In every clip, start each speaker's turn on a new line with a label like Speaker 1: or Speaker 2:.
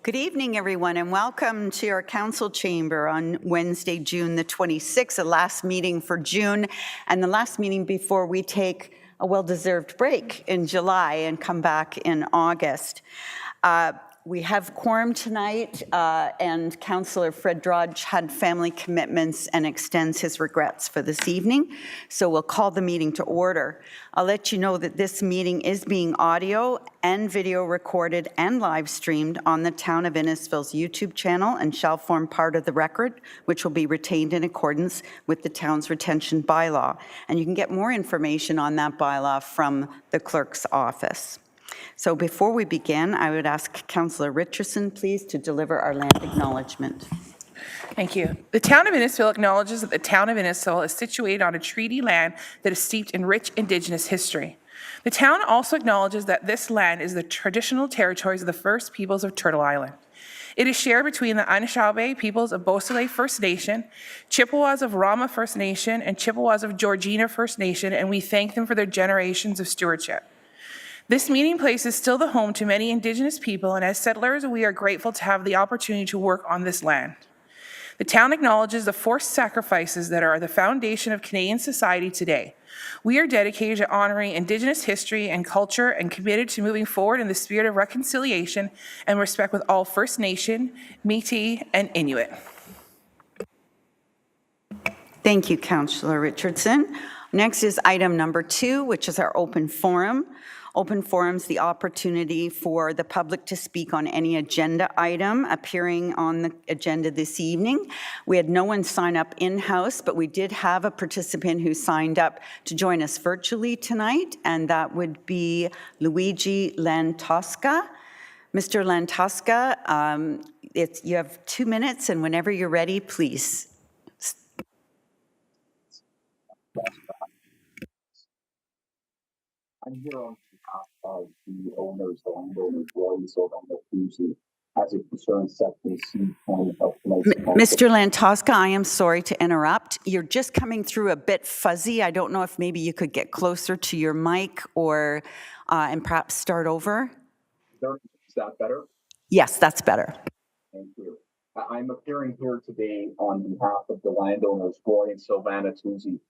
Speaker 1: Good evening, everyone, and welcome to our council chamber on Wednesday, June the 26th, the last meeting for June and the last meeting before we take a well-deserved break in July and come back in August. We have quorum tonight, and Councillor Fred Drodge had family commitments and extends his regrets for this evening, so we'll call the meeting to order. I'll let you know that this meeting is being audio and video recorded and live streamed on the Town of Innisfil's YouTube channel and shall form part of the record, which will be retained in accordance with the town's retention bylaw. And you can get more information on that bylaw from the clerk's office. So before we begin, I would ask Councillor Richardson, please, to deliver our land acknowledgement.
Speaker 2: Thank you. The Town of Innisfil acknowledges that the Town of Innisfil is situated on a treaty land that is steeped in rich Indigenous history. The town also acknowledges that this land is the traditional territories of the First Peoples of Turtle Island. It is shared between the Anishinaabe peoples of Beausoleil First Nation, Chippewas of Rama First Nation, and Chippewas of Georgina First Nation, and we thank them for their generations of stewardship. This meeting place is still the home to many Indigenous people, and as settlers, we are grateful to have the opportunity to work on this land. The town acknowledges the forced sacrifices that are the foundation of Canadian society today. We are dedicated to honoring Indigenous history and culture and committed to moving forward in the spirit of reconciliation and respect with all First Nation, Métis, and Inuit.
Speaker 1: Thank you, Councillor Richardson. Next is item number 2, which is our open forum. Open forum's the opportunity for the public to speak on any agenda item appearing on the agenda this evening. We had no one sign up in-house, but we did have a participant who signed up to join us virtually tonight, and that would be Luigi Lantosca. Mr. Lantosca, you have 2 minutes, and whenever you're ready, please.
Speaker 3: I'm here on behalf of the owners, the landowners, Royal Tuesday, as it concerns Section C10 of
Speaker 1: Mr. Lantosca, I am sorry to interrupt. You're just coming through a bit fuzzy. I don't know if maybe you could get closer to your mic or and perhaps start over.
Speaker 3: Is that better?
Speaker 1: Yes, that's better.
Speaker 3: Thank you. I'm appearing here today on behalf of the landowners, Roy and Sylvana Tuesday,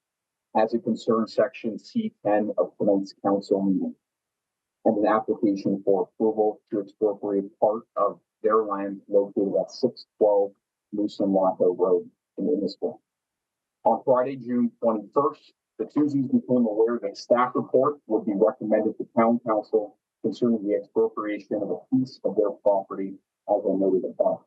Speaker 3: as it concerns Section C10 of tonight's council meeting, and an application for approval to expropriate part of their land located at 612 Newsom-Lato Road in Innisfil. On Friday, June 21st, the Tuesdays became aware that a staff report would be recommended to Town Council concerning the expropriation of a piece of their property, as I noted above.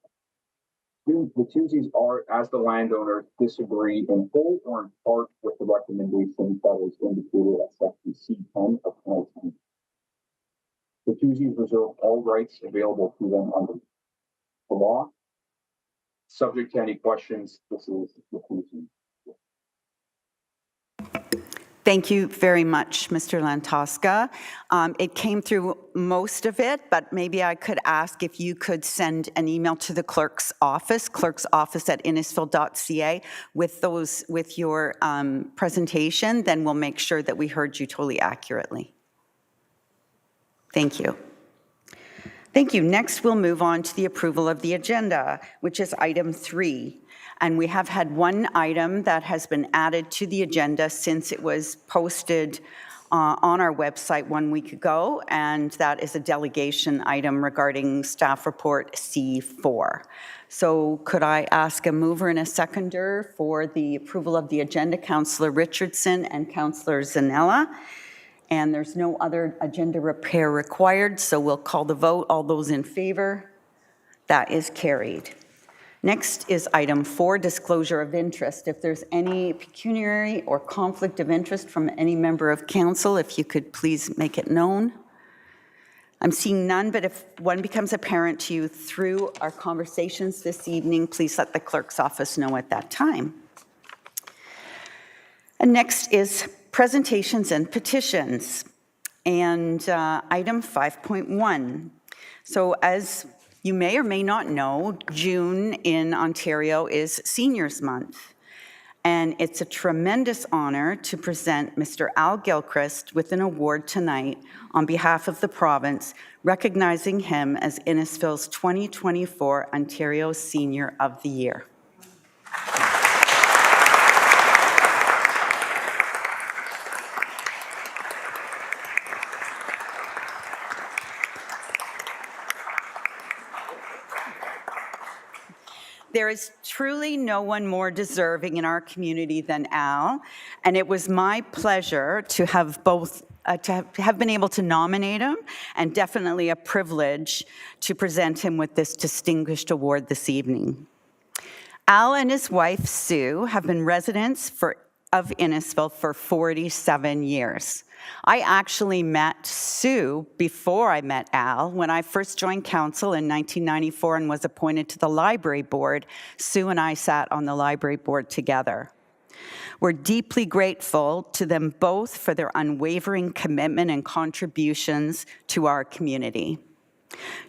Speaker 3: The Tuesdays are, as the landowners, disagree in whole or in part with the recommendation that is indicated at Section C10 of tonight's meeting. The Tuesdays reserve all rights available to them under the law. Subject to any questions, this is the Tuesdays.
Speaker 1: Thank you very much, Mr. Lantosca. It came through most of it, but maybe I could ask if you could send an email to the clerk's office at innisfil.ca with your presentation, then we'll make sure that we heard you totally accurately. Thank you. Thank you. Next, we'll move on to the approval of the agenda, which is item 3. And we have had one item that has been added to the agenda since it was posted on our website 1 week ago, and that is a delegation item regarding staff report C4. So could I ask a mover and a seconder for the approval of the agenda, Councillor Richardson and Councillor Zanella? And there's no other agenda repair required, so we'll call the vote. All those in favor? That is carried. Next is item 4, disclosure of interest. If there's any pecuniary or conflict of interest from any member of council, if you could please make it known. I'm seeing none, but if one becomes apparent to you through our conversations this evening, please let the clerk's office know at that time. And next is presentations and petitions. And item 5.1. So as you may or may not know, June in Ontario is Seniors Month. And it's a tremendous honor to present Mr. Al Gilchrist with an award tonight on behalf of the province, recognizing him as Innisfil's 2024 Ontario Senior of the Year. There is truly no one more deserving in our community than Al, and it was my pleasure to have have been able to nominate him, and definitely a privilege to present him with this distinguished award this evening. Al and his wife, Sue, have been residents of Innisfil for 47 years. I actually met Sue before I met Al. When I first joined council in 1994 and was appointed to the library board, Sue and I sat on the library board together. We're deeply grateful to them both for their unwavering commitment and contributions to our community.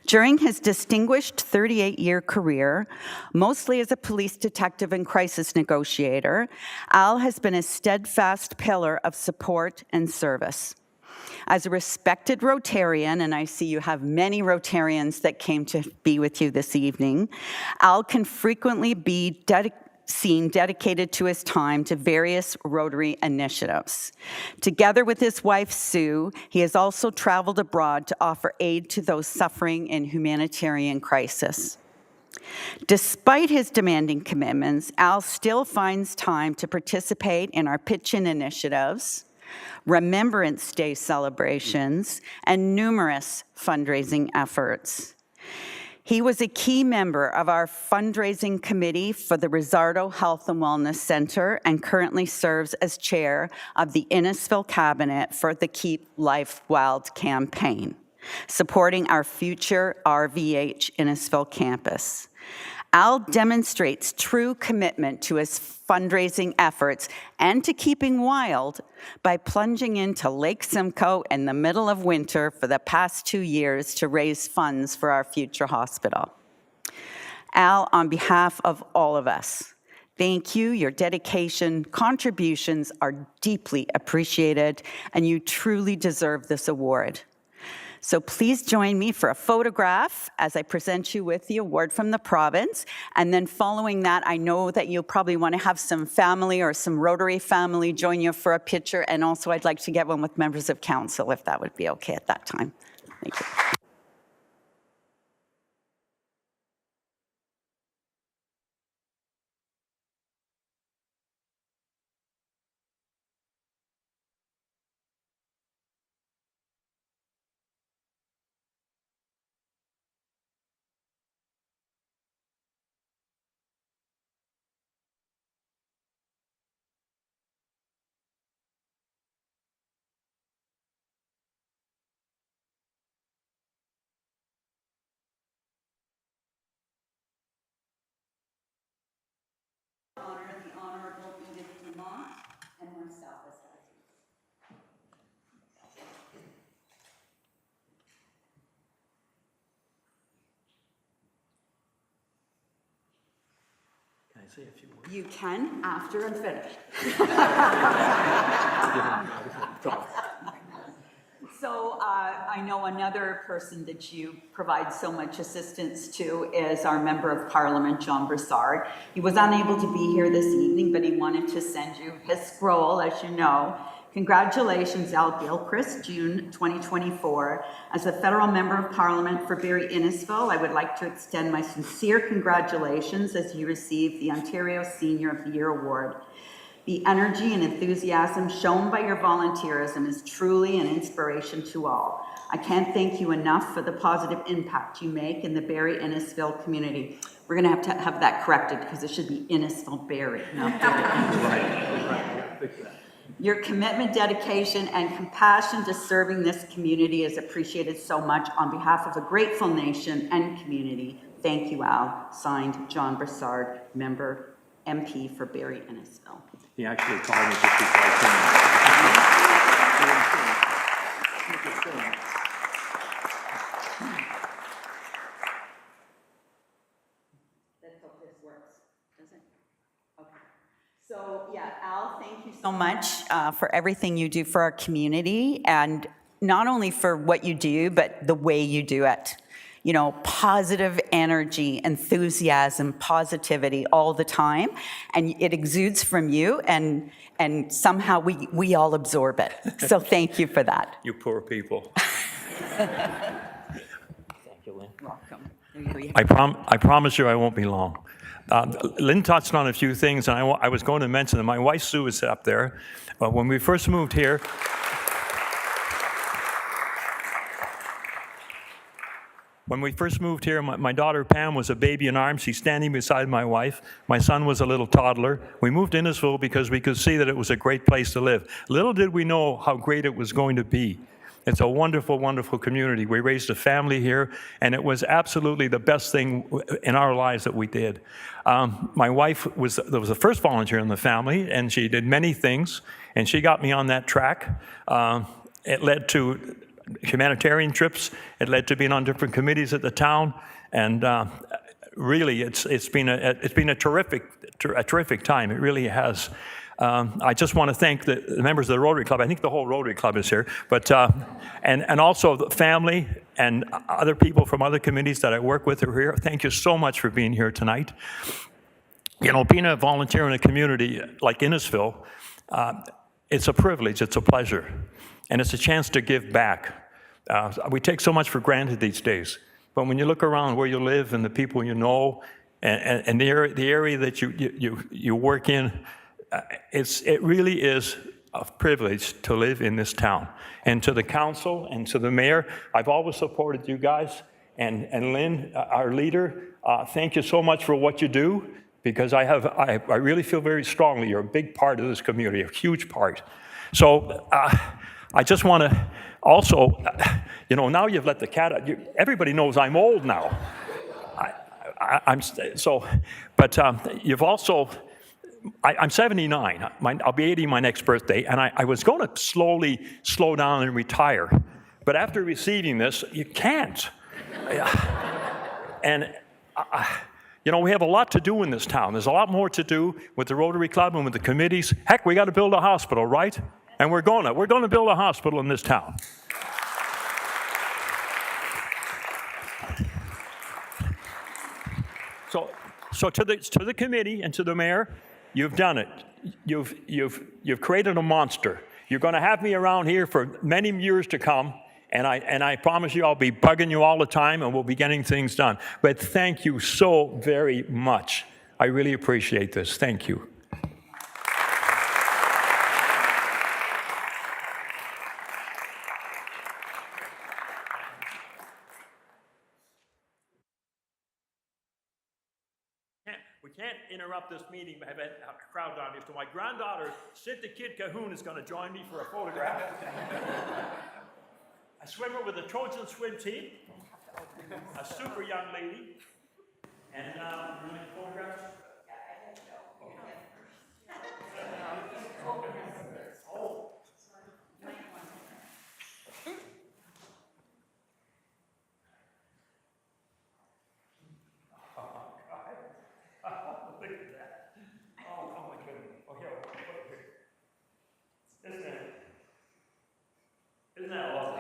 Speaker 1: During his distinguished 38-year career, mostly as a police detective and crisis negotiator, Al has been a steadfast pillar of support and service. As a respected Rotarian, and I see you have many Rotarians that came to be with you this evening, Al can frequently be seen dedicated to his time to various Rotary initiatives. Together with his wife, Sue, he has also traveled abroad to offer aid to those suffering in humanitarian crisis. Despite his demanding commitments, Al still finds time to participate in our pitch-in initiatives, Remembrance Day celebrations, and numerous fundraising efforts. He was a key member of our fundraising committee for the Rizzardo Health and Wellness Center and currently serves as chair of the Innisfil Cabinet for the Keep Life Wild campaign, supporting our future RVH Innisfil campus. Al demonstrates true commitment to his fundraising efforts and to keeping wild by plunging into Lake Simcoe in the middle of winter for the past 2 years to raise funds for our future hospital. Al, on behalf of all of us, thank you. Your dedication, contributions are deeply appreciated, and you truly deserve this award. So please join me for a photograph as I present you with the award from the province. And then following that, I know that you'll probably want to have some family or some Rotary family join you for a picture. And also I'd like to get one with members of council, if that would be okay at that time. Thank you. Honor the Honorable Edith Lamont and myself as Hazard.
Speaker 4: Can I say a few words?
Speaker 1: You can after I'm finished. So I know another person that you provide so much assistance to is our Member of Parliament, John Broussard. He was unable to be here this evening, but he wanted to send you his scroll, as you know. Congratulations, Al Gilchrist, June 2024. As a federal Member of Parliament for Barrie Innisfil, I would like to extend my sincere congratulations as you receive the Ontario Senior of the Year Award. The energy and enthusiasm shown by your volunteerism is truly an inspiration to all. I can't thank you enough for the positive impact you make in the Barrie Innisfil community. We're going to have that corrected because it should be Innisfil Barrie, not Barrie. Your commitment, dedication, and compassion to serving this community is appreciated so much. On behalf of a grateful nation and community, thank you, Al. Signed, John Broussard, Member MP for Barrie Innisfil.
Speaker 4: He actually called me just before I came.
Speaker 1: Let's hope this works, does it? Okay. So, yeah, Al, thank you so much for everything you do for our community, and not only for what you do, but the way you do it. You know, positive energy, enthusiasm, positivity all the time, and it exudes from you, and somehow we all absorb it. So thank you for that.
Speaker 4: You poor people. Thank you, Lynn.
Speaker 1: Welcome. There you go.
Speaker 4: I promise you I won't be long. Lynn touched on a few things, and I was going to mention them. My wife Sue is up there. When we first moved here, my daughter Pam was a baby in arms. She's standing beside my wife. My son was a little toddler. We moved to Innisfil because we could see that it was a great place to live. Little did we know how great it was going to be. It's a wonderful, wonderful community. We raised a family here, and it was absolutely the best thing in our lives that we did. My wife was the first volunteer in the family, and she did many things, and she got me on that track. It led to humanitarian trips. It led to being on different committees at the town, and really, it's been a terrific time. It really has. I just want to thank the members of the Rotary Club. I think the whole Rotary Club is here, but and also the family and other people from other committees that I work with are here. Thank you so much for being here tonight. You know, being a volunteer in a community like Innisfil, it's a privilege, it's a pleasure, and it's a chance to give back. We take so much for granted these days, but when you look around where you live and the people you know, and the area that you work in, it really is a privilege to live in this town. And to the council and to the mayor, I've always supported you guys. And Lynn, our leader, thank you so much for what you do, because I really feel very strongly you're a big part of this community, a huge part. So I just want to also, you know, now you've let the cat out. Everybody knows I'm old now. You've also. I'm 79. I'll be 80 my next birthday, and I was going to slowly slow down and retire. But after receiving this, you can't. And, you know, we have a lot to do in this town. There's a lot more to do with the Rotary Club and with the committees. Heck, we got to build a hospital, right? And we're going to build a hospital in this town. So to the committee and to the mayor, you've done it. You've created a monster. You're going to have me around here for many years to come, and I promise you I'll be bugging you all the time, and we'll be getting things done. But thank you so very much. I really appreciate this. Thank you. We can't interrupt this meeting by having a crowd down here. So my granddaughter, Cynthia Kid Cahoon, is going to join me for a photograph. A swimmer with the Trojan swim team, a super young lady, and you want to photograph? Isn't that lovely?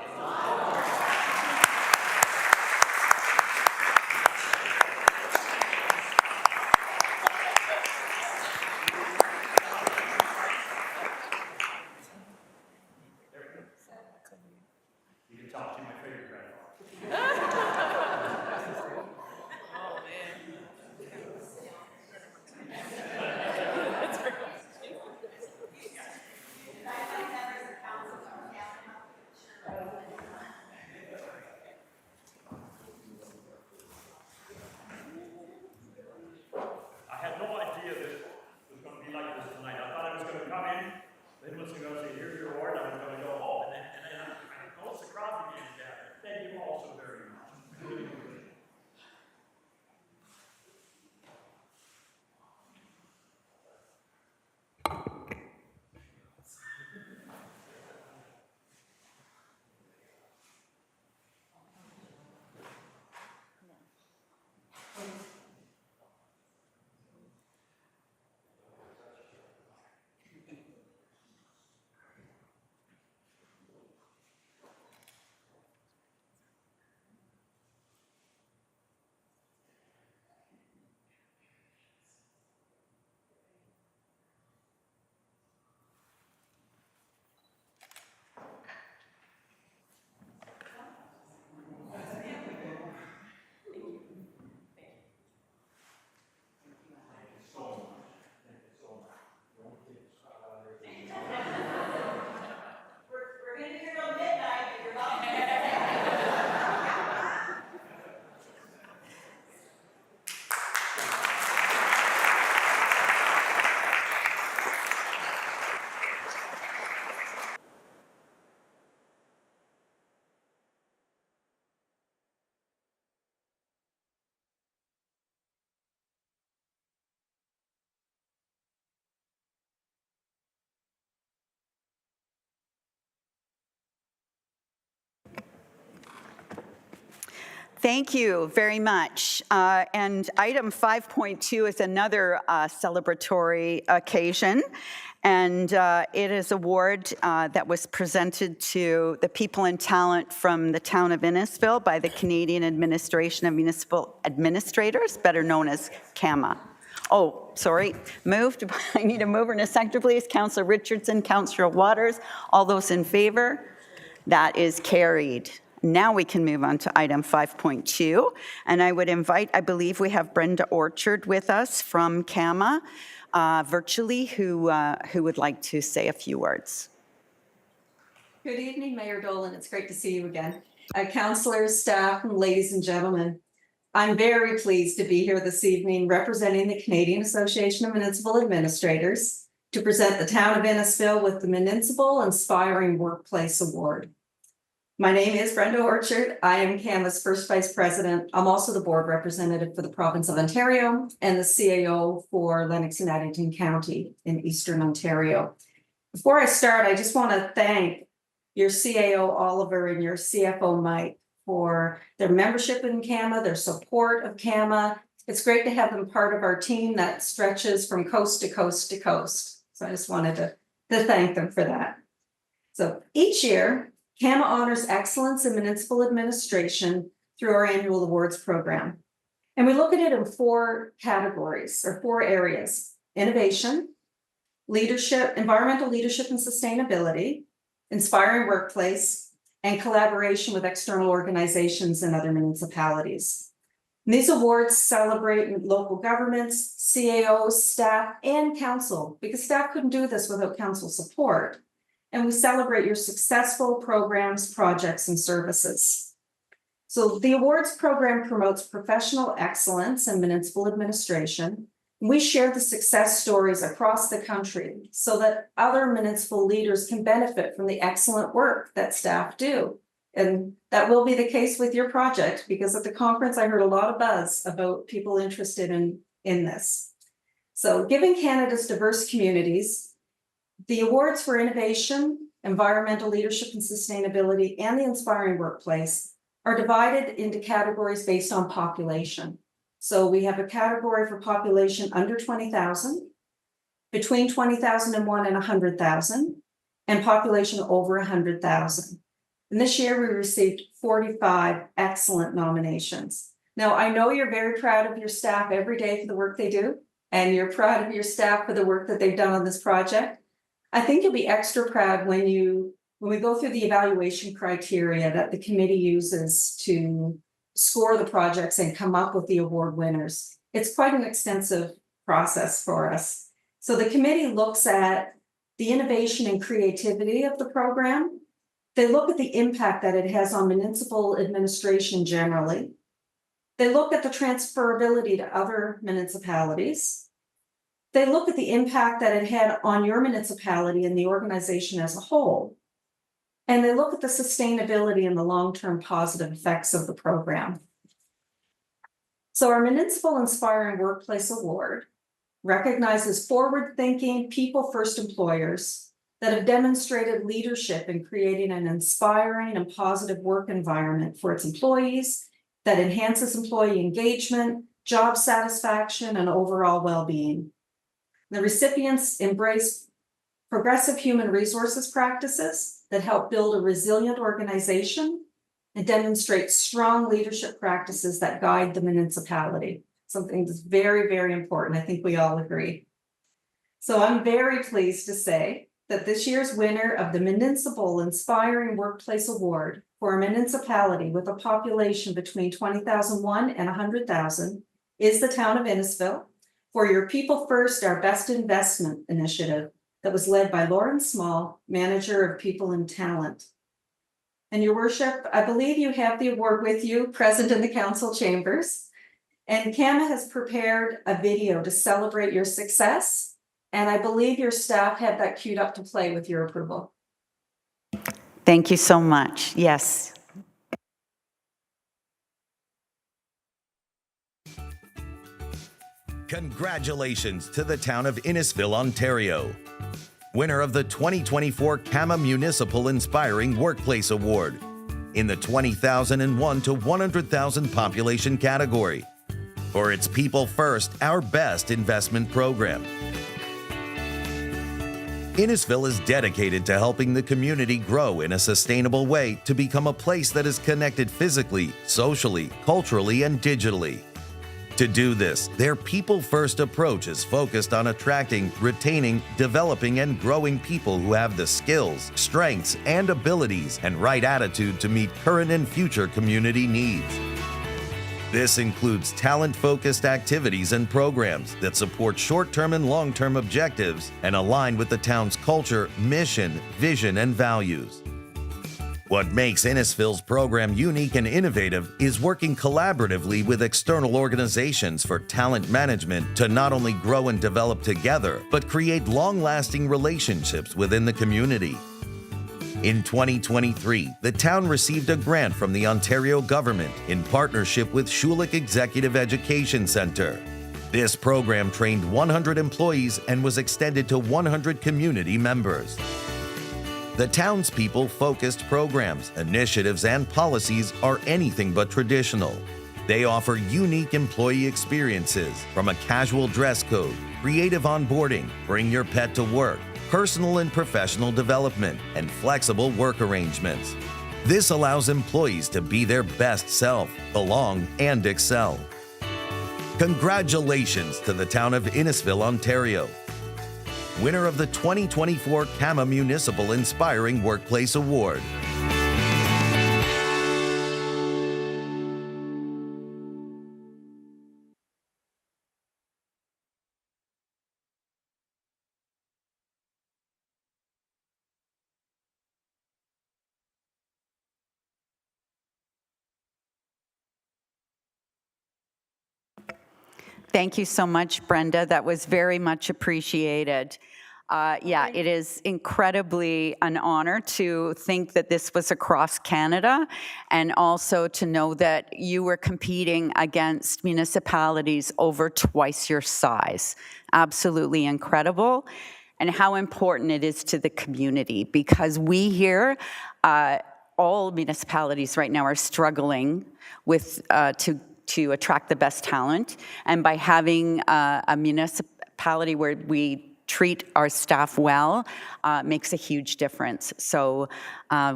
Speaker 1: Thank you very much. And item 5.2 is another celebratory occasion, and it is award that was presented to the people and talent from the town of Innisfil by the Canadian Administration of Municipal Administrators, better known as CAMA. Oh, sorry, moved. I need a mover and a seconder, please. Councillor Richardson, Councillor Waters, all those in favor? That is carried. Now we can move on to item 5.2, and I would invite, I believe we have Brenda Orchard with us from CAMA virtually, who would like to say a few words.
Speaker 5: Good evening, Mayor Dolan. It's great to see you again. Councillors, staff, and ladies and gentlemen, I'm very pleased to be here this evening representing the Canadian Association of Municipal Administrators to present the town of Innisfil with the Municipal Inspiring Workplace Award. My name is Brenda Orchard. I am CAMA's first vice president. I'm also the board representative for the province of Ontario and the CAO for Lennox and Addington County in Eastern Ontario. Before I start, I just want to thank your CAO Oliver and your CFO Mike for their membership in CAMA, their support of CAMA. It's great to have them part of our team that stretches from coast to coast to coast. So I just wanted to thank them for that. So each year, CAMA honors excellence in municipal administration through our annual awards program. And we look at it in 4 categories or 4 areas: innovation, leadership, environmental leadership and sustainability, inspiring workplace, and collaboration with external organizations and other municipalities. And these awards celebrate local governments, CAOs, staff, and council, because staff couldn't do this without council support. And we celebrate your successful programs, projects, and services. So the awards program promotes professional excellence in municipal administration. We share the success stories across the country so that other municipal leaders can benefit from the excellent work that staff do. And that will be the case with your project, because at the conference I heard a lot of buzz about people interested in this. So given Canada's diverse communities, the awards for innovation, environmental leadership and sustainability, and the inspiring workplace are divided into categories based on population. So we have a category for population under 20,000, between 20,001 and 100,000, and population over 100,000. And this year we received 45 excellent nominations. Now, I know you're very proud of your staff every day for the work they do, and you're proud of your staff for the work that they've done on this project. I think you'll be extra proud when we go through the evaluation criteria that the committee uses to score the projects and come up with the award winners. It's quite an extensive process for us. So the committee looks at the innovation and creativity of the program. They look at the impact that it has on municipal administration generally. They look at the transferability to other municipalities. They look at the impact that it had on your municipality and the organization as a whole. And they look at the sustainability and the long-term positive effects of the program. So our Municipal Inspiring Workplace Award recognizes forward-thinking, people-first employers that have demonstrated leadership in creating an inspiring and positive work environment for its employees that enhances employee engagement, job satisfaction, and overall well-being. The recipients embrace progressive human resources practices that help build a resilient organization and demonstrate strong leadership practices that guide the municipality. Something that's very, very important. I think we all agree. So I'm very pleased to say that this year's winner of the Municipal Inspiring Workplace Award for a municipality with a population between 20,001 and 100,000 is the town of Innisfil for your People First, Our Best Investment initiative that was led by Lauren Small, Manager of People and Talent. And your worship, I believe you have the award with you, present in the council chambers. And CAMA has prepared a video to celebrate your success. And I believe your staff had that queued up to play with your approval.
Speaker 1: Thank you so much. Yes.
Speaker 6: Congratulations to the town of Innisfil, Ontario, winner of the 2024 CAMA Municipal Inspiring Workplace Award. in the 20,001 to 100,000 population category. For its People First, Our Best investment program. Innisfil is dedicated to helping the community grow in a sustainable way to become a place that is connected physically, socially, culturally, and digitally. To do this, their people-first approach is focused on attracting, retaining, developing, and growing people who have the skills, strengths, and abilities and right attitude to meet current and future community needs. This includes talent-focused activities and programs that support short-term and long-term objectives and align with the town's culture, mission, vision, and values. What makes Innisfil's program unique and innovative is working collaboratively with external organizations for talent management to not only grow and develop together, but create long-lasting relationships within the community. In 2023, the town received a grant from the Ontario government in partnership with Schulich Executive Education Centre. This program trained 100 employees and was extended to 100 community members. The townspeople-focused programs, initiatives, and policies are anything but traditional. They offer unique employee experiences, from a casual dress code, creative onboarding, bring your pet to work, personal and professional development, and flexible work arrangements. This allows employees to be their best self, belong, and excel. Congratulations to the town of Innisfil, Ontario, winner of the 2024 CAMA Municipal Inspiring Workplace Award.
Speaker 1: Thank you so much, Brenda. That was very much appreciated. Yeah, it is incredibly an honor to think that this was across Canada, and also to know that you were competing against municipalities over twice your size. Absolutely incredible, and how important it is to the community, because we here, all municipalities right now are struggling with to attract the best talent, and by having a municipality where we treat our staff well makes a huge difference. So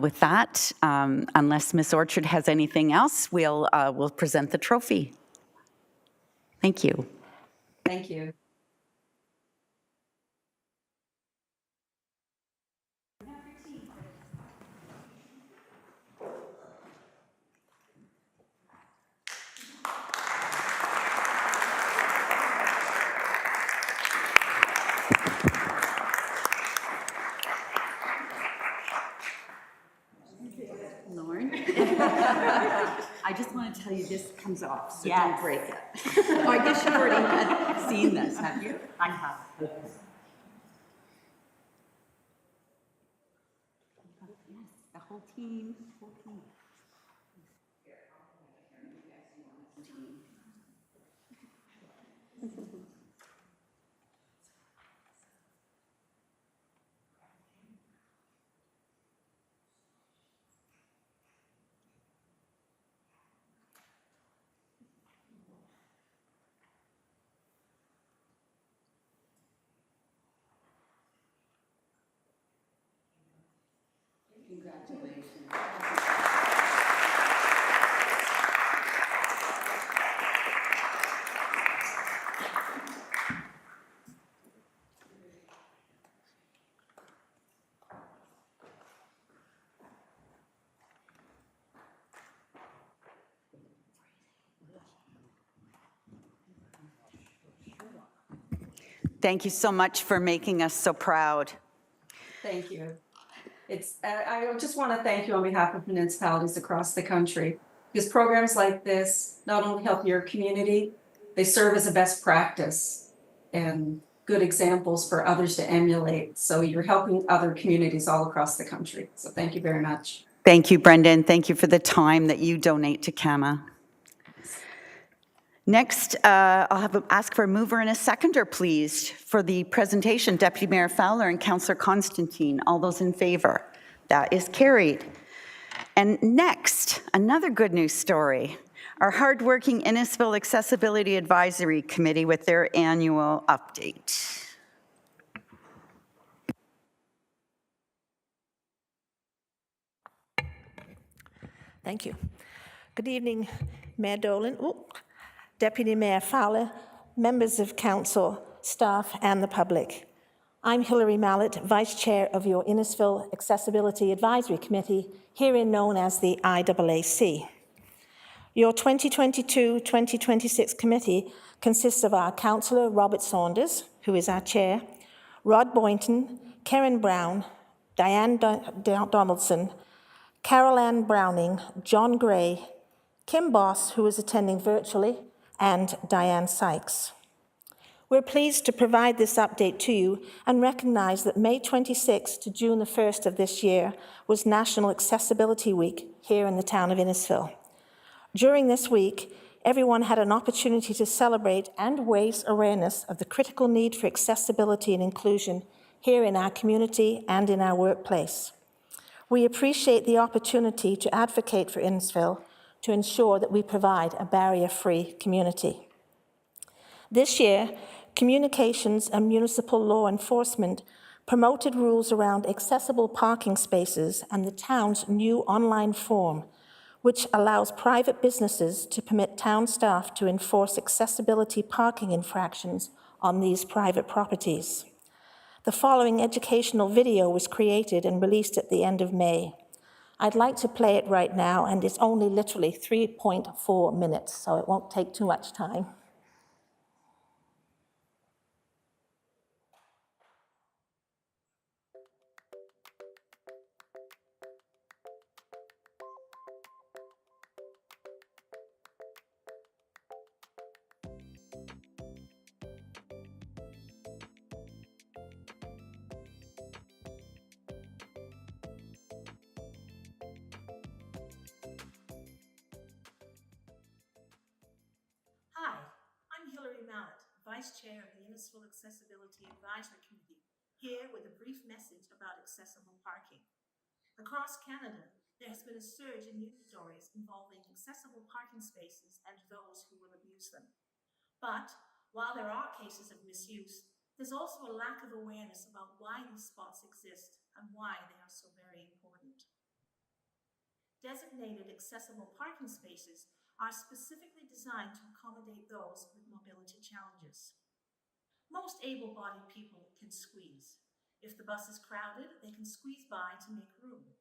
Speaker 1: with that, unless Ms. Orchard has anything else, we'll present the trophy. Thank you.
Speaker 5: Thank you.
Speaker 1: Lauren, I just want to tell you this comes off, so don't break it. Oh, I guess you've already seen this, have you? I have. Yes, the whole team. Thank you so much for making us so proud.
Speaker 5: Thank you. I just want to thank you on behalf of municipalities across the country, because programs like this not only help your community, they serve as a best practice and good examples for others to emulate. So you're helping other communities all across the country. So thank you very much.
Speaker 1: Thank you, Brendan. Thank you for the time that you donate to CAMA. Next, I'll ask for a mover and a seconder, please, for the presentation. Deputy Mayor Fowler and Councillor Constantine. All those in favor? That is carried. And next, another good news story. Our hardworking Innisfil Accessibility Advisory Committee with their annual update.
Speaker 7: Thank you. Good evening, Mayor Dolan, Deputy Mayor Fowler, members of council, staff, and the public. I'm Hilary Mallett, Vice Chair of your Innisfil Accessibility Advisory Committee, herein known as the IAAC. Your 2022-2026 committee consists of our councillor Robert Saunders, who is our chair, Rod Boynton, Karen Brown, Diane Donaldson, Carol Ann Browning, John Gray, Kim Boss, who is attending virtually, and Diane Sykes. We're pleased to provide this update to you and recognize that May 26th to June the 1st of this year was National Accessibility Week here in the town of Innisfil. During this week, everyone had an opportunity to celebrate and raise awareness of the critical need for accessibility and inclusion here in our community and in our workplace. We appreciate the opportunity to advocate for Innisfil to ensure that we provide a barrier-free community. This year, Communications and Municipal Law Enforcement promoted rules around accessible parking spaces and the town's new online form, which allows private businesses to permit town staff to enforce accessibility parking infractions on these private properties. The following educational video was created and released at the end of May. I'd like to play it right now, and it's only literally 3.4 minutes, so it won't take too much time. Hi, I'm Hilary Mallett, Vice Chair of the Innisfil Accessibility Advisory Committee, here with a brief message about accessible parking. Across Canada, there has been a surge in news stories involving accessible parking spaces and those who will abuse them. But while there are cases of misuse, there's also a lack of awareness about why these spots exist and why they are so very important. Designated accessible parking spaces are specifically designed to accommodate those with mobility challenges. Most able-bodied people can squeeze. If the bus is crowded, they can squeeze by to make room.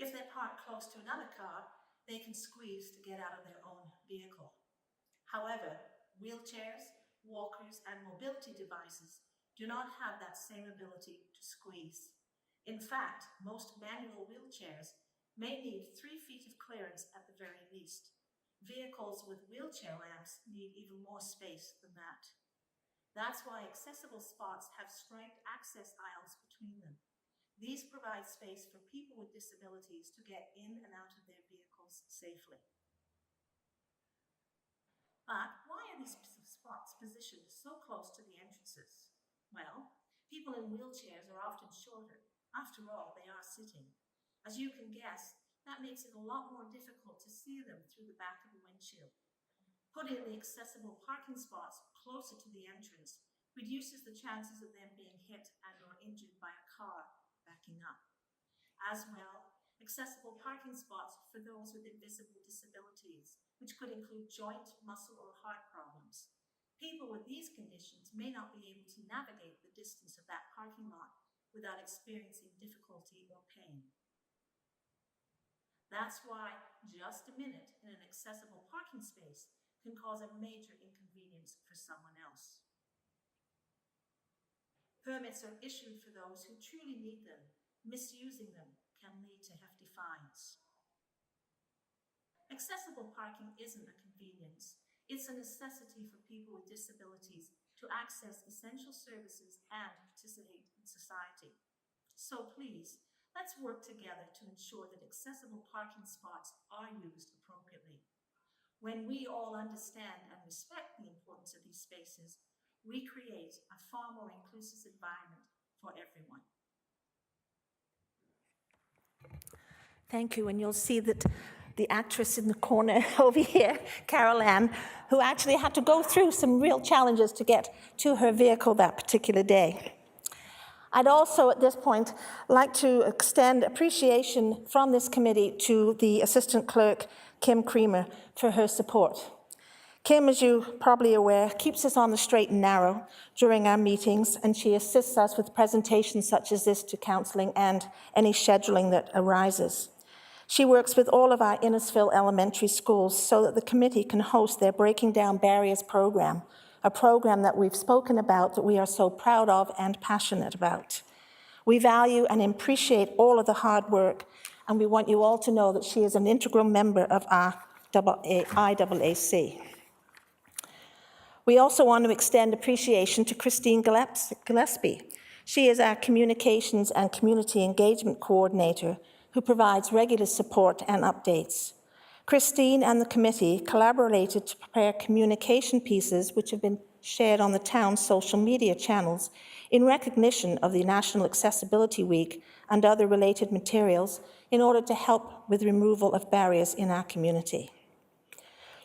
Speaker 7: If they're parked close to another car, they can squeeze to get out of their own vehicle. However, wheelchairs, walkers, and mobility devices do not have that same ability to squeeze. In fact, most manual wheelchairs may need 3 feet of clearance at the very least. Vehicles with wheelchair ramps need even more space than that. That's why accessible spots have striped access aisles between them. These provide space for people with disabilities to get in and out of their vehicles safely. But why are these spots positioned so close to the entrances? Well, people in wheelchairs are often shorter. After all, they are sitting. As you can guess, that makes it a lot more difficult to see them through the back of the windshield. Putting the accessible parking spots closer to the entrance reduces the chances of them being hit and or injured by a car backing up. As well, accessible parking spots for those with invisible disabilities, which could include joint, muscle, or heart problems. People with these conditions may not be able to navigate the distance of that parking lot without experiencing difficulty or pain. That's why just a minute in an accessible parking space can cause a major inconvenience for someone else. Permits are issued for those who truly need them. Misusing them can lead to hefty fines. Accessible parking isn't a convenience. It's a necessity for people with disabilities to access essential services and participate in society. So please, let's work together to ensure that accessible parking spots are used appropriately. When we all understand and respect the importance of these spaces, we create a far more inclusive environment for everyone. Thank you, and you'll see that the actress in the corner over here, Carol Ann, who actually had to go through some real challenges to get to her vehicle that particular day. I'd also, at this point, like to extend appreciation from this committee to the Assistant Clerk, Kim Creamer, for her support. Kim, as you're probably aware, keeps us on the straight and narrow during our meetings, and she assists us with presentations such as this to counselling and any scheduling that arises. She works with all of our Innisfil elementary schools so that the committee can host their Breaking Down Barriers program, a program that we've spoken about that we are so proud of and passionate about. We value and appreciate all of the hard work, and we want you all to know that she is an integral member of our IAAC. We also want to extend appreciation to Christine Gillespie. She is our Communications and Community Engagement Coordinator who provides regular support and updates. Christine and the committee collaborated to prepare communication pieces which have been shared on the town's social media channels in recognition of the National Accessibility Week and other related materials in order to help with removal of barriers in our community.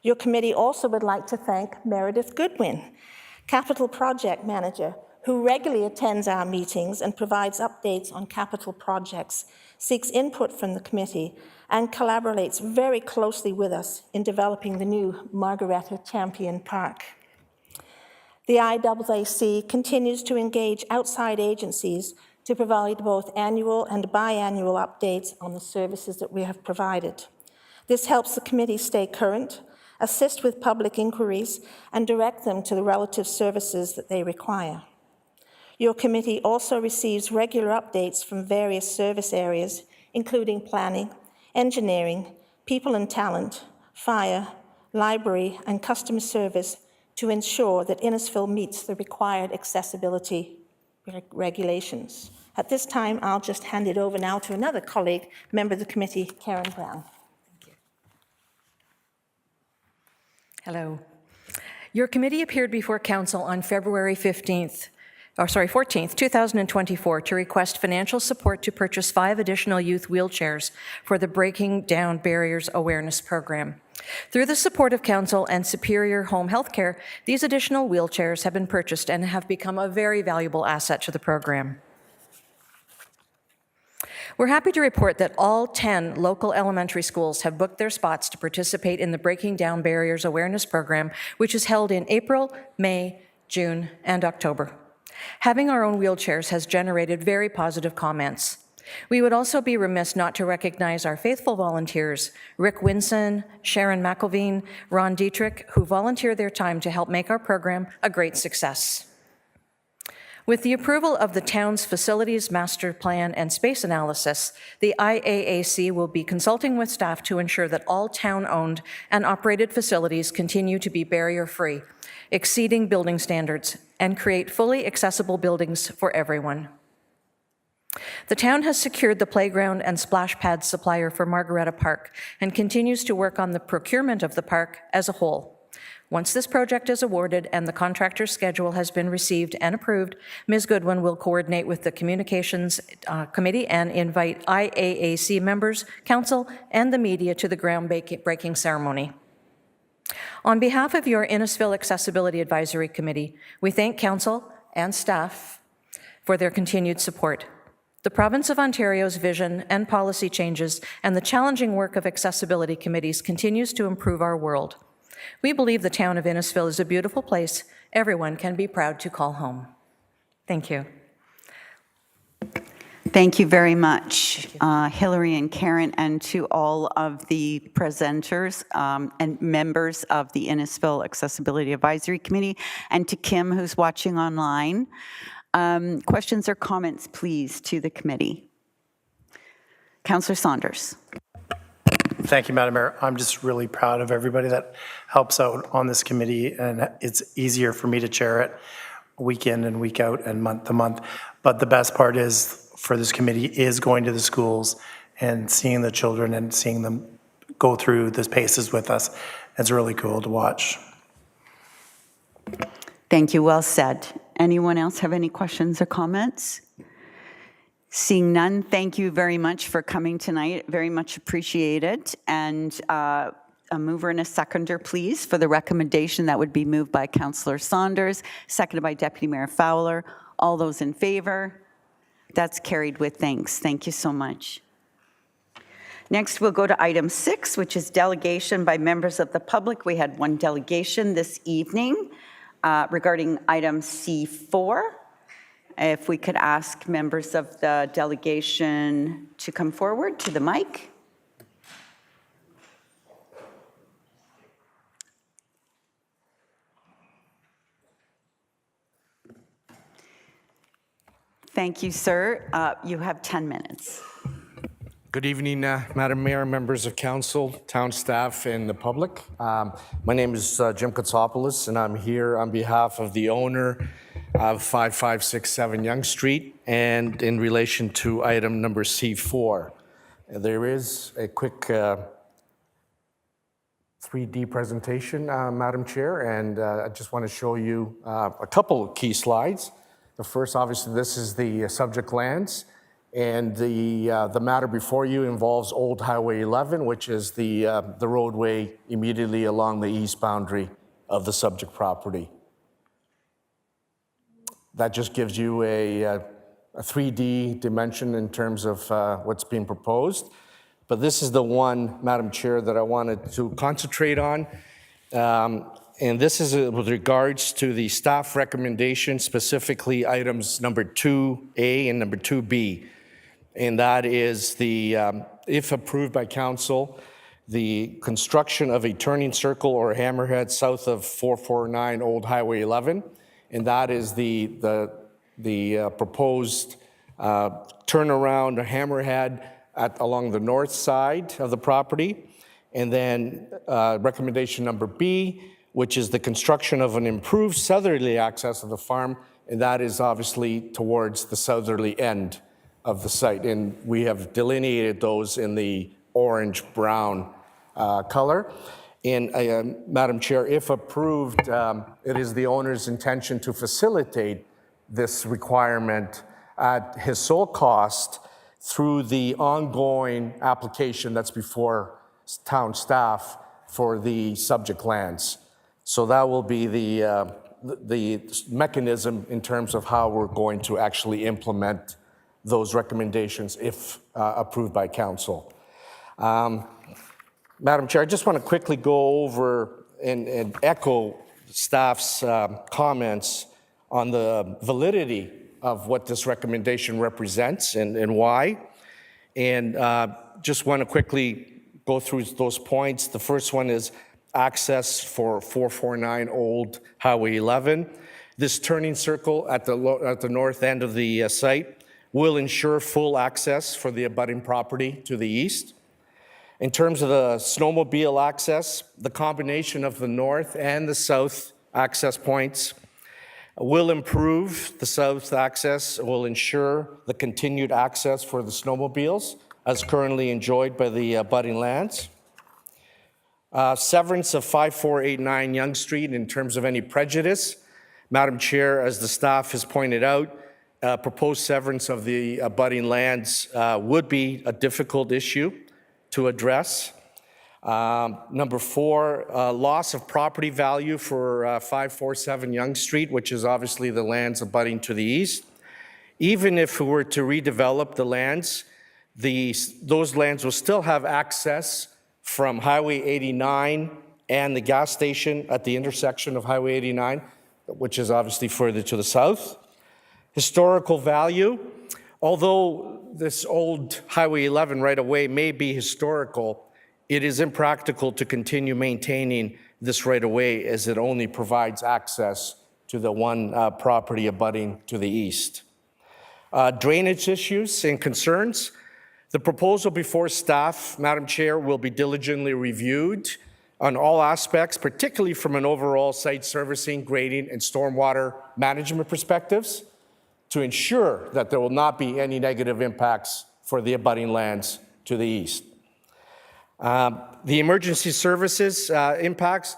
Speaker 7: Your committee also would like to thank Meredith Goodwin, Capital Project Manager, who regularly attends our meetings and provides updates on capital projects, seeks input from the committee, and collaborates very closely with us in developing the new Margaretta Champion Park. The IAAC continues to engage outside agencies to provide both annual and biannual updates on the services that we have provided. This helps the committee stay current, assist with public inquiries, and direct them to the relative services that they require. Your committee also receives regular updates from various service areas, including planning, engineering, people and talent, fire, library, and customer service to ensure that Innisfil meets the required accessibility regulations. At this time, I'll just hand it over now to another colleague, member of the committee, Karen Brown.
Speaker 8: Hello. Your committee appeared before Council on February 14th, 2024, to request financial support to purchase 5 additional youth wheelchairs for the Breaking Down Barriers Awareness Program. Through the support of Council and Superior Home Healthcare, these additional wheelchairs have been purchased and have become a very valuable asset to the program. We're happy to report that all 10 local elementary schools have booked their spots to participate in the Breaking Down Barriers Awareness Program, which is held in April, May, June, and October. Having our own wheelchairs has generated very positive comments. We would also be remiss not to recognize our faithful volunteers, Rick Winson, Sharon McElveen, Ron Dietrich, who volunteer their time to help make our program a great success. With the approval of the town's facilities master plan and space analysis, the IAAC will be consulting with staff to ensure that all town-owned and operated facilities continue to be barrier-free, exceeding building standards, and create fully accessible buildings for everyone. The town has secured the playground and splash pad supplier for Margaretta Park and continues to work on the procurement of the park as a whole. Once this project is awarded and the contractor's schedule has been received and approved, Ms. Goodwin will coordinate with the Communications Committee and invite IAAC members, council, and the media to the groundbreaking ceremony. On behalf of your Innisfil Accessibility Advisory Committee, we thank council and staff for their continued support. The province of Ontario's vision and policy changes and the challenging work of accessibility committees continues to improve our world. We believe the town of Innisfil is a beautiful place everyone can be proud to call home. Thank you.
Speaker 1: Thank you very much, Hillary and Karen, and to all of the presenters and members of the Innisfil Accessibility Advisory Committee, and to Kim, who's watching online. Questions or comments, please, to the committee. Councillor Saunders.
Speaker 9: Thank you, Madam Mayor. I'm just really proud of everybody that helps out on this committee, and it's easier for me to chair it week in and week out and month to month. But the best part is for this committee is going to the schools and seeing the children and seeing them go through the paces with us. It's really cool to watch.
Speaker 1: Thank you. Well said. Anyone else have any questions or comments? Seeing none, thank you very much for coming tonight. Very much appreciated. And a mover and a seconder, please, for the recommendation. That would be moved by Councillor Saunders, seconded by Deputy Mayor Fowler. All those in favor? That's carried with thanks. Thank you so much. Next, we'll go to item 6, which is delegation by members of the public. We had one delegation this evening regarding item C4. If we could ask members of the delegation to come forward to the mic. Thank you, sir. You have 10 minutes.
Speaker 10: Good evening, Madam Mayor, members of council, town staff, and the public. My name is Jim Katsopoulos, and I'm here on behalf of the owner of 5567 Yonge Street and in relation to item number C4. There is a quick 3D presentation, Madam Chair, and I just want to show you a couple of key slides. The first, obviously, this is the subject lands. And the matter before you involves Old Highway 11, which is the roadway immediately along the east boundary of the subject property. That just gives you a 3D dimension in terms of what's being proposed. But this is the one, Madam Chair, that I wanted to concentrate on. And this is with regards to the staff recommendation, specifically items number 2A and number 2B. And that is the, if approved by council, the construction of a turning circle or hammerhead south of 449 Old Highway 11. And that is the proposed turnaround or hammerhead along the north side of the property. And then recommendation number B, which is the construction of an improved southerly access of the farm. And that is obviously towards the southerly end of the site, and we have delineated those in the orange-brown color. And Madam Chair, if approved, it is the owner's intention to facilitate this requirement at his sole cost through the ongoing application that's before town staff for the subject lands. So that will be the mechanism in terms of how we're going to actually implement those recommendations if approved by council. Madam Chair, I just want to quickly go over and echo staff's comments on the validity of what this recommendation represents and why. And just want to quickly go through those points. The first one is access for 449 Old Highway 11. This turning circle at the north end of the site will ensure full access for the abutting property to the east. In terms of the snowmobile access, the combination of the north and the south access points will improve the south access, will ensure the continued access for the snowmobiles as currently enjoyed by the abutting lands. Severance of 5489 Yonge Street in terms of any prejudice. Madam Chair, as the staff has pointed out, proposed severance of the abutting lands would be a difficult issue to address. Number 4, loss of property value for 547 Yonge Street, which is obviously the lands abutting to the east. Even if we were to redevelop the lands, those lands will still have access from Highway 89 and the gas station at the intersection of Highway 89, which is obviously further to the south. Historical value, although this old Highway 11 right away may be historical, it is impractical to continue maintaining this right away as it only provides access to the one property abutting to the east. Drainage issues and concerns. The proposal before staff, Madam Chair, will be diligently reviewed on all aspects, particularly from an overall site servicing, grading, and stormwater management perspectives, to ensure that there will not be any negative impacts for the abutting lands to the east. The emergency services impacts,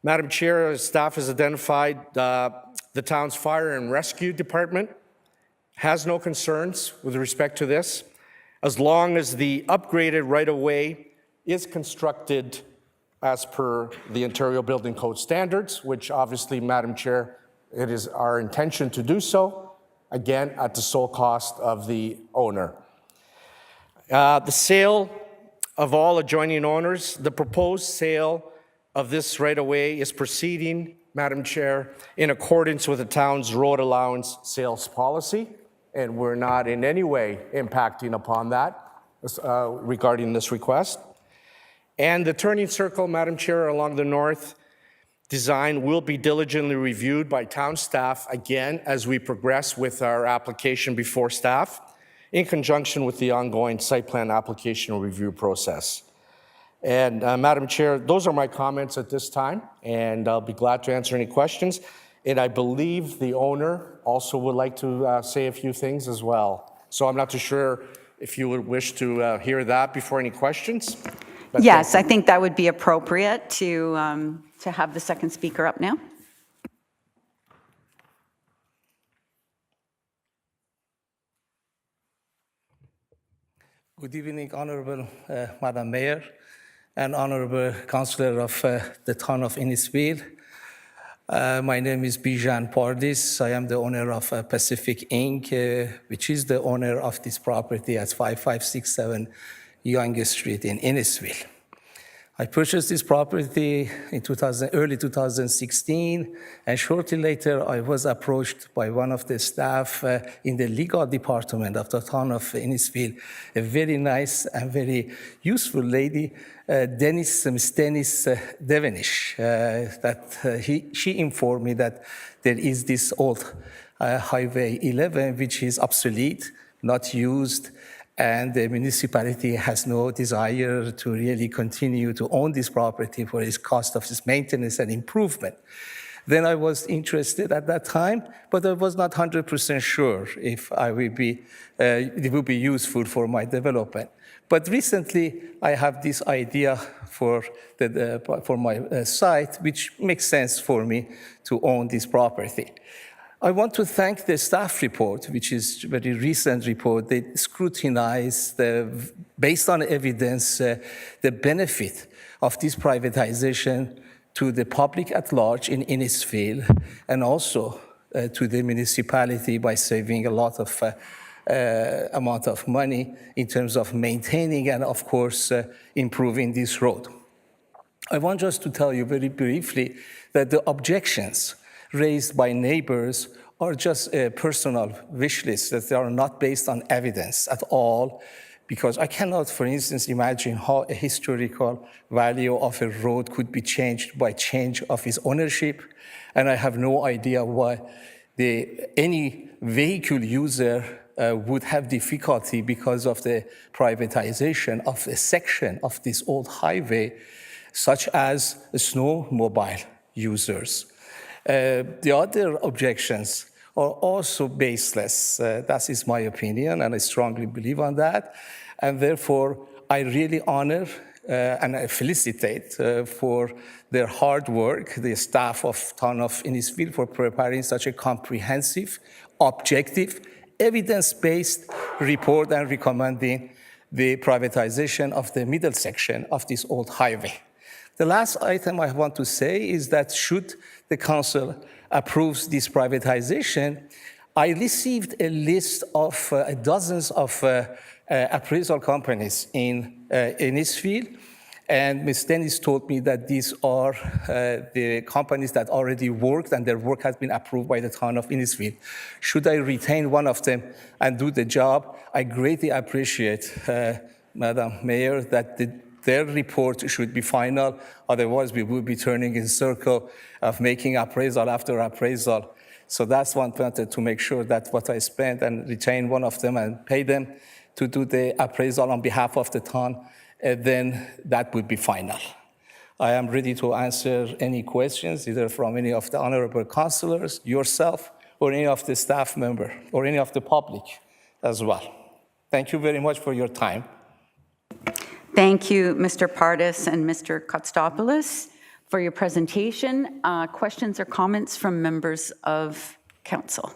Speaker 10: Madam Chair, staff has identified the town's fire and rescue department has no concerns with respect to this, as long as the upgraded right-of-way is constructed as per the Ontario Building Code standards, which obviously, Madam Chair, it is our intention to do so, again, at the sole cost of the owner. The sale of all adjoining owners, the proposed sale of this right-of-way is proceeding, Madam Chair, in accordance with the town's road allowance sales policy, and we're not in any way impacting upon that regarding this request. And the turning circle, Madam Chair, along the north design will be diligently reviewed by town staff, again, as we progress with our application before staff, in conjunction with the ongoing site plan application review process. And Madam Chair, those are my comments at this time, and I'll be glad to answer any questions. And I believe the owner also would like to say a few things as well. So I'm not too sure if you would wish to hear that before any questions. But
Speaker 1: Yes, I think that would be appropriate to have the second speaker up now.
Speaker 11: Good evening, Honorable Madam Mayor and Honorable Councillor of the Town of Innisfil. My name is Bijan Pardis. I am the owner of Pacific Inc., which is the owner of this property at 5567 Yonge Street in Innisfil. I purchased this property in early 2016, and shortly later I was approached by one of the staff in the legal department of the town of Innisfil, a very nice and very useful lady, Miss Dennis Devenish, she informed me that there is this old Highway 11 which is obsolete, not used, and the municipality has no desire to really continue to own this property for its cost of its maintenance and improvement. Then I was interested at that time, but I was not 100% sure if it would be useful for my development. But recently, I have this idea for my site, which makes sense for me to own this property. I want to thank the staff report, which is a very recent report. They scrutinized, based on evidence, the benefit of this privatization to the public at large in Innisfil, and also to the municipality by saving a lot of amount of money in terms of maintaining and, of course, improving this road. I want just to tell you very briefly that the objections raised by neighbors are just a personal wish list, that they are not based on evidence at all, because I cannot, for instance, imagine how a historical value of a road could be changed by change of its ownership, and I have no idea why any vehicle user would have difficulty because of the privatization of a section of this old highway, such as snowmobile users. The other objections are also baseless. That is my opinion, and I strongly believe on that. And therefore, I really honor and I felicitate for their hard work, the staff of Town of Innisfil, for preparing such a comprehensive, objective, evidence-based report and recommending the privatization of the middle section of this old highway. The last item I want to say is that should the council approve this privatization, I received a list of dozens of appraisal companies in Innisfil, and Ms. Dennis told me that these are the companies that already worked and their work has been approved by the town of Innisfil. Should I retain one of them and do the job? I greatly appreciate, Madam Mayor, that their report should be final. Otherwise, we will be turning in circle of making appraisal after appraisal. So that's one wanted to make sure that what I spent and retain one of them and pay them to do the appraisal on behalf of the town, then that would be final. I am ready to answer any questions, either from any of the honorable councillors, yourself, or any of the staff member, or any of the public as well. Thank you very much for your time.
Speaker 1: Thank you, Mr. Pardis and Mr. Kostopoulos, for your presentation. Questions or comments from members of council?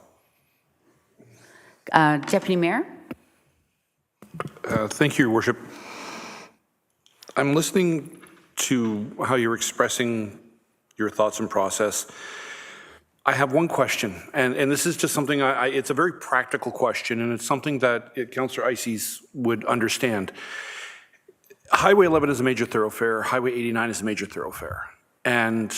Speaker 1: Deputy Mayor?
Speaker 12: Thank you, Your Worship. I'm listening to how you're expressing your thoughts and process. I have one question, and this is just something, it's a very practical question, and it's something that Councillor Ices would understand. Highway 11 is a major thoroughfare, Highway 89 is a major thoroughfare, and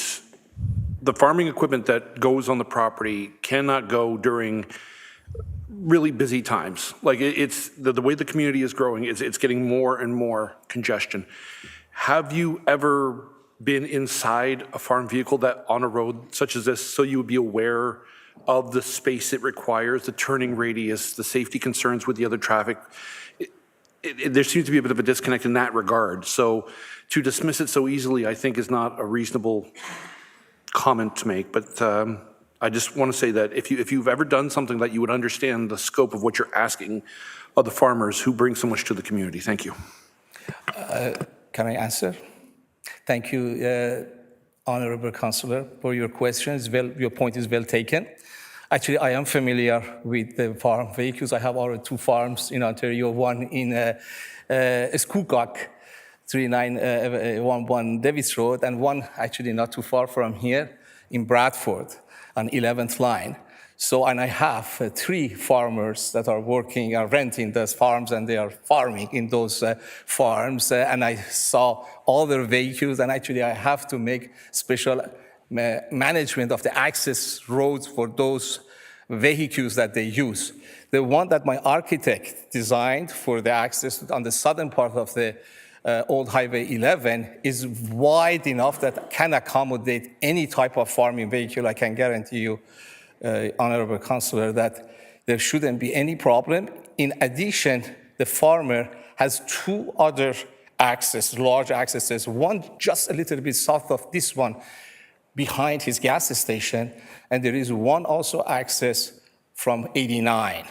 Speaker 12: the farming equipment that goes on the property cannot go during really busy times. Like it's the way the community is growing, it's getting more and more congestion. Have you ever been inside a farm vehicle that on a road such as this, so you would be aware of the space it requires, the turning radius, the safety concerns with the other traffic? There seems to be a bit of a disconnect in that regard. So to dismiss it so easily, I think, is not a reasonable comment to make. But I just want to say that if you've ever done something that you would understand the scope of what you're asking of the farmers who bring so much to the community. Thank you.
Speaker 11: Can I answer? Thank you, Honorable Councillor, for your questions. Your point is well taken. Actually, I am familiar with the farm vehicles. I have already 2 farms in Ontario, one in Skoogok, 3911 Davis Road, and one actually not too far from here in Bradford on 11th line. So, and I have 3 farmers that are working, are renting those farms, and they are farming in those farms. And I saw all their vehicles, and actually I have to make special management of the access roads for those vehicles that they use. The one that my architect designed for the access on the southern part of the old Highway 11 is wide enough that can accommodate any type of farming vehicle. I can guarantee you, Honorable Councillor, that there shouldn't be any problem. In addition, the farmer has 2 other large accesses, one just a little bit south of this one, behind his gas station, and there is one also access from 89.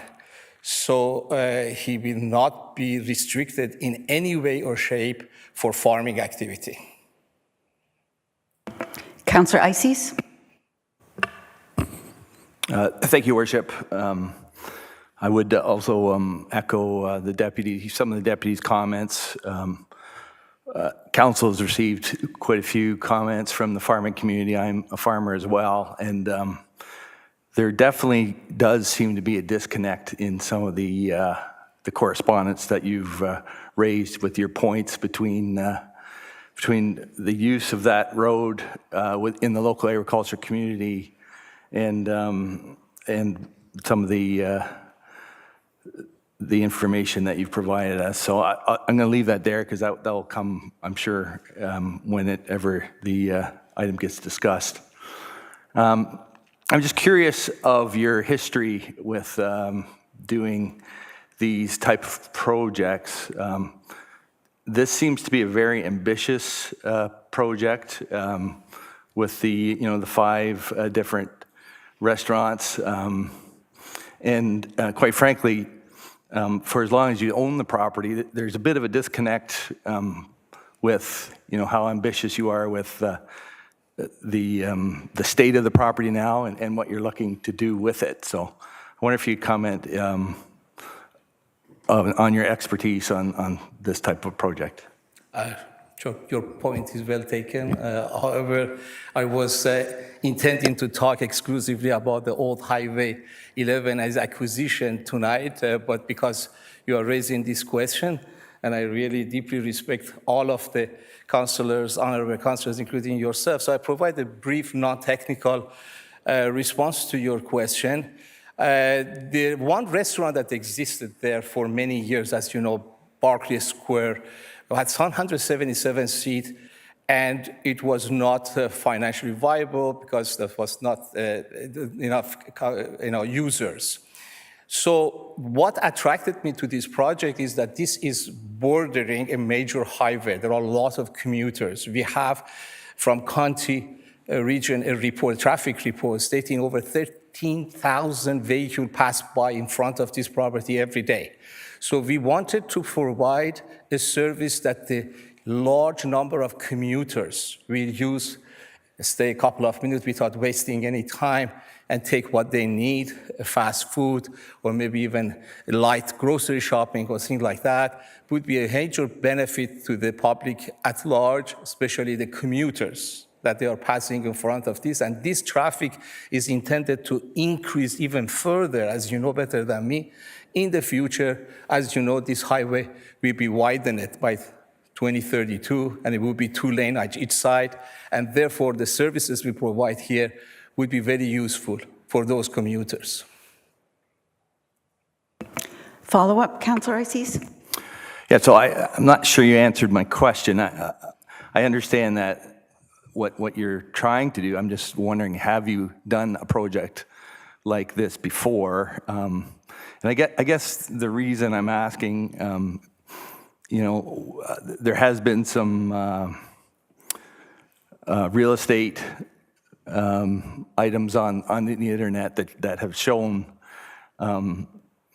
Speaker 11: So he will not be restricted in any way or shape for farming activity.
Speaker 1: Councillor Ices?
Speaker 13: Thank you, Worship. I would also echo some of the deputy's comments. Council has received quite a few comments from the farming community. I'm a farmer as well, and there definitely does seem to be a disconnect in some of the correspondence that you've raised with your points between the use of that road within the local agriculture community and some of the information that you've provided us. So I'm going to leave that there because that will come, I'm sure, whenever the item gets discussed. I'm just curious of your history with doing these type of projects. This seems to be a very ambitious project with the 5 different restaurants, and quite frankly, for as long as you own the property, there's a bit of a disconnect with how ambitious you are with the state of the property now and what you're looking to do with it. So I wonder if you'd comment on your expertise on this type of project.
Speaker 11: Sure, your point is well taken. However, I was intending to talk exclusively about the old Highway 11 as acquisition tonight, but because you are raising this question, and I really deeply respect all of the councillors, honorable councillors, including yourself, so I provide a brief, non-technical response to your question. The one restaurant that existed there for many years, as you know, Barclay Square, had 177 seats, and it was not financially viable because there was not enough users. So what attracted me to this project is that this is bordering a major highway. There are a lot of commuters. We have from county region a traffic report stating over 13,000 vehicles pass by in front of this property every day. So we wanted to provide a service that the large number of commuters will use stay a couple of minutes without wasting any time and take what they need, fast food, or maybe even light grocery shopping or things like that, would be a major benefit to the public at large, especially the commuters that they are passing in front of this. And this traffic is intended to increase even further, as you know better than me. In the future, as you know, this highway will be widened by 2032, and it will be 2 lanes on each side. And therefore, the services we provide here would be very useful for those commuters.
Speaker 1: Follow-up, Councillor Ices?
Speaker 13: Yeah, so I'm not sure you answered my question. I understand that what you're trying to do. I'm just wondering, have you done a project like this before? And I guess the reason I'm asking, there has been some real estate items on the internet that have shown,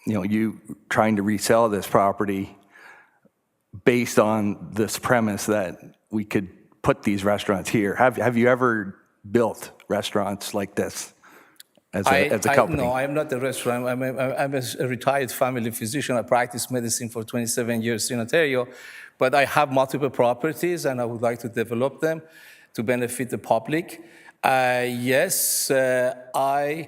Speaker 13: you trying to resell this property based on this premise that we could put these restaurants here. Have you ever built restaurants like this as a company?
Speaker 11: No, I'm not a restaurant. I'm a retired family physician. I practiced medicine for 27 years in Ontario, but I have multiple properties and I would like to develop them to benefit the public. Yes, I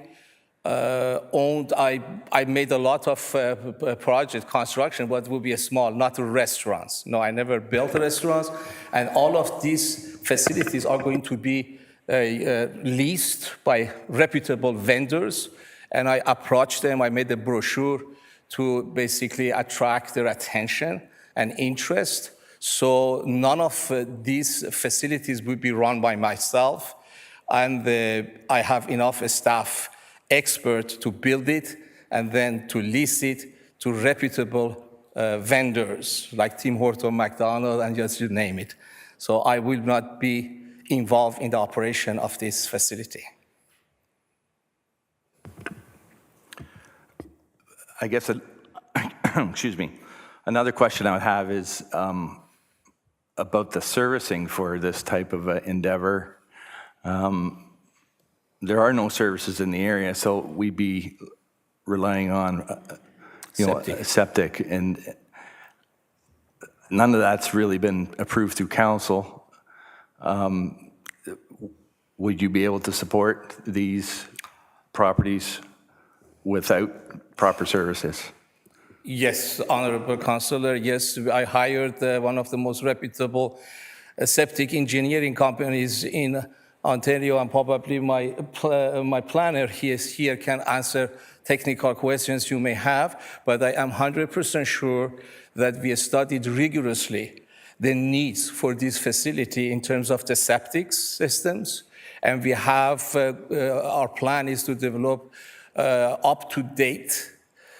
Speaker 11: made a lot of project construction, but it will be a small, not restaurants. No, I never built restaurants. And all of these facilities are going to be leased by reputable vendors. And I approached them, I made a brochure to basically attract their attention and interest. So none of these facilities will be run by myself. And I have enough staff expert to build it and then to lease it to reputable vendors like Tim Hortons, McDonald's, and just you name it. So I will not be involved in the operation of this facility.
Speaker 13: I guess, excuse me, another question I would have is about the servicing for this type of endeavor. There are no services in the area, so we'd be relying on, septic, and none of that's really been approved through council. Would you be able to support these properties without proper services?
Speaker 11: Yes, Honorable Councillor, yes, I hired one of the most reputable septic engineering companies in Ontario, and probably my planner here can answer technical questions you may have, but I am 100% sure that we studied rigorously the needs for this facility in terms of the septic systems, and we have, our plan is to develop up to date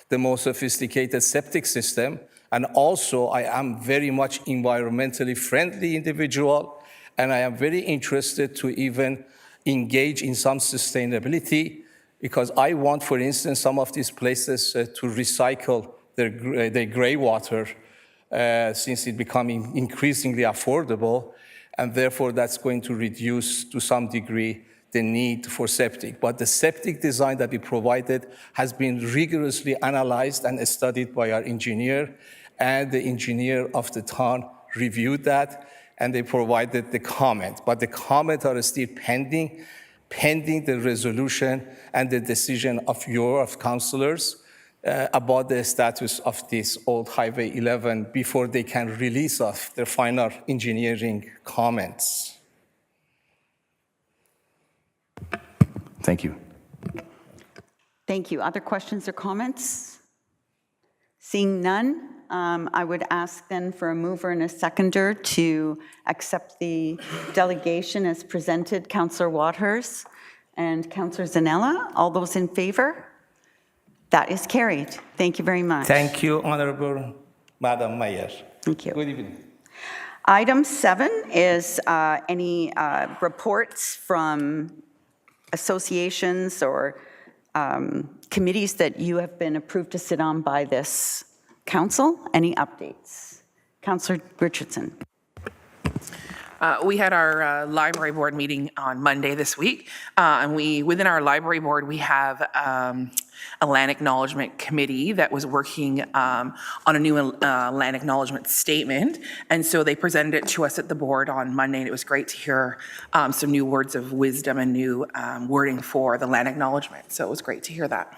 Speaker 11: the most sophisticated septic system, and also I am very much environmentally friendly individual, and I am very interested to even engage in some sustainability, because I want, for instance, some of these places to recycle their gray water since it's becoming increasingly affordable, and therefore that's going to reduce to some degree the need for septic. But the septic design that we provided has been rigorously analyzed and studied by our engineer, and the engineer of the town reviewed that, and they provided the comment. But the comments are still pending the resolution and the decision of councillors about the status of this old Highway 11 before they can release us their final engineering comments.
Speaker 13: Thank you.
Speaker 1: Thank you. Other questions or comments? Seeing none, I would ask then for a mover and a seconder to accept the delegation as presented. Councillor Waters and Councillor Zanella, all those in favor? That is carried. Thank you very much.
Speaker 11: Thank you, Honorable Madam Mayor.
Speaker 1: Thank you.
Speaker 11: Good evening.
Speaker 1: Item 7 is any reports from associations or committees that you have been approved to sit on by this council. Any updates? Councillor Richardson.
Speaker 2: We had our library board meeting on Monday this week, and within our library board, we have a land acknowledgement committee that was working on a new land acknowledgement statement, and so they presented it to us at the board on Monday, and it was great to hear some new words of wisdom and new wording for the land acknowledgement, so it was great to hear that.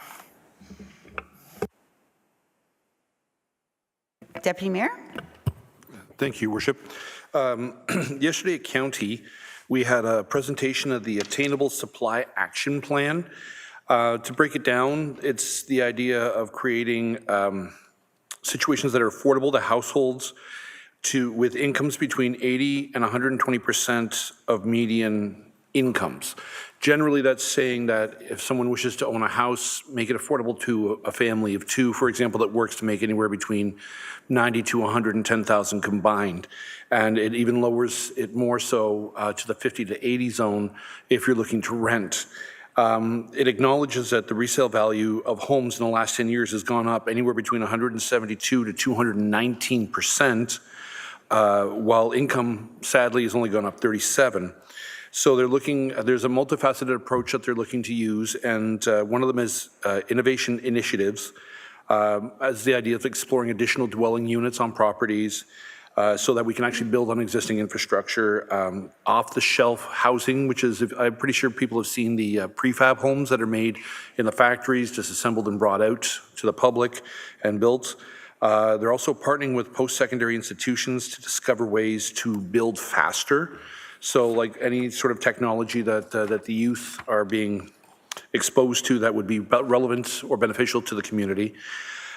Speaker 1: Deputy Mayor?
Speaker 12: Thank you, Worship. Yesterday at County, we had a presentation of the Attainable Supply Action Plan. To break it down, it's the idea of creating situations that are affordable to households with incomes between 80 and 120% of median incomes. Generally, that's saying that if someone wishes to own a house, make it affordable to a family of two, for example, that works to make anywhere between 90 to 110,000 combined. And it even lowers it more so to the 50 to 80 zone if you're looking to rent. It acknowledges that the resale value of homes in the last 10 years has gone up anywhere between 172 to 219%, while income, sadly, has only gone up 37%. So there's a multifaceted approach that they're looking to use, and one of them is innovation initiatives, as the idea of exploring additional dwelling units on properties so that we can actually build on existing infrastructure, off-the-shelf housing, which is, I'm pretty sure people have seen the prefab homes that are made in the factories, disassembled and brought out to the public and built. They're also partnering with post-secondary institutions to discover ways to build faster. So like any sort of technology that the youth are being exposed to that would be relevant or beneficial to the community.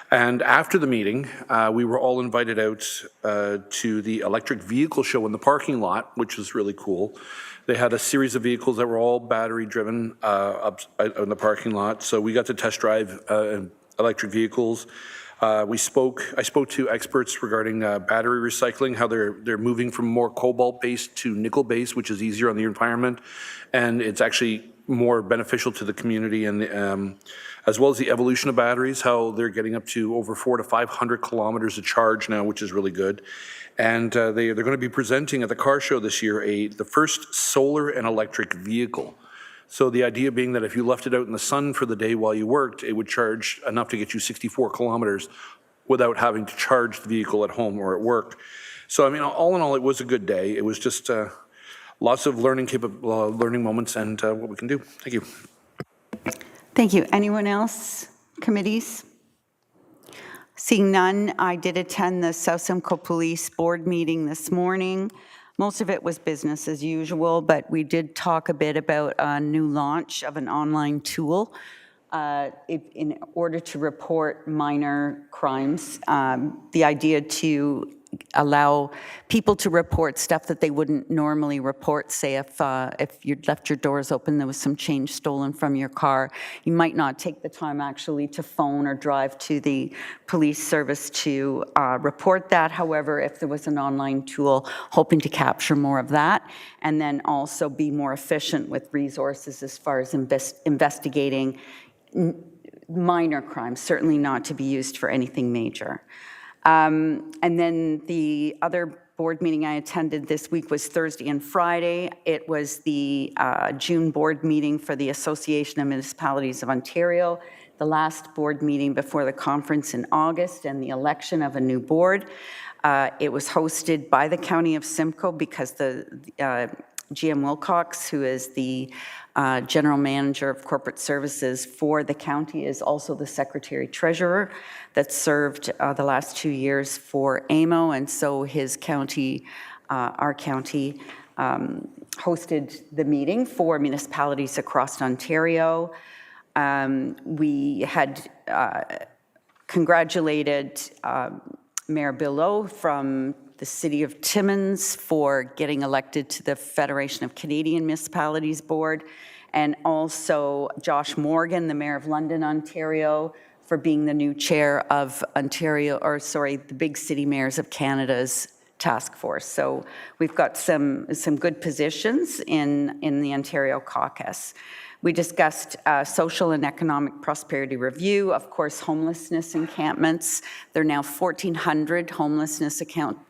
Speaker 12: And after the meeting, we were all invited out to the electric vehicle show in the parking lot, which was really cool. They had a series of vehicles that were all battery driven up in the parking lot. So we got to test drive electric vehicles. I spoke to experts regarding battery recycling, how they're moving from more cobalt-based to nickel-based, which is easier on the environment, and it's actually more beneficial to the community, and as well as the evolution of batteries, how they're getting up to over 400 to 500 kilometers of charge now, which is really good. And they're going to be presenting at the car show this year the first solar and electric vehicle. So the idea being that if you left it out in the sun for the day while you worked, it would charge enough to get you 64 kilometers without having to charge the vehicle at home or at work. So, I mean, all in all, it was a good day. It was just lots of learning moments and what we can do. Thank you.
Speaker 1: Thank you. Anyone else? Committees? Seeing none, I did attend the South Simcoe Police Board meeting this morning. Most of it was business as usual, but we did talk a bit about a new launch of an online tool in order to report minor crimes. The idea to allow people to report stuff that they wouldn't normally report. Say if you'd left your doors open, there was some change stolen from your car, you might not take the time actually to phone or drive to the police service to report that. However, if there was an online tool, hoping to capture more of that, and then also be more efficient with resources as far as investigating minor crimes, certainly not to be used for anything major. And then the other board meeting I attended this week was Thursday and Friday. It was the June board meeting for the Association of Municipalities of Ontario, the last board meeting before the conference in August and the election of a new board. It was hosted by the County of Simcoe because the GM Wilcox, who is the General Manager of Corporate Services for the county, is also the Secretary Treasurer that served the last 2 years for AMO, and so his county, our county, hosted the meeting for municipalities across Ontario. We had congratulated Mayor Billow from the City of Timmins for getting elected to the Federation of Canadian Municipalities Board, and also Josh Morgan, the Mayor of London, Ontario, for being the new chair of the Big City Mayors of Canada's task force. So we've got some good positions in the Ontario caucus. We discussed social and economic prosperity review, of course, homelessness encampments. There are now 1,400 homelessness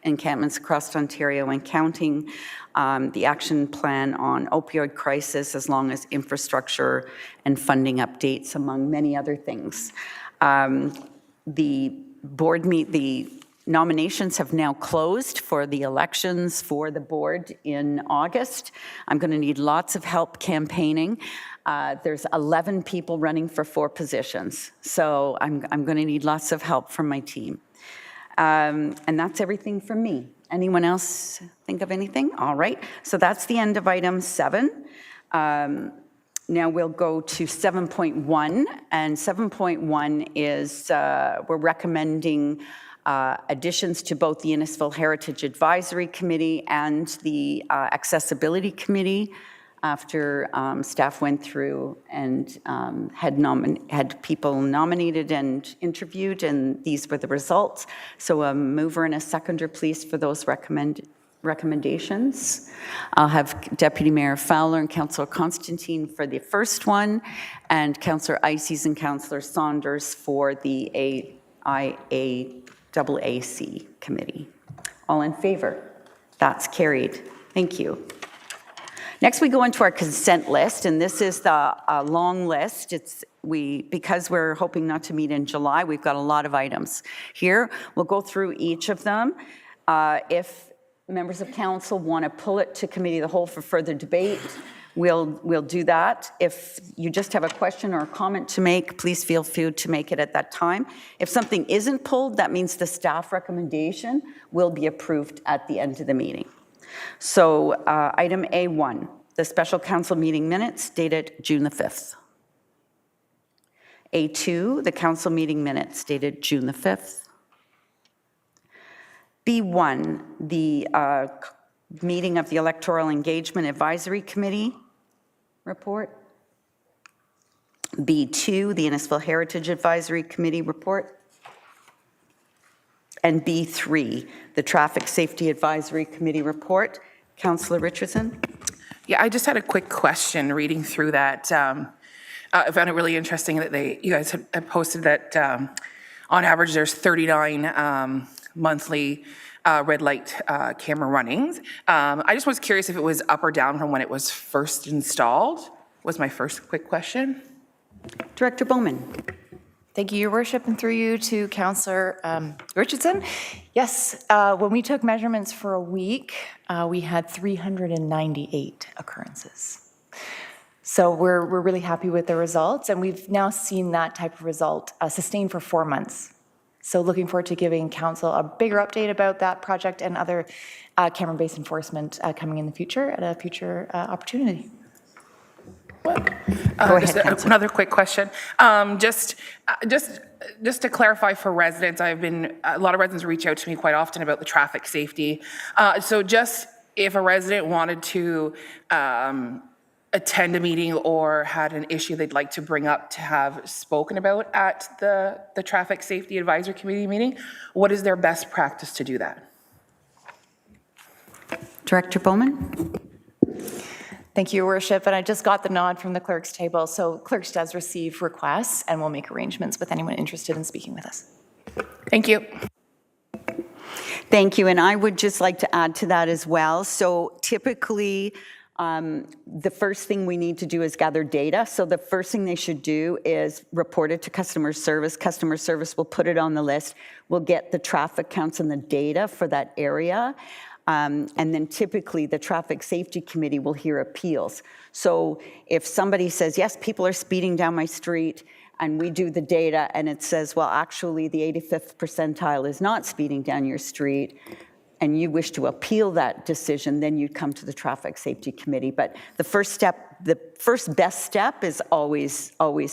Speaker 1: encampments across Ontario and counting. The action plan on opioid crisis, as long as infrastructure and funding updates, among many other things. The nominations have now closed for the elections for the board in August. I'm going to need lots of help campaigning. There's 11 people running for 4 positions, so I'm going to need lots of help from my team. And that's everything from me. Anyone else think of anything? All right, so that's the end of item 7. Now we'll go to 7.1, and 7.1 is we're recommending additions to both the Innisfil Heritage Advisory Committee and the Accessibility Committee after staff went through and had people nominated and interviewed, and these were the results. So a mover and a seconder, please, for those recommendations. I'll have Deputy Mayor Fowler and Councillor Constantine for the first one, and Councillor Ices and Councillor Saunders for the AAC committee. All in favor? That's carried. Thank you. Next, we go into our consent list, and this is the long list. Because we're hoping not to meet in July, we've got a lot of items here. We'll go through each of them. If members of council want to pull it to committee of the whole for further debate, we'll do that. If you just have a question or a comment to make, please feel free to make it at that time. If something isn't pulled, that means the staff recommendation will be approved at the end of the meeting. So item A1, the special council meeting minutes dated June the 5th. A2, the council meeting minutes dated June the 5th. B1, the meeting of the Electoral Engagement Advisory Committee report. B2, the Innisfil Heritage Advisory Committee report. And B3, the Traffic Safety Advisory Committee report. Councillor Richardson?
Speaker 2: Yeah, I just had a quick question reading through that. I found it really interesting that you guys had posted that on average there's 39 monthly red light camera runnings. I just was curious if it was up or down from when it was first installed, was my first quick question.
Speaker 1: Director Bowman.
Speaker 14: Thank you, Your Worship, and through you to Councillor Richardson. Yes, when we took measurements for a week, we had 398 occurrences. So we're really happy with the results, and we've now seen that type of result sustained for 4 months. So looking forward to giving Council a bigger update about that project and other camera-based enforcement coming in the future at a future opportunity.
Speaker 2: Another quick question. Just to clarify for residents, a lot of residents reach out to me quite often about the traffic safety. So just if a resident wanted to attend a meeting or had an issue they'd like to bring up to have spoken about at the Traffic Safety Advisory Committee meeting, what is their best practice to do that?
Speaker 1: Director Bowman?
Speaker 14: Thank you, Your Worship. And I just got the nod from the clerk's table. So clerks does receive requests, and we'll make arrangements with anyone interested in speaking with us.
Speaker 2: Thank you.
Speaker 1: Thank you. And I would just like to add to that as well. So typically, the first thing we need to do is gather data. So the first thing they should do is report it to customer service. Customer service will put it on the list. We'll get the traffic counts and the data for that area. And then typically the Traffic Safety Committee will hear appeals. So if somebody says, yes, people are speeding down my street, and we do the data and it says, well, actually the 85th percentile is not speeding down your street, and you wish to appeal that decision, then you come to the Traffic Safety Committee. But the first best step is always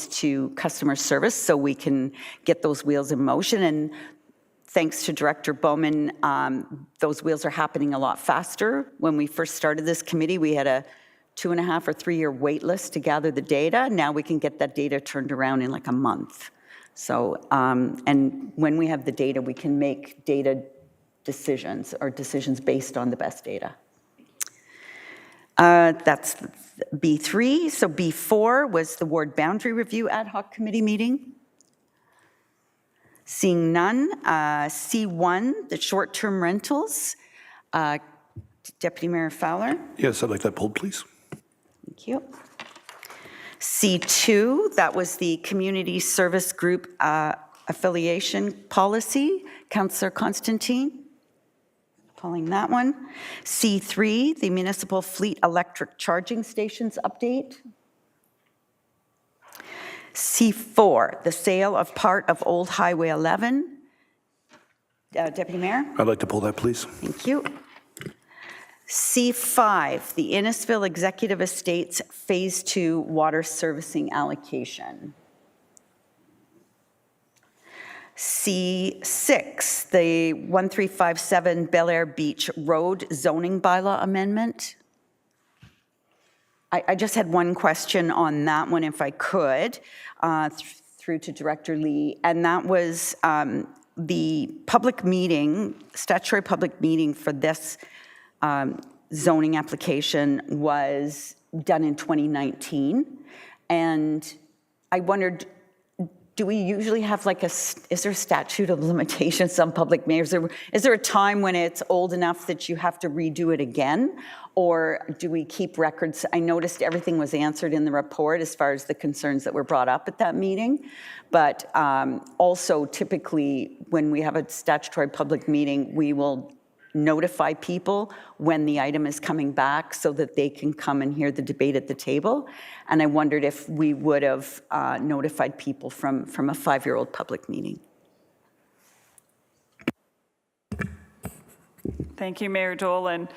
Speaker 1: to customer service, so we can get those wheels in motion. And thanks to Director Bowman, those wheels are happening a lot faster. When we first started this committee, we had a 2.5 or 3 year wait list to gather the data. Now we can get that data turned around in like a month. So, and when we have the data, we can make data decisions or decisions based on the best data. That's B3. So B4 was the ward boundary review ad hoc committee meeting. Seeing none. C1, the short-term rentals. Deputy Mayor Fowler.
Speaker 12: Yes, I'd like that pulled, please.
Speaker 1: Thank you. C2, that was the community service group affiliation policy. Councillor Constantine. Calling that one. C3, the municipal fleet electric charging stations update. C4, the sale of part of Old Highway 11. Deputy Mayor?
Speaker 12: I'd like to pull that, please.
Speaker 1: Thank you. C5, the Innisfil Executive Estates Phase 2 water servicing allocation. C6, the 1357 Bel Air Beach Road zoning bylaw amendment. I just had one question on that one, if I could, through to Director Lee, and that was the public meeting, statutory public meeting for this zoning application was done in 2019, and I wondered, do we usually have like is there a statute of limitations on public meetings? Is there a time when it's old enough that you have to redo it again? Or do we keep records? I noticed everything was answered in the report as far as the concerns that were brought up at that meeting. But also typically when we have a statutory public meeting, we will notify people when the item is coming back so that they can come and hear the debate at the table. And I wondered if we would have notified people from a 5-year-old public meeting.
Speaker 15: Thank you, Mayor Dolan.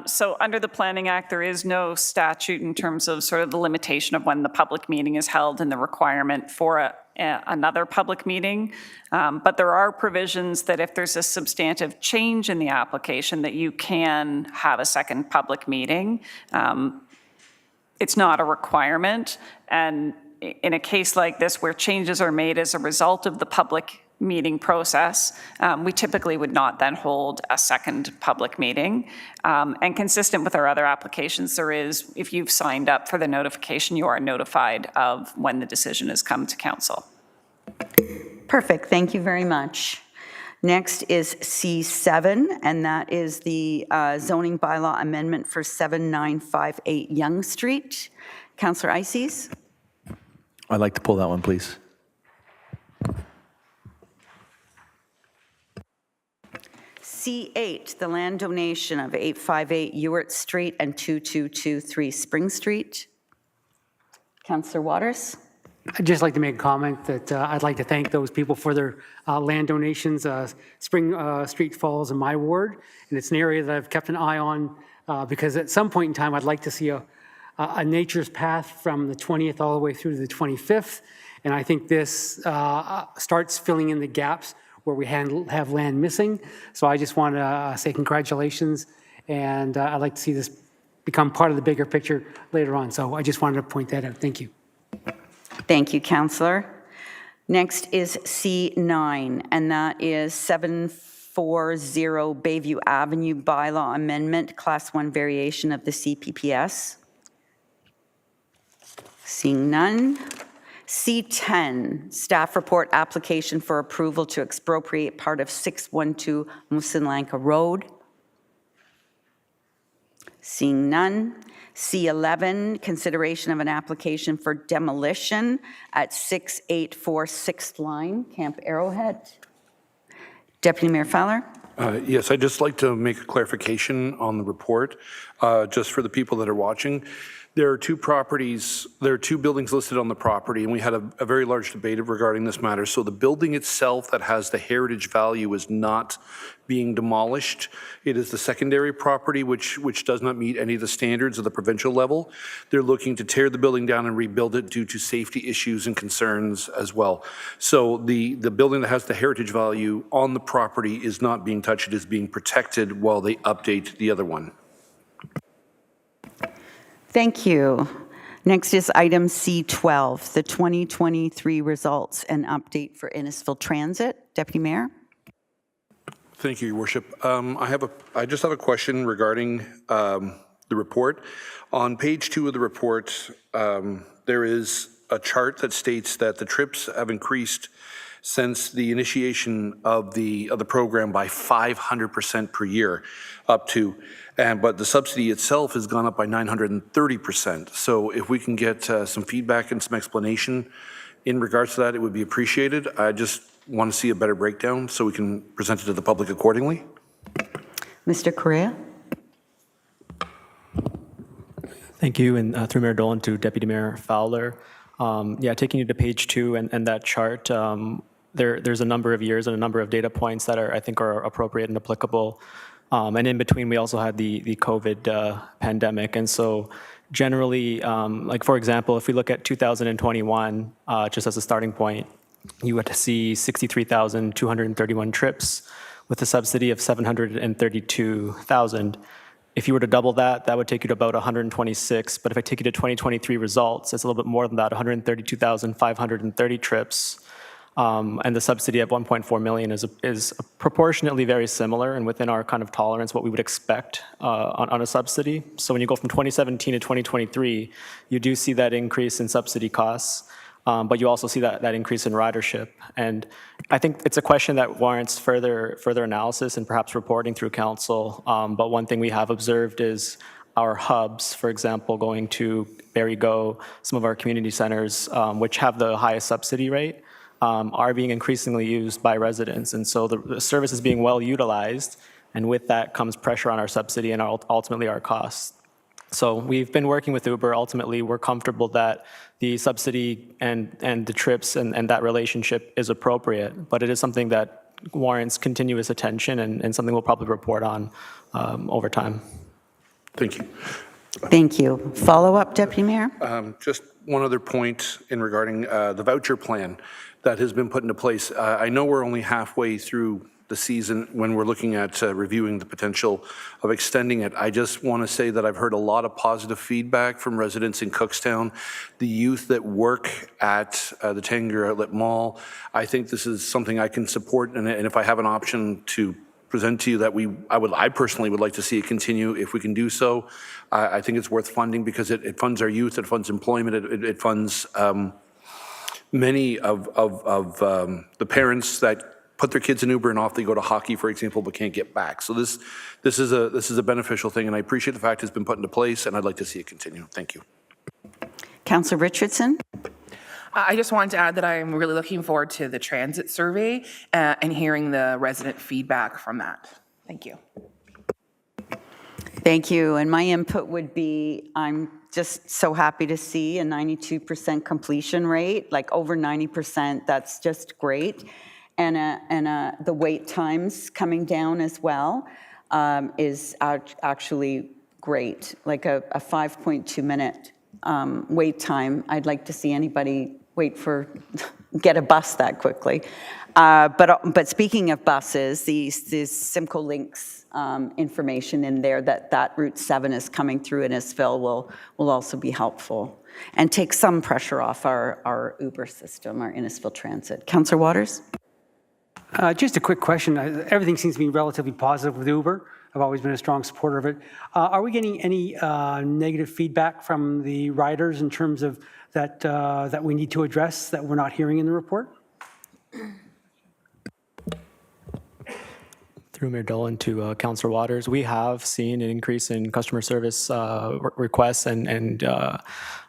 Speaker 15: So under the Planning Act, there is no statute in terms of sort of the limitation of when the public meeting is held and the requirement for another public meeting. But there are provisions that if there's a substantive change in the application that you can have a second public meeting. It's not a requirement. And in a case like this where changes are made as a result of the public meeting process, we typically would not then hold a second public meeting. And consistent with our other applications, there is, if you've signed up for the notification, you are notified of when the decision has come to council.
Speaker 1: Perfect, thank you very much. Next is C7, and that is the zoning bylaw amendment for 7958 Yonge Street. Councillor Ices?
Speaker 13: I'd like to pull that one, please.
Speaker 1: C8, the land donation of 858 Ewart Street and 2223 Spring Street. Councillor Waters?
Speaker 16: I'd just like to make a comment that I'd like to thank those people for their land donations. Spring Street falls in my ward, and it's an area that I've kept an eye on because at some point in time I'd like to see a nature's path from the 20th all the way through to the 25th, and I think this starts filling in the gaps where we have land missing. So I just want to say congratulations, and I'd like to see this become part of the bigger picture later on. So I just wanted to point that out. Thank you.
Speaker 1: Thank you, Councillor. Next is C9, and that is 740 Bayview Avenue bylaw amendment, Class 1 variation of the CPPS. Seeing none. C10, staff report application for approval to expropriate part of 612 Musinlanka Road. Seeing none. C11, consideration of an application for demolition at 684 6th Line, Camp Arrowhead. Deputy Mayor Fowler?
Speaker 12: Yes, I'd just like to make a clarification on the report, just for the people that are watching. There are two properties, there are two buildings listed on the property, and we had a very large debate regarding this matter. So the building itself that has the heritage value is not being demolished. It is the secondary property, which does not meet any of the standards of the provincial level. They're looking to tear the building down and rebuild it due to safety issues and concerns as well. So the building that has the heritage value on the property is not being touched. It is being protected while they update the other one.
Speaker 1: Thank you. Next is item C12, the 2023 results and update for Innisfil Transit. Deputy Mayor?
Speaker 12: Thank you, Your Worship. I just have a question regarding report. On page 2 of the report, there is a chart that states that the trips have increased since the initiation of the program by 500% per year, up to, but the subsidy itself has gone up by 930%. So if we can get some feedback and some explanation in regards to that, it would be appreciated. I just want to see a better breakdown so we can present it to the public accordingly.
Speaker 1: Mr. Correa?
Speaker 17: Thank you, and through Mayor Dolan to Deputy Mayor Fowler. Taking you to page 2 and that chart, there's a number of years and a number of data points that I think are appropriate and applicable. And in between, we also had the COVID pandemic. And so generally, like for example, if we look at 2021, just as a starting point, you would see 63,231 trips with a subsidy of 732,000. If you were to double that, that would take you to about 126. But if I take you to 2023 results, it's a little bit more than that, 132,530 trips. And the subsidy of 1.4 million is proportionately very similar and within our kind of tolerance, what we would expect on a subsidy. So when you go from 2017 to 2023, you do see that increase in subsidy costs. But you also see that increase in ridership. And I think it's a question that warrants further analysis and perhaps reporting through council. But one thing we have observed is our hubs, for example, going to Barrie Go, some of our community centers, which have the highest subsidy rate, are being increasingly used by residents. And so the service is being well utilized. And with that comes pressure on our subsidy and ultimately our costs. So we've been working with Uber. Ultimately, we're comfortable that the subsidy and the trips and that relationship is appropriate, but it is something that warrants continuous attention and something we'll probably report on over time.
Speaker 12: Thank you.
Speaker 1: Thank you. Follow-up, Deputy Mayor?
Speaker 12: Just one other point in regarding the voucher plan that has been put into place. I know we're only halfway through the season when we're looking at reviewing the potential of extending it. I just want to say that I've heard a lot of positive feedback from residents in Cookstown, the youth that work at the Tanger Outlet Mall. I think this is something I can support, and if I have an option to present to you that I personally would like to see it continue if we can do so. I think it's worth funding because it funds our youth, it funds employment, it funds many of the parents that put their kids in Uber and off they go to hockey, for example, but can't get back. So this is a beneficial thing, and I appreciate the fact it's been put into place, and I'd like to see it continue. Thank you.
Speaker 1: Councillor Richardson?
Speaker 2: I just wanted to add that I'm really looking forward to the transit survey and hearing the resident feedback from that. Thank you.
Speaker 1: Thank you. And my input would be, I'm just so happy to see a 92% completion rate, like over 90%. That's just great. And the wait times coming down as well is actually great, like a 5.2 minute wait time. I'd like to see anybody get a bus that quickly. But speaking of buses, these Simcoe Links information in there that Route 7 is coming through Innisfil will also be helpful and take some pressure off our Uber system, our Innisfil Transit. Councillor Waters?
Speaker 16: Just a quick question. Everything seems to be relatively positive with Uber. I've always been a strong supporter of it. Are we getting any negative feedback from the riders in terms of that we need to address that we're not hearing in the report?
Speaker 17: Through Mayor Dolan to Councillor Waters, we have seen an increase in customer service requests and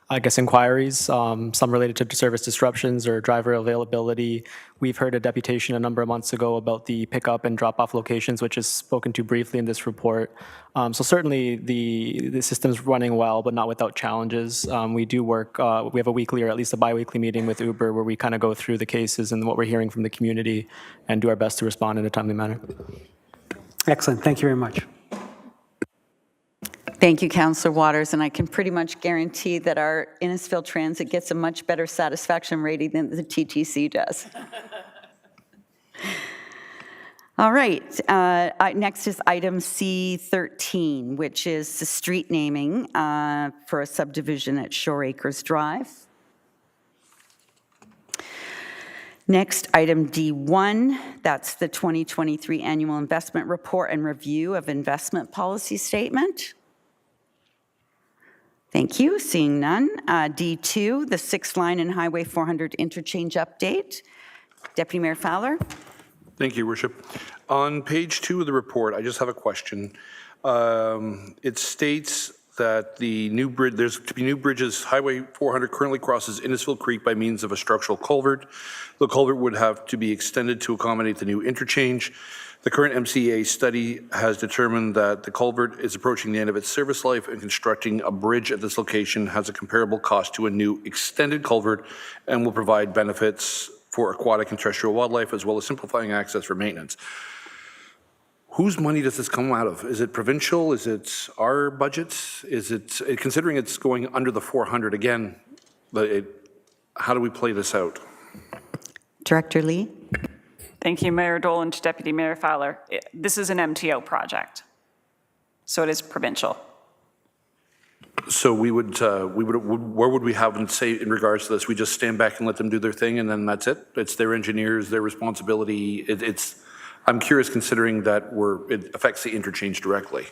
Speaker 17: I guess inquiries, some related to service disruptions or driver availability. We've heard a deputation a number of months ago about the pickup and drop-off locations, which is spoken to briefly in this report. So certainly the system's running well, but not without challenges. We do work, we have a weekly or at least a bi-weekly meeting with Uber where we kind of go through the cases and what we're hearing from the community and do our best to respond in a timely manner.
Speaker 16: Excellent. Thank you very much.
Speaker 1: Thank you, Councillor Waters, and I can pretty much guarantee that our Innisfil Transit gets a much better satisfaction rating than the TTC does. All right, next is item C13, which is the street naming for a subdivision at Shore Acres Drive. Next, item D1, that's the 2023 Annual Investment Report and Review of Investment Policy Statement. Thank you. Seeing none. D2, the 6th line and Highway 400 interchange update. Deputy Mayor Fowler.
Speaker 12: Thank you, Your Worship. On page 2 of the report, I just have a question. It states that there's to be new bridges. Highway 400 currently crosses Innisfil Creek by means of a structural culvert. The culvert would have to be extended to accommodate the new interchange. The current MCA study has determined that the culvert is approaching the end of its service life, and constructing a bridge at this location has a comparable cost to a new extended culvert and will provide benefits for aquatic and terrestrial wildlife, as well as simplifying access for maintenance. Whose money does this come out of? Is it provincial? Is it our budgets? Is it, considering it's going under the 400 again, how do we play this out?
Speaker 1: Director Lee.
Speaker 15: Thank you, Mayor Dolan. To Deputy Mayor Fowler. This is an MTO project, so it is provincial.
Speaker 12: So where would we have them say in regards to this? We just stand back and let them do their thing, and then that's it? It's their engineers, their responsibility. I'm curious, considering that it affects the interchange directly.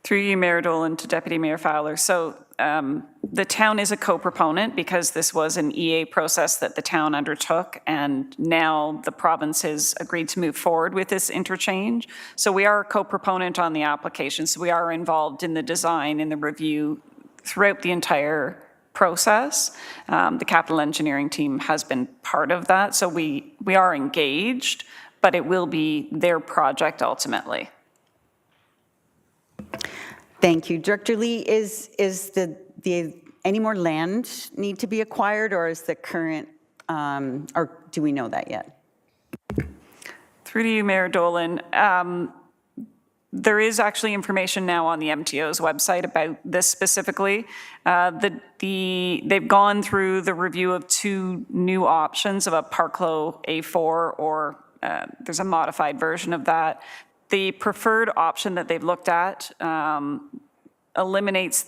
Speaker 15: Through you, Mayor Dolan, to Deputy Mayor Fowler. So the town is a co-proponent because this was an EA process that the town undertook, and now the province has agreed to move forward with this interchange. So we are a co-proponent on the application. So we are involved in the design and the review throughout the entire process. The capital engineering team has been part of that. So we are engaged, but it will be their project ultimately.
Speaker 1: Thank you. Director Lee, is any more land need to be acquired, or is the current, or do we know that yet?
Speaker 15: Through to you, Mayor Dolan. There is actually information now on the MTO's website about this specifically. They've gone through the review of 2 new options of a Parklow A4, or there's a modified version of that. The preferred option that they've looked at eliminates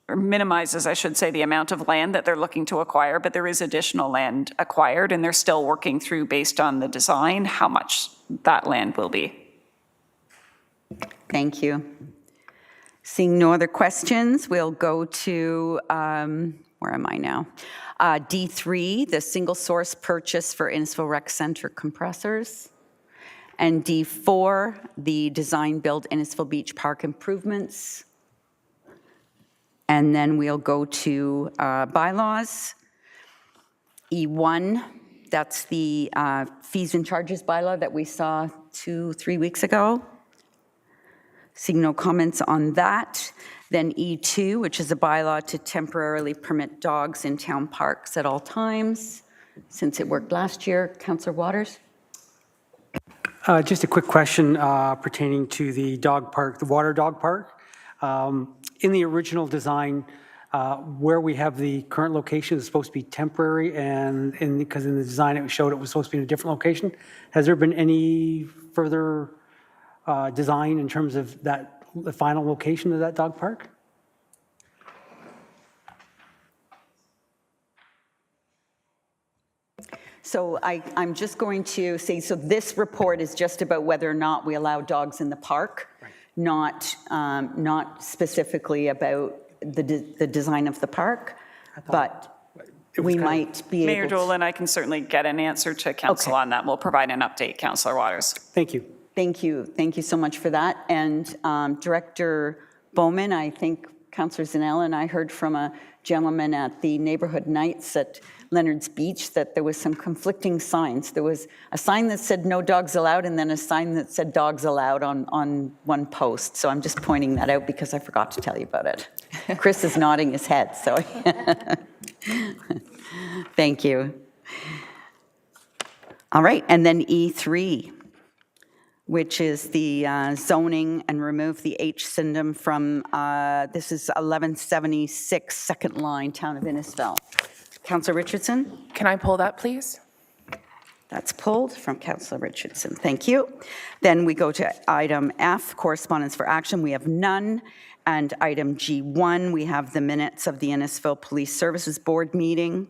Speaker 15: or minimizes, I should say, the amount of land that they're looking to acquire, but there is additional land acquired, and they're still working through, based on the design, how much that land will be.
Speaker 1: Thank you. Seeing no other questions, we'll go to, where am I now? D3, the single source purchase for Innisfil Rec Center compressors. And D4, the design build Innisfil Beach Park improvements. And then we'll go to bylaws. E1, that's the fees and charges bylaw that we saw 2-3 weeks ago. Seeing no comments on that. Then E2, which is a bylaw to temporarily permit dogs in town parks at all times, since it worked last year. Councillor Waters?
Speaker 16: Just a quick question pertaining to the dog park, the water dog park. In the original design, where we have the current location is supposed to be temporary, and because in the design it showed it was supposed to be in a different location. Has there been any further design in terms of the final location of that dog park?
Speaker 1: So I'm just going to say, so this report is just about whether or not we allow dogs in the park, right. Not specifically about the design of the park, but we might be able to.
Speaker 15: Mayor Dolan, I can certainly get an answer to council on that. We'll provide an update, Councillor Waters.
Speaker 16: Thank you.
Speaker 1: Thank you. Thank you so much for that. And Director Bowman, I think Councillor Zanella and I heard from a gentleman at the neighborhood nights at Leonard's Beach that there was some conflicting signs. There was a sign that said no dogs allowed, and then a sign that said dogs allowed on one post. So I'm just pointing that out because I forgot to tell you about it. Chris is nodding his head, so thank you. All right, and then E3, which is the zoning and remove the H syndrome from, this is 1176 second line, Town of Innisfil. Councillor Richardson?
Speaker 2: Can I pull that, please?
Speaker 1: That's pulled from Councillor Richardson. Thank you. Then we go to item F, correspondence for action. We have none. And item G1, we have the minutes of the Innisfil Police Services Board meeting.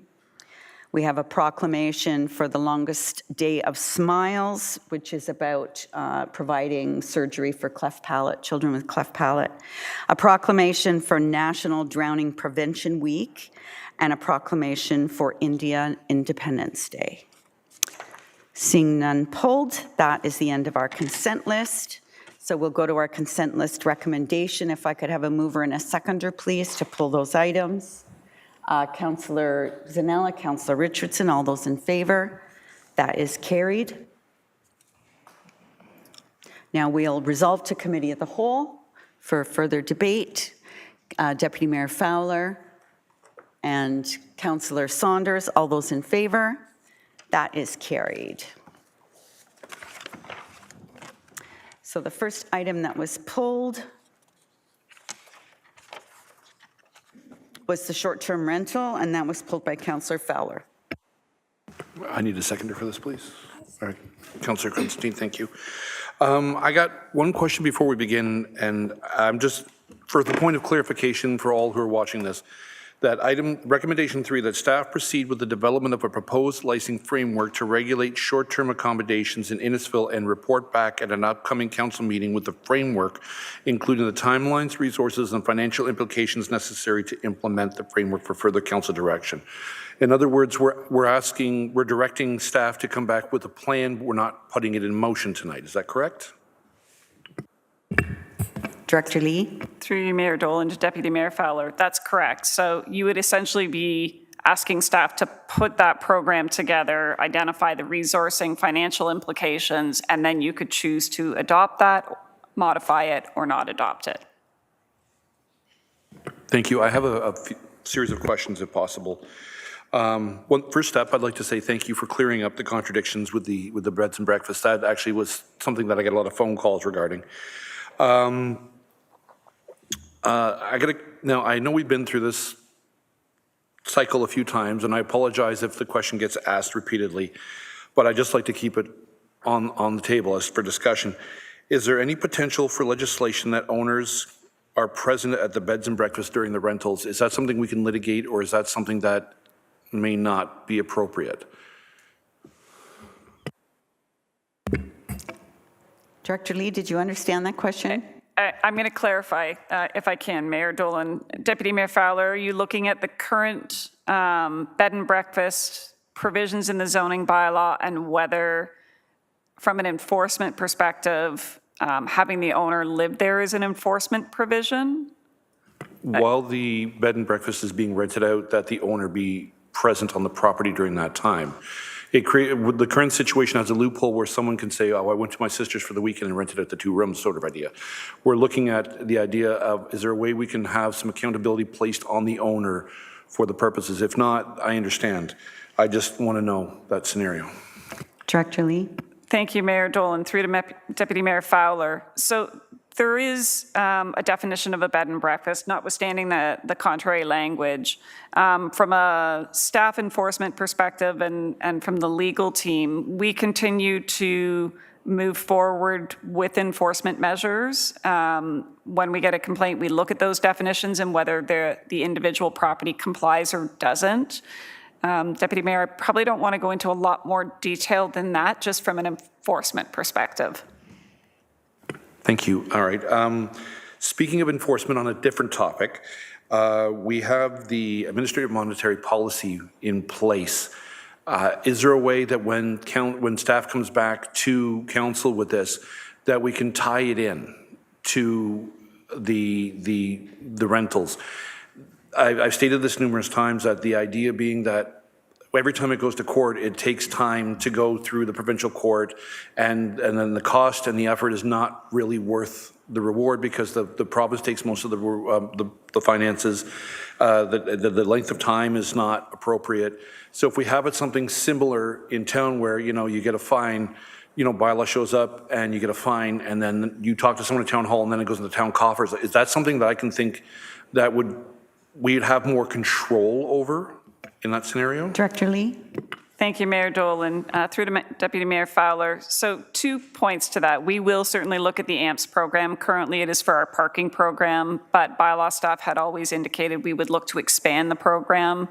Speaker 1: We have a proclamation for the longest day of smiles, which is about providing surgery for cleft palate, children with cleft palate. A proclamation for National Drowning Prevention Week, and a proclamation for Indian Independence Day. Seeing none pulled, that is the end of our consent list. So we'll go to our consent list recommendation. If I could have a mover and a seconder, please, to pull those items. Councillor Zanella, Councillor Richardson, all those in favor? That is carried. Now we'll resolve to committee of the whole for further debate. Deputy Mayor Fowler and Councillor Saunders, all those in favor? That is carried. So the first item that was pulled was the short-term rental, and that was pulled by Councillor Fowler.
Speaker 12: I need a seconder for this, please. All right, Councillor Constantine, thank you. I got one question before we begin, and I'm just, for the point of clarification for all who are watching this, that item, recommendation 3, that staff proceed with the development of a proposed licensing framework to regulate short-term accommodations in Innisfil and report back at an upcoming council meeting with the framework, including the timelines, resources, and financial implications necessary to implement the framework for further council direction. In other words, we're directing staff to come back with a plan. We're not putting it in motion tonight. Is that correct?
Speaker 1: Director Lee.
Speaker 15: Through you, Mayor Dolan, to Deputy Mayor Fowler. That's correct. So you would essentially be asking staff to put that program together, identify the resourcing, financial implications, and then you could choose to adopt that, modify it, or not adopt it.
Speaker 12: Thank you. I have a series of questions, if possible. First step, I'd like to say thank you for clearing up the contradictions with the beds and breakfast. That actually was something that I get a lot of phone calls regarding. Now, I know we've been through this cycle a few times, and I apologize if the question gets asked repeatedly, but I'd just like to keep it on the table as for discussion. Is there any potential for legislation that owners are present at the beds and breakfast during the rentals? Is that something we can litigate, or is that something that may not be appropriate?
Speaker 1: Director Lee, did you understand that question?
Speaker 15: I'm going to clarify, if I can, Mayor Dolan. Deputy Mayor Fowler, are you looking at the current bed and breakfast provisions in the zoning bylaw and whether, from an enforcement perspective, having the owner live there is an enforcement provision?
Speaker 12: While the bed and breakfast is being rented out, that the owner be present on the property during that time. The current situation has a loophole where someone can say, oh, I went to my sister's for the weekend and rented out the 2 rooms, sort of idea. We're looking at the idea of, is there a way we can have some accountability placed on the owner for the purposes? If not, I understand. I just want to know that scenario.
Speaker 1: Director Lee.
Speaker 15: Thank you, Mayor Dolan. Through to Deputy Mayor Fowler. So there is a definition of a bed and breakfast, notwithstanding the contrary language. From a staff enforcement perspective and from the legal team, we continue to move forward with enforcement measures. When we get a complaint, we look at those definitions and whether the individual property complies or doesn't. Deputy Mayor, I probably don't want to go into a lot more detail than that, just from an enforcement perspective.
Speaker 12: Thank you. All right. Speaking of enforcement on a different topic, we have the administrative monetary policy in place. Is there a way that when staff comes back to council with this, that we can tie it in to the rentals? I've stated this numerous times, that the idea being that every time it goes to court, it takes time to go through the provincial court, and then the cost and the effort is not really worth the reward because the province takes most of the finances. The length of time is not appropriate. So if we have something similar in town where, you get a fine, bylaw shows up and you get a fine, and then you talk to someone at town hall and then it goes in the town coffers, is that something that I can think that we'd have more control over in that scenario?
Speaker 1: Director Lee.
Speaker 15: Thank you, Mayor Dolan. Through to Deputy Mayor Fowler. So 2 points to that. We will certainly look at the AMPS program. Currently, it is for our parking program, but bylaw staff had always indicated we would look to expand the program.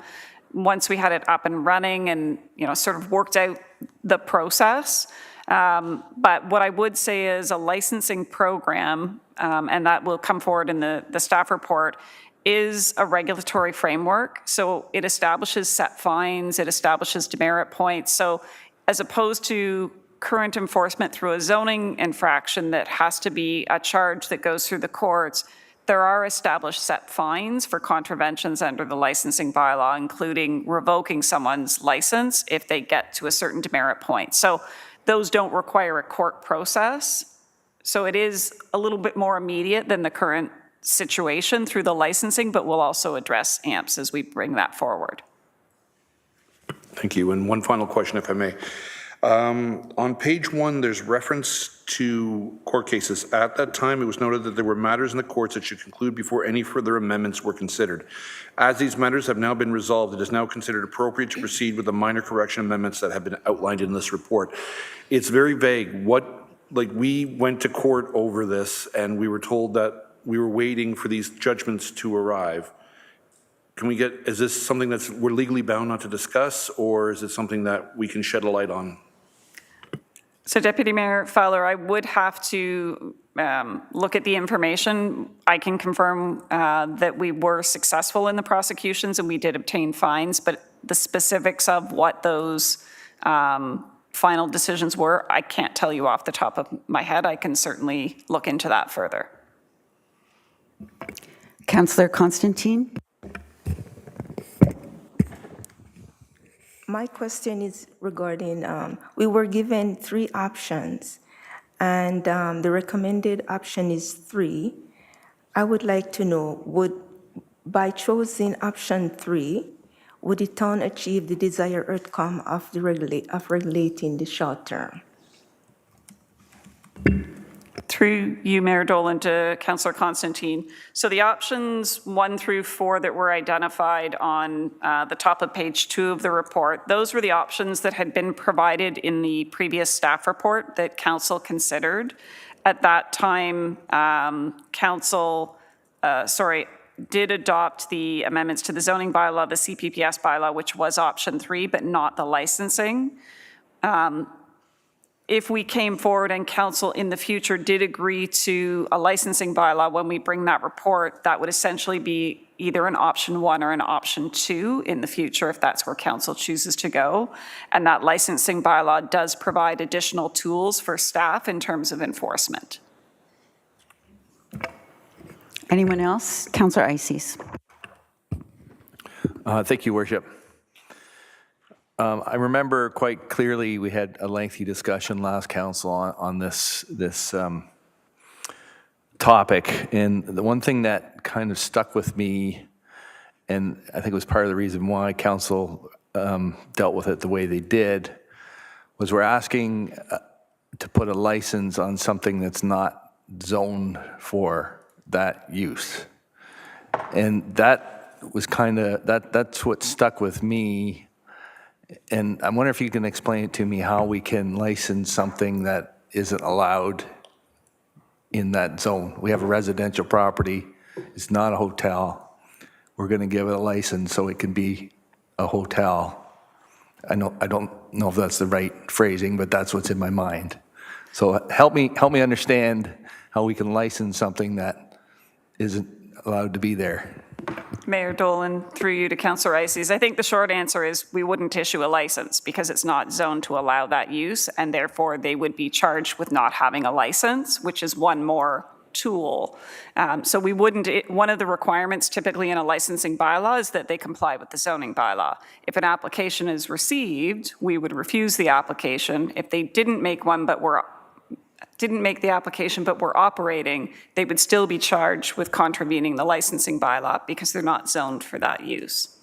Speaker 15: once we had it up and running and, sort of worked out the process. But what I would say is a licensing program, and that will come forward in the staff report, is a regulatory framework. So it establishes set fines, it establishes demerit points. So as opposed to current enforcement through a zoning infraction that has to be a charge that goes through the courts, there are established set fines for contraventions under the licensing bylaw, including revoking someone's license if they get to a certain demerit point. So those don't require a court process. So it is a little bit more immediate than the current situation through the licensing, but we'll also address AMPs as we bring that forward.
Speaker 12: Thank you. And one final question, if I may. On page 1, there's reference to court cases. At that time, it was noted that there were matters in the courts that should conclude before any further amendments were considered. As these matters have now been resolved, it is now considered appropriate to proceed with the minor correction amendments that have been outlined in this report. It's very vague. We went to court over this and we were told that we were waiting for these judgments to arrive. Is this something we're legally bound not to discuss, or is it something that we can shed a light on?
Speaker 15: So Deputy Mayor Fowler, I would have to look at the information. I can confirm that we were successful in the prosecutions and we did obtain fines, but the specifics of what those final decisions were, I can't tell you off the top of my head. I can certainly look into that further.
Speaker 1: Councillor Constantine.
Speaker 18: My question is regarding, we were given 3 options, and the recommended option is 3. I would like to know, by choosing option 3, would the town achieve the desired outcome of regulating the short term?
Speaker 15: Through you, Mayor Dolan, to Councillor Constantine. So the options 1 through 4 that were identified on the top of page 2 of the report, those were the options that had been provided in the previous staff report that Council considered. At that time, Council, did adopt the amendments to the zoning bylaw, the CPPS bylaw, which was option 3, but not the licensing. If we came forward and Council in the future did agree to a licensing bylaw, when we bring that report, that would essentially be either an option 1 or an option 2 in the future, if that's where Council chooses to go. And that licensing bylaw does provide additional tools for staff in terms of enforcement.
Speaker 1: Anyone else? Councillor Ices.
Speaker 13: Thank you, Worship. I remember quite clearly we had a lengthy discussion last council on this topic, and the one thing that kind of stuck with me, and I think it was part of the reason why council dealt with it the way they did, was we're asking to put a license on something that's not zoned for that use, and that was kind of that's what stuck with me. And I wonder if you can explain to me how we can license something that isn't allowed in that zone. We have a residential property. It's not a hotel. We're going to give it a license so it can be a hotel. I don't know if that's the right phrasing, but that's what's in my mind. So help me understand how we can license something that isn't allowed to be there.
Speaker 15: Mayor Dolan, through you to Councillor Ices, I think the short answer is we wouldn't issue a license because it's not zoned to allow that use, and therefore they would be charged with not having a license, which is one more tool. So we wouldn't, one of the requirements typically in a licensing bylaw is that they comply with the zoning bylaw. If an application is received, we would refuse the application. If they didn't make one but didn't make the application but were operating, they would still be charged with contravening the licensing bylaw because they're not zoned for that use.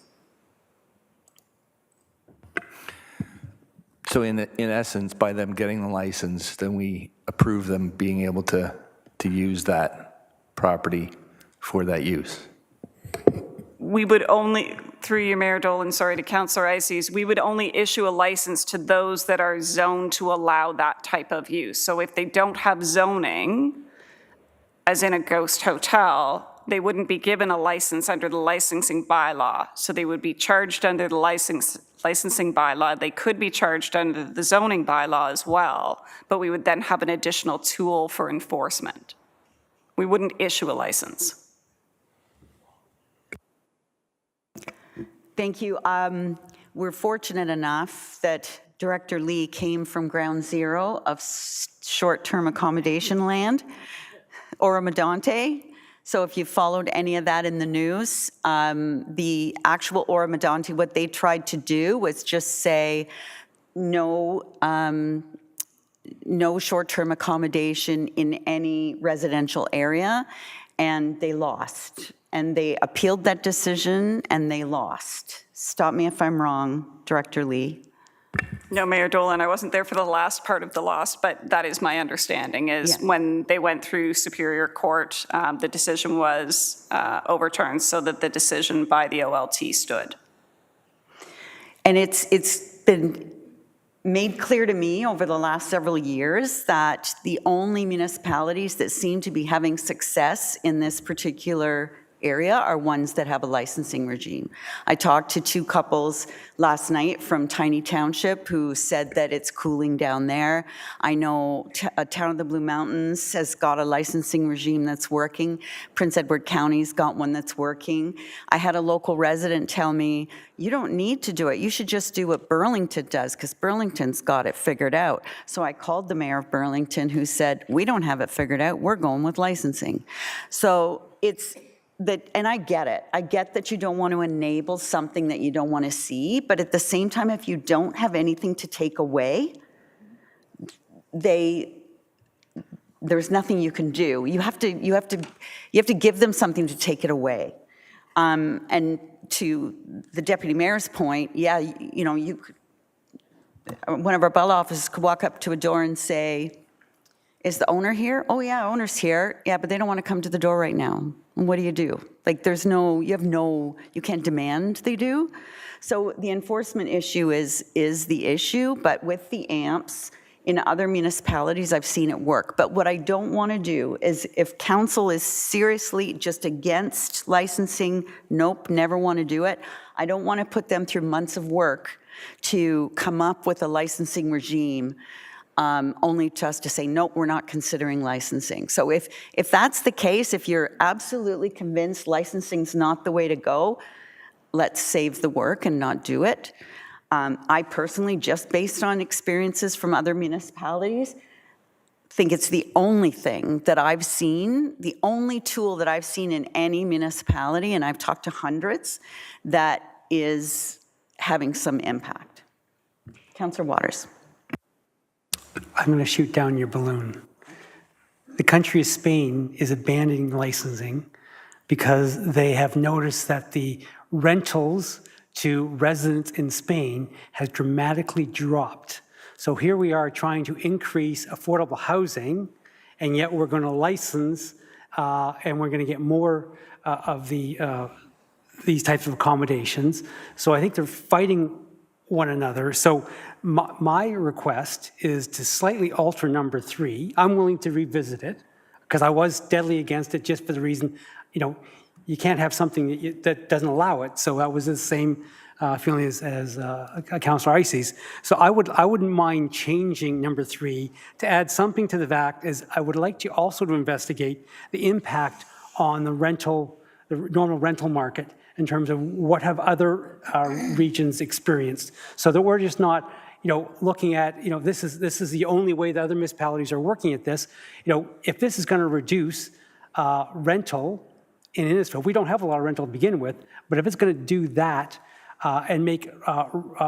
Speaker 13: So in essence, by them getting the license, then we approve them being able to use that property for that use.
Speaker 15: We would only, through you, Mayor Dolan, sorry, to Councillor Ices, we would only issue a license to those that are zoned to allow that type of use. So if they don't have zoning, as in a ghost hotel, They wouldn't be given a license under the licensing bylaw. So they would be charged under the licensing bylaw. They could be charged under the zoning bylaw as well, but we would then have an additional tool for enforcement. We wouldn't issue a license.
Speaker 1: Thank you. We're fortunate enough that Director Lee came from ground zero of short-term accommodation land, Oro-Medonte. So if you followed any of that in the news, the actual Oro-Medonte, what they tried to do was just say no short-term accommodation in any residential area, and they lost. And they appealed that decision, and they lost. Stop me if I'm wrong, Director Lee.
Speaker 15: No, Mayor Dolan, I wasn't there for the last part of the loss, but that is my understanding, is when they went through Superior Court, the decision was overturned so that the decision by the OLT stood.
Speaker 1: And it's been made clear to me over the last several years that the only municipalities that seem to be having success in this particular area are ones that have a licensing regime. I talked to two couples last night from Tiny Township who said that it's cooling down there. I know Town of the Blue Mountains has got a licensing regime that's working. Prince Edward County's got one that's working. I had a local resident tell me, you don't need to do it. You should just do what Burlington does, because Burlington's got it figured out. So I called the mayor of Burlington, who said, we don't have it figured out. We're going with licensing. So it's that, and I get it. I get that you don't want to enable something that you don't want to see, but at the same time, if you don't have anything to take away, there's nothing you can do. You have to give them something to take it away. And to the deputy mayor's point, yeah, you know, one of our bylaw officers could walk up to a door and say, is the owner here? Oh yeah, owner's here. Yeah, but they don't want to come to the door right now. And what do you do? Like you can't demand they do. So the enforcement issue is the issue, but with the AMPs in other municipalities, I've seen it work. But what I don't want to do is, if council is seriously just against licensing, nope, never want to do it, I don't want to put them through months of work to come up with a licensing regime only just to say, nope, we're not considering licensing. So if that's the case, if you're absolutely convinced licensing's not the way to go, let's save the work and not do it. I personally, just based on experiences from other municipalities, think it's the only thing that I've seen, the only tool that I've seen in any municipality, and I've talked to hundreds, that is having some impact. Councillor Waters.
Speaker 16: I'm going to shoot down your balloon. The country of Spain is abandoning licensing because they have noticed that the rentals to residents in Spain has dramatically dropped. So here we are trying to increase affordable housing, and yet we're going to license and we're going to get more of these types of accommodations. So I think they're fighting one another. So my request is to slightly alter number 3. I'm willing to revisit it because I was deadly against it just for the reason, you know, you can't have something that doesn't allow it. So that was the same feeling as Councillor Ices. So I wouldn't mind changing number 3 to add something to the fact is I would like you also to investigate the impact on the normal rental market in terms of what have other regions experienced, so that we're just not, you know, looking at, you know, this is the only way that other municipalities are working at this. You know, if this is going to reduce rental in Innisfil, we don't have a lot of rental to begin with, but if it's going to do that and make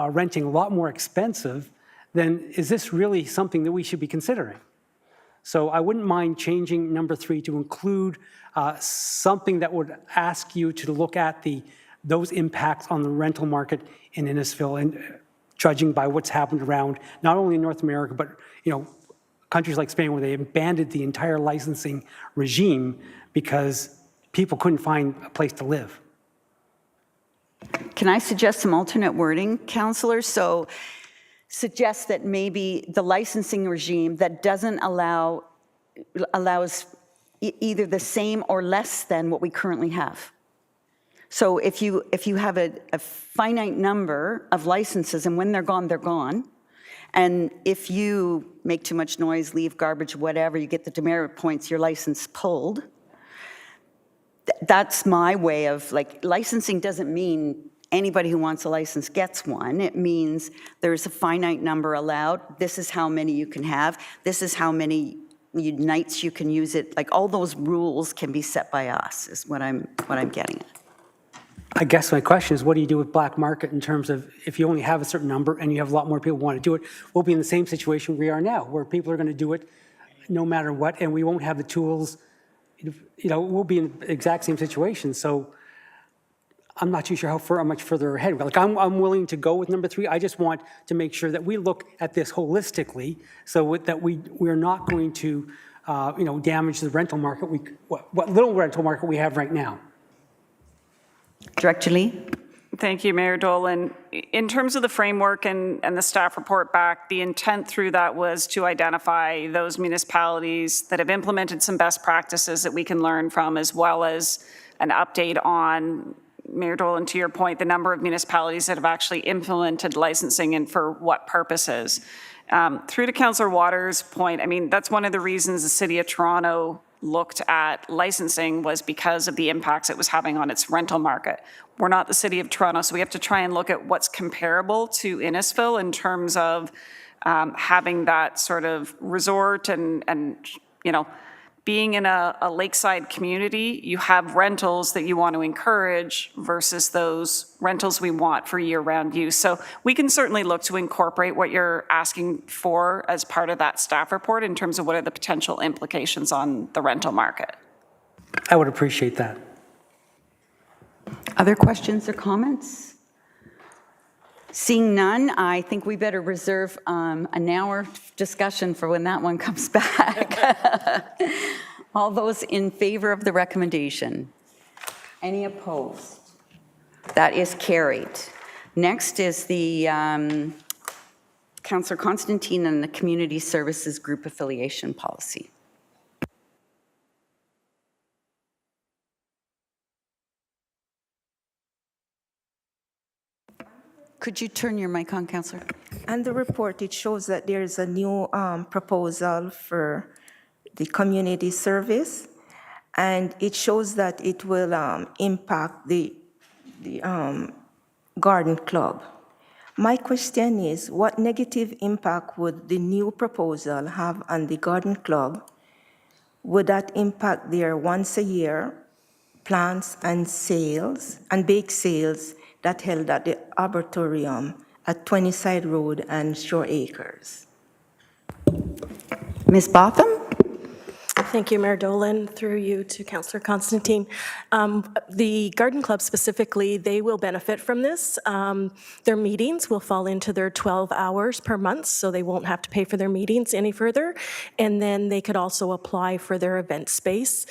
Speaker 16: renting a lot more expensive, then is this really something that we should be considering? So I wouldn't mind changing number 3 to include something that would ask you to look at those impacts on the rental market in Innisfil, and judging by what's happened around not only in North America, but, you know, countries like Spain where they abandoned the entire licensing regime because people couldn't find a place to live.
Speaker 1: Can I suggest some alternate wording, councillors? So suggest that maybe the licensing regime that doesn't allows either the same or less than what we currently have. So if you have a finite number of licenses, and when they're gone, and if you make too much noise, leave garbage, whatever, you get the demerit points, your license pulled. That's my way of, like, licensing doesn't mean anybody who wants a license gets one. It means there's a finite number allowed. This is how many you can have. This is how many nights you can use it. Like, all those rules can be set by us, is what I'm getting at.
Speaker 16: I guess my question is, what do you do with black market in terms of if you only have a certain number and you have a lot more people want to do it? We'll be in the same situation we are now, where people are going to do it no matter what, and we won't have the tools. We'll be in the exact same situation. So I'm not too sure how much further ahead. Like, I'm willing to go with number 3. I just want to make sure that we look at this holistically, so that we're not going to, damage the rental market. What little rental market we have right now.
Speaker 1: Director Lee.
Speaker 15: Thank you, Mayor Dolan. In terms of the framework and the staff report back, the intent through that was to identify those municipalities that have implemented some best practices that we can learn from, as well as an update on, Mayor Dolan, to your point, the number of municipalities that have actually implemented licensing and for what purposes. Through to Councillor Waters' point, I mean, that's one of the reasons the City of Toronto looked at licensing, was because of the impacts it was having on its rental market. We're not the City of Toronto, so we have to try and look at what's comparable to Innisfil in terms of having that sort of resort and being in a lakeside community. You have rentals that you want to encourage versus those rentals we want for year-round use. So we can certainly look to incorporate what you're asking for as part of that staff report in terms of what are the potential implications on the rental market.
Speaker 16: I would appreciate that.
Speaker 1: Other questions or comments? Seeing none, I think we better reserve an hour discussion for when that one comes back. All those in favor of the recommendation? Any opposed? That is carried. Next is the Councillor Constantine and the Community Services Group Affiliation Policy. Could you turn your mic on, Councillor?
Speaker 18: And the report, it shows that there is a new proposal for the community service, and it shows that it will impact the garden club. My question is, what negative impact would the new proposal have on the garden club? Would that impact their once a year plants and sales and bake sales that held at the Arboretum at 20 Side Road and Shore Acres?
Speaker 1: Ms. Botham?
Speaker 19: Thank you, Mayor Dolan. Through you to Councillor Constantine. The Garden Club specifically, they will benefit from this. Their meetings will fall into their 12 hours per month, so they won't have to pay for their meetings any further. And then they could also apply for their event space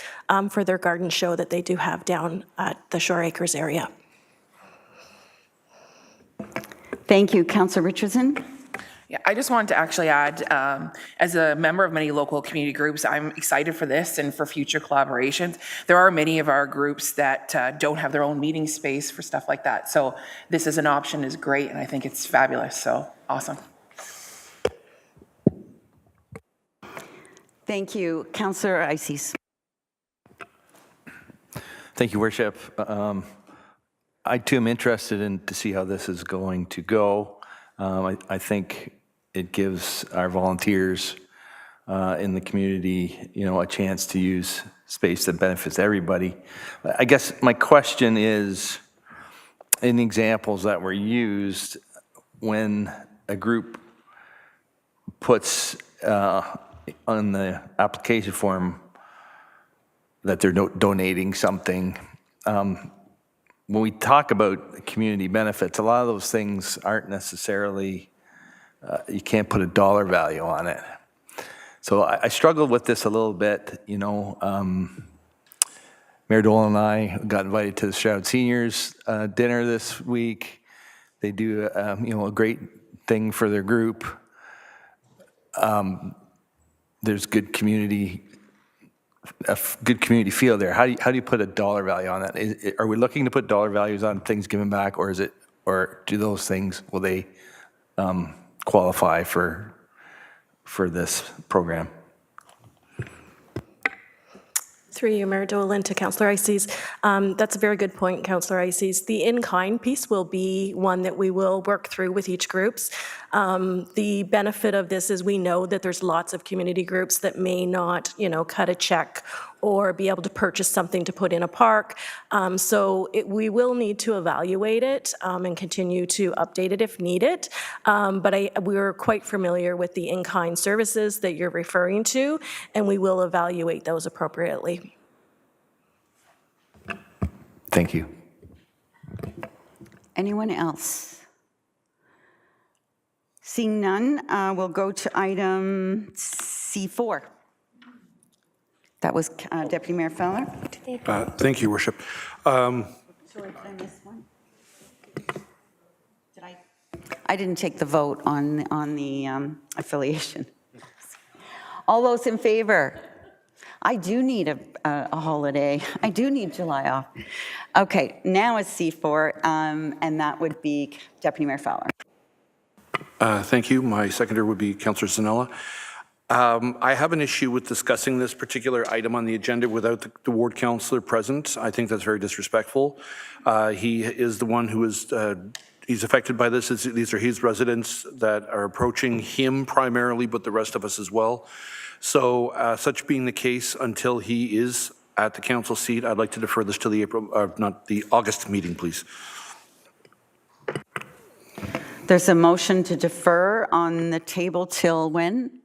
Speaker 19: for their garden show that they do have down at the Shore Acres area.
Speaker 1: Thank you. Councillor Richardson?
Speaker 2: Yeah, I just wanted to actually add, as a member of many local community groups, I'm excited for this and for future collaborations. There are many of our groups that don't have their own meeting space for stuff like that. So this as an option is great, and I think it's fabulous. So awesome.
Speaker 1: Thank you. Councillor Ices.
Speaker 13: Thank you, Worship. I too am interested to see how this is going to go. I think it gives our volunteers in the community, a chance to use space that benefits everybody. I guess my question is, in the examples that were used, when a group puts on the application form that they're donating something, when we talk about community benefits, a lot of those things aren't necessarily, you can't put a dollar value on it. So I struggled with this a little bit, Mayor Dolan and I got invited to the Stroud Seniors dinner this week. They do, a great thing for their group. There's good community good community feel there. How do you put a dollar value on that? Are we looking to put dollar values on things given back, or do those things, will they qualify for this program?
Speaker 19: Through you, Mayor Dolan, to Councillor Ices. That's a very good point, Councillor Ices. The in-kind piece will be one that we will work through with each groups. The benefit of this is we know that there's lots of community groups that may not, cut a check or be able to purchase something to put in a park. We will need to evaluate it and continue to update it if needed. But we're quite familiar with the in-kind services that you're referring to, and we will evaluate those appropriately.
Speaker 13: Thank you.
Speaker 1: Anyone else? Seeing none, we'll go to item C4. That was Deputy Mayor Fowler.
Speaker 12: Thank you, Worship.
Speaker 1: Sorry, did I miss one? I didn't take the vote on the affiliation. All those in favor? I do need a holiday. I do need July off. Okay, now is C4, and that would be Deputy Mayor Fowler.
Speaker 12: Thank you. My seconder would be Councillor Zanella. I have an issue with discussing this particular item on the agenda without the ward councillor present. I think that's very disrespectful. He is the one who is he's affected by this. These are his residents that are approaching him primarily, but the rest of us as well. So such being the case, until he is at the council seat, I'd like to defer this to the August meeting, please.
Speaker 1: There's a motion to defer on the table till when?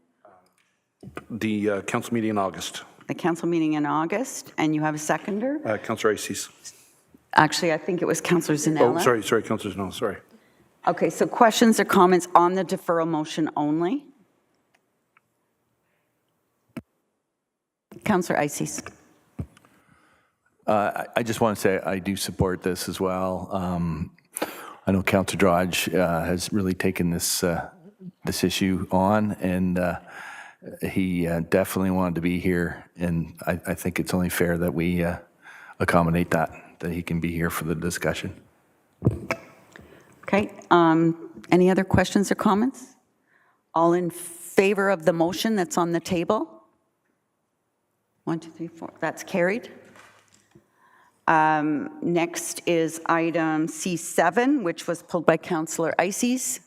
Speaker 12: The council meeting in August.
Speaker 1: The council meeting in August, and you have a seconder?
Speaker 12: Councillor Ices.
Speaker 1: Actually, I think it was Councillor Zanella.
Speaker 12: Oh, sorry, Councillor Zanella, sorry.
Speaker 1: Okay, so questions or comments on the deferral motion only? Councillor Ices.
Speaker 13: I just want to say I do support this as well. I know Councillor Drodge has really taken this issue on, and he definitely wanted to be here, and I think it's only fair that we accommodate that he can be here for the discussion.
Speaker 1: Okay, any other questions or comments? All in favor of the motion that's on the table? 1, 2, 3, 4, that's carried. Next is item C7, which was pulled by Councillor Ices.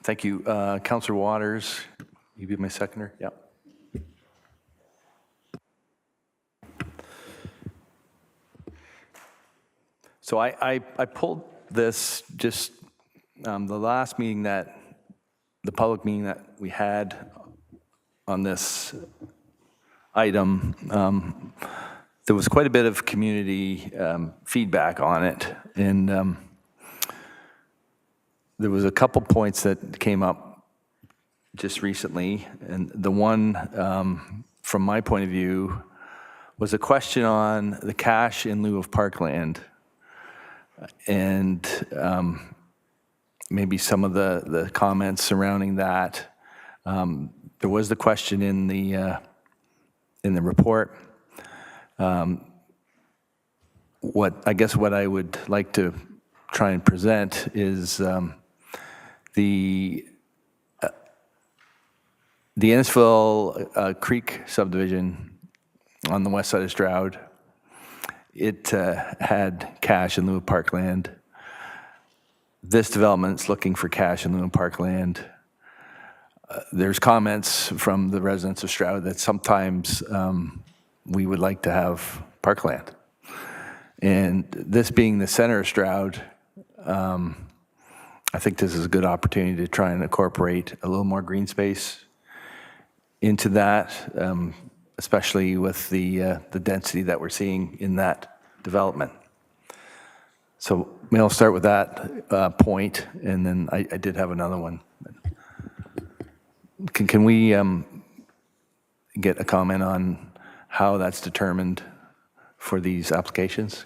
Speaker 13: Thank you. Councillor Waters, you be my seconder? Yeah. So I pulled this just the last meeting the public meeting that we had on this item. There was quite a bit of community feedback on it, and there was a couple points that came up just recently, and the one from my point of view was a question on the cash in lieu of parkland, and maybe some of the comments surrounding that. There was the question in the report. What I would like to try and present is the Innisfil Creek subdivision on the west side of Stroud. It had cash in lieu of parkland. This development's looking for cash in lieu of parkland. There's comments from the residents of Stroud that sometimes we would like to have parkland. And this being the center of Stroud, I think this is a good opportunity to try and incorporate a little more green space into that, especially with the density that we're seeing in that development. So maybe I'll start with that point, and then I did have another one. Can we get a comment on how that's determined for these applications?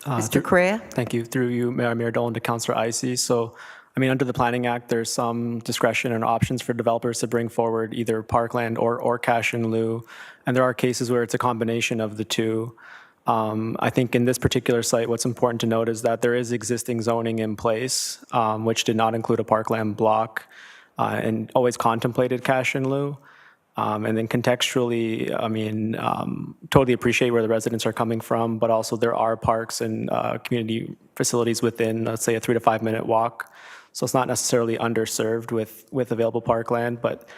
Speaker 1: Mr. Correa?
Speaker 17: Thank you. Through you, Mayor Dolan, to Councillor Ices. So I mean, under the Planning Act, there's some discretion and options for developers to bring forward either parkland or cash in lieu. And there are cases where it's a combination of the two. I think in this particular site, what's important to note is that there is existing zoning in place, which did not include a parkland block and always contemplated cash in lieu. And then contextually, I mean, totally appreciate where the residents are coming from, but also there are parks and community facilities within, let's say, a 3 to 5 minute walk. So it's not necessarily underserved with available parkland, but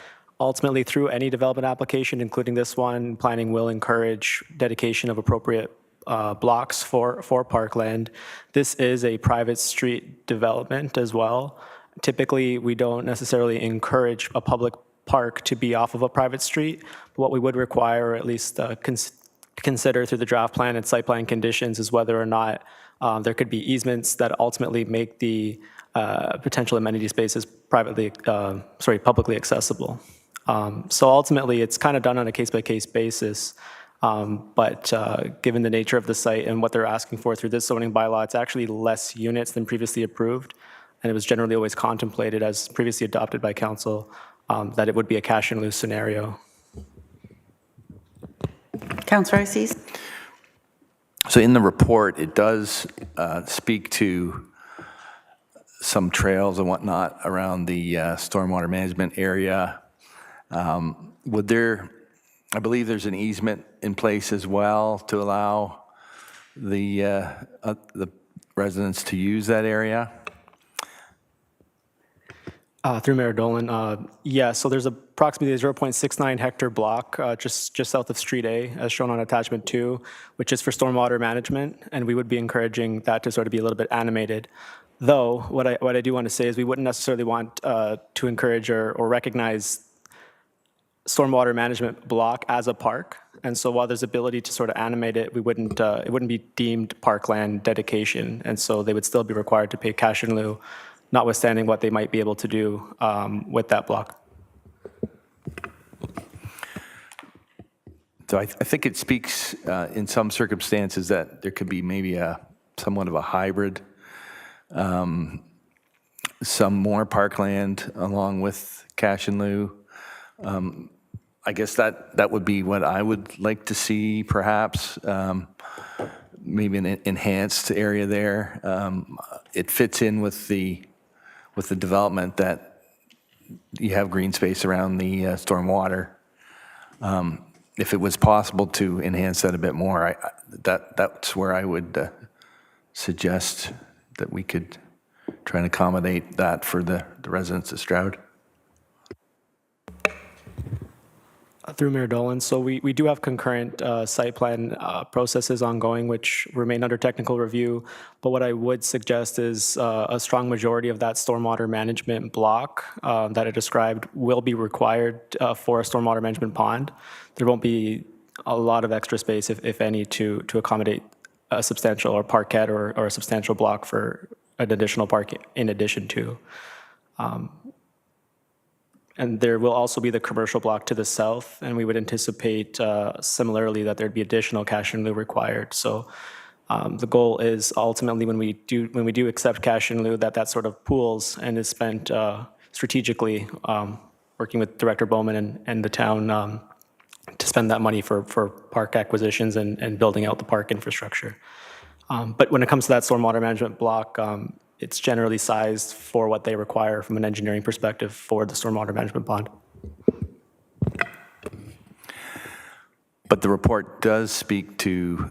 Speaker 17: ultimately through any development application, including this one, planning will encourage dedication of appropriate blocks for parkland. This is a private street development as well. Typically, we don't necessarily encourage a public park to be off of a private street. But what we would require, or at least consider through the draft plan and site plan conditions, is whether or not there could be easements that ultimately make the potential amenity spaces publicly accessible. So ultimately, it's kind of done on a case-by-case basis. But given the nature of the site and what they're asking for through this zoning bylaw, it's actually less units than previously approved. And it was generally always contemplated as previously adopted by council that it would be a cash and lieu scenario.
Speaker 1: Councillor Assis?
Speaker 13: So in the report, it does speak to some trails and whatnot around the stormwater management area. Would there, I believe there's an easement in place as well to allow the residents to use that area?
Speaker 17: Through Mayor Dolan, yeah, so there's approximately a 0.69 hectare block just south of Street A, as shown on attachment 2, which is for stormwater management, and we would be encouraging that to sort of be a little bit animated. Though, what I do want to say is we wouldn't necessarily want to encourage or recognize stormwater management block as a park, and so while there's ability to sort of animate it, it wouldn't be deemed parkland dedication, and so they would still be required to pay cash in lieu, notwithstanding what they might be able to do with that block.
Speaker 13: So I think it speaks in some circumstances that there could be maybe somewhat of a hybrid, some more parkland along with cash in lieu. I guess that would be what I would like to see, perhaps. Maybe an enhanced area there. It fits in with the development that you have green space around the stormwater. If it was possible to enhance that a bit more, that's where I would suggest that we could try and accommodate that for the residents of Stroud.
Speaker 17: Through Mayor Dolan, so we do have concurrent site plan processes ongoing, which remain under technical review. But what I would suggest is a strong majority of that stormwater management block that I described will be required for a stormwater management pond. There won't be a lot of extra space, if any, to accommodate a substantial or parkette or a substantial block for an additional park in addition to. And there will also be the commercial block to the south, and we would anticipate similarly that there'd be additional cash in lieu required. So the goal is ultimately when we do accept cash in lieu, that sort of pools and is spent strategically, working with Director Bowman and the town to spend that money for park acquisitions and building out the park infrastructure. But when it comes to that stormwater management block, it's generally sized for what they require from an engineering perspective for the stormwater management pond.
Speaker 13: But the report does speak to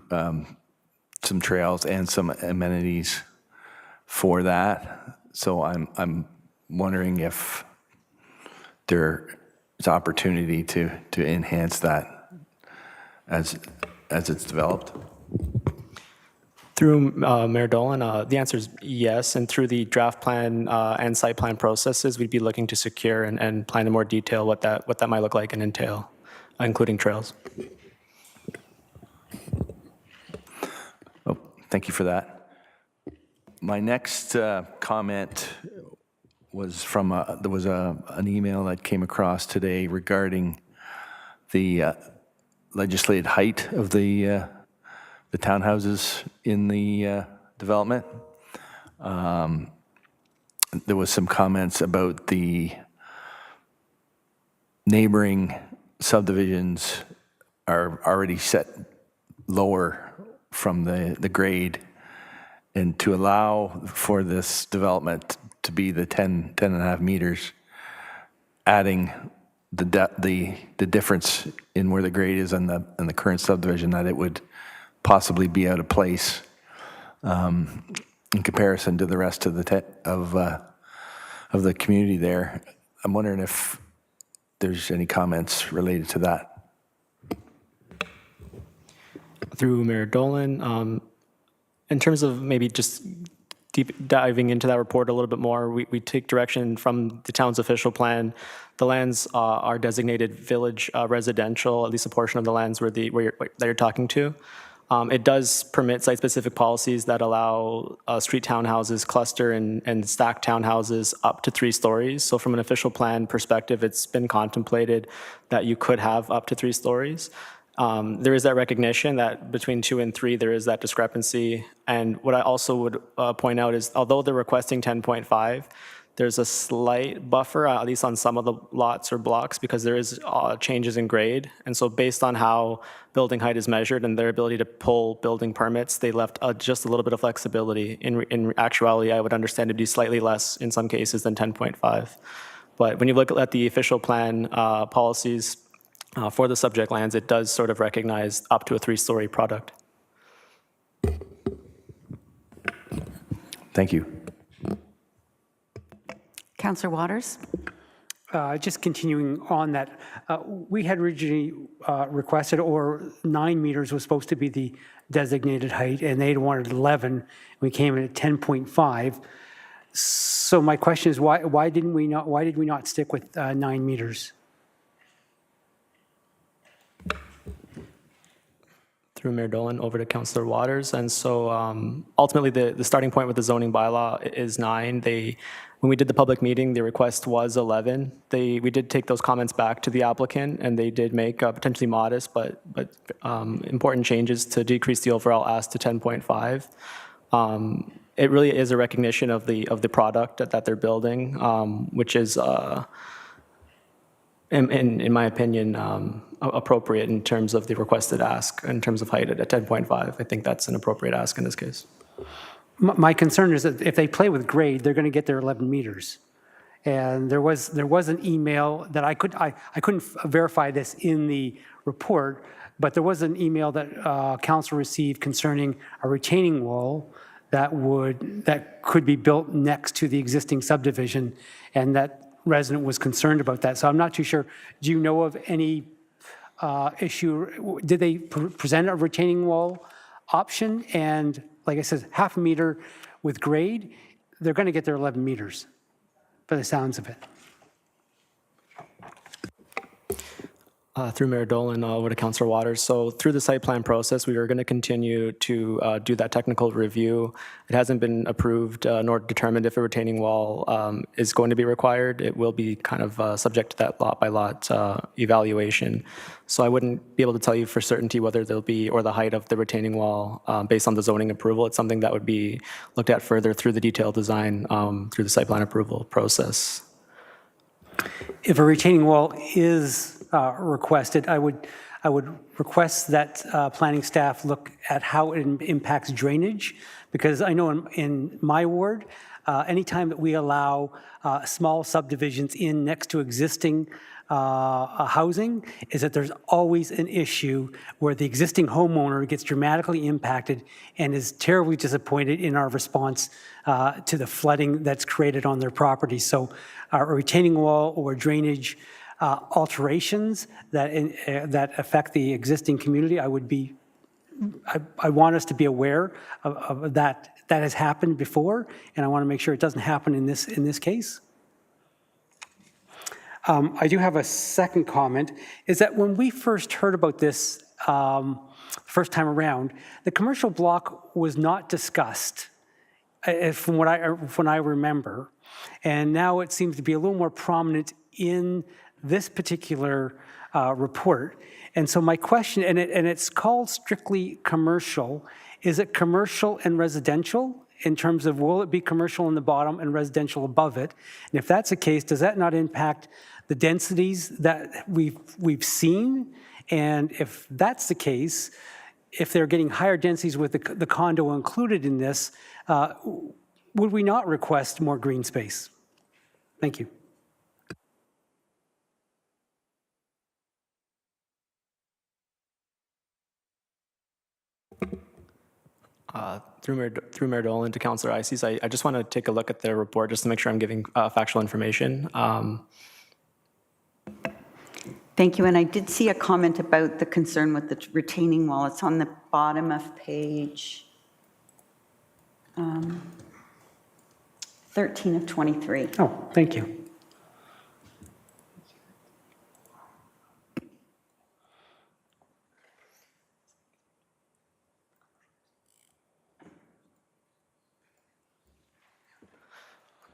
Speaker 13: some trails and some amenities for that. So I'm wondering if there is opportunity to enhance that as it's developed.
Speaker 17: Through Mayor Dolan, the answer is yes, and through the draft plan and site plan processes, we'd be looking to secure and plan in more detail what that might look like and entail, including trails.
Speaker 13: Oh, thank you for that. My next comment was from there was an email that came across today regarding the legislated height of the townhouses in the development. there was some comments about the neighboring subdivisions are already set lower from the grade, and to allow for this development to be the 10 and a half meters, adding the difference in where the grade is in the current subdivision, that it would possibly be out of place in comparison to the rest of the community there. I'm wondering if there's any comments related to that.
Speaker 17: Through Mayor Dolan, in terms of maybe just deep diving into that report a little bit more, we take direction from the town's official plan. The lands are designated village residential, at least a portion of the lands that you're talking to. It does permit site-specific policies that allow street townhouses, cluster and stacked townhouses up to 3 stories. So from an official plan perspective, it's been contemplated that you could have up to 3 stories. There is that recognition that between 2 and 3, there is that discrepancy. And what I also would point out is, although they're requesting 10.5, there's a slight buffer, at least on some of the lots or blocks, because there is changes in grade. And so based on how building height is measured and their ability to pull building permits, they left just a little bit of flexibility. In actuality, I would understand it'd be slightly less in some cases than 10.5. But when you look at the official plan policies for the subject lands, it does sort of recognize up to a 3-story product.
Speaker 13: Thank you.
Speaker 1: Councillor Waters?
Speaker 16: Just continuing on that, we had originally requested, or 9 meters was supposed to be the designated height, and they'd wanted 11. We came in at 10.5. So my question is, why did we not stick with 9 meters?
Speaker 17: Through Mayor Dolan, over to Councillor Waters. And so ultimately, the starting point with the zoning bylaw is 9. When we did the public meeting, the request was 11. We did take those comments back to the applicant, and they did make potentially modest but important changes to decrease the overall ask to 10.5. It really is a recognition of the product that they're building, which is, in my opinion, appropriate in terms of the requested ask, in terms of height at 10.5. I think that's an appropriate ask in this case.
Speaker 16: My concern is that if they play with grade, they're going to get their 11 meters. And there was an email that I couldn't verify this in the report, but there was an email that council received concerning a retaining wall that could be built next to the existing subdivision, and that resident was concerned about that. So I'm not too sure. Do you know of any issue? Did they present a retaining wall option? And like I said, half a meter with grade, they're going to get their 11 meters by the sounds of it.
Speaker 17: Through Mayor Dolan, over to Councillor Waters. So through the site plan process, we are going to continue to do that technical review. It hasn't been approved nor determined if a retaining wall is going to be required. It will be kind of subject to that lot by lot evaluation. So I wouldn't be able to tell you for certainty whether there'll be, or the height of the retaining wall based on the zoning approval. It's something that would be looked at further through the detailed design through the site plan approval process.
Speaker 16: If a retaining wall is requested, I would request that planning staff look at how it impacts drainage, because I know in my ward, anytime that we allow small subdivisions in next to existing housing, is that there's always an issue where the existing homeowner gets dramatically impacted and is terribly disappointed in our response to the flooding that's created on their property. So a retaining wall or drainage alterations that affect the existing community, I want us to be aware of that. That has happened before, and I want to make sure it doesn't happen in this case. I do have a second comment, is that when we first heard about this first time around, the commercial block was not discussed, from what I remember, and now it seems to be a little more prominent in this particular report. And so my question, and it's called strictly commercial, is it commercial and residential? in terms of will it be commercial in the bottom and residential above it? And if that's the case, does that not impact the densities that we've seen? And if that's the case, if they're getting higher densities with the condo included in this, would we not request more green space? Thank you.
Speaker 17: Through Mayor Dolan to Councillor Ices, I just want to take a look at the report just to make sure I'm giving factual information.
Speaker 1: Thank you. And I did see a comment about the concern with the retaining wall. It's on the bottom of page 13 of 23.
Speaker 16: Oh, thank you.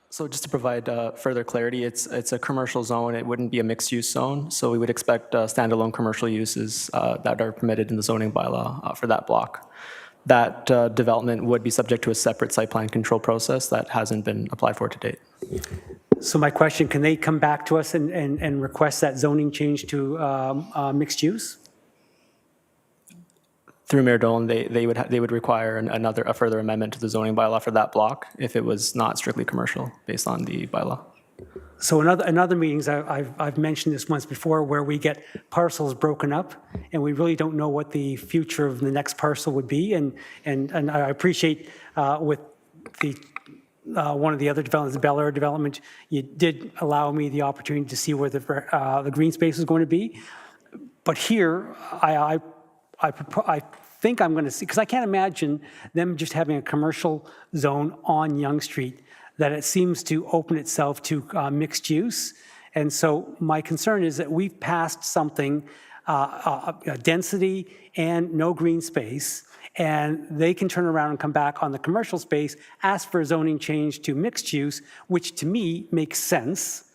Speaker 17: So just to provide further clarity, it's a commercial zone. It wouldn't be a mixed-use zone. So we would expect standalone commercial uses that are permitted in the zoning bylaw for that block. That development would be subject to a separate site plan control process that hasn't been applied for to date.
Speaker 16: So my question, can they come back to us and request that zoning change to mixed use?
Speaker 17: Through Mayor Dolan, they would require a further amendment to the zoning bylaw for that block if it was not strictly commercial based on the bylaw.
Speaker 16: So in other meetings, I've mentioned this once before, where we get parcels broken up and we really don't know what the future of the next parcel would be. And I appreciate with the one of the other developments, the Bel Air development, you did allow me the opportunity to see where the green space is going to be. But here, I think I'm going to see, because I can't imagine them just having a commercial zone on Yonge Street, that it seems to open itself to mixed use. And so my concern is that we've passed something, density and no green space, and they can turn around and come back on the commercial space, ask for a zoning change to mixed use, which to me makes sense.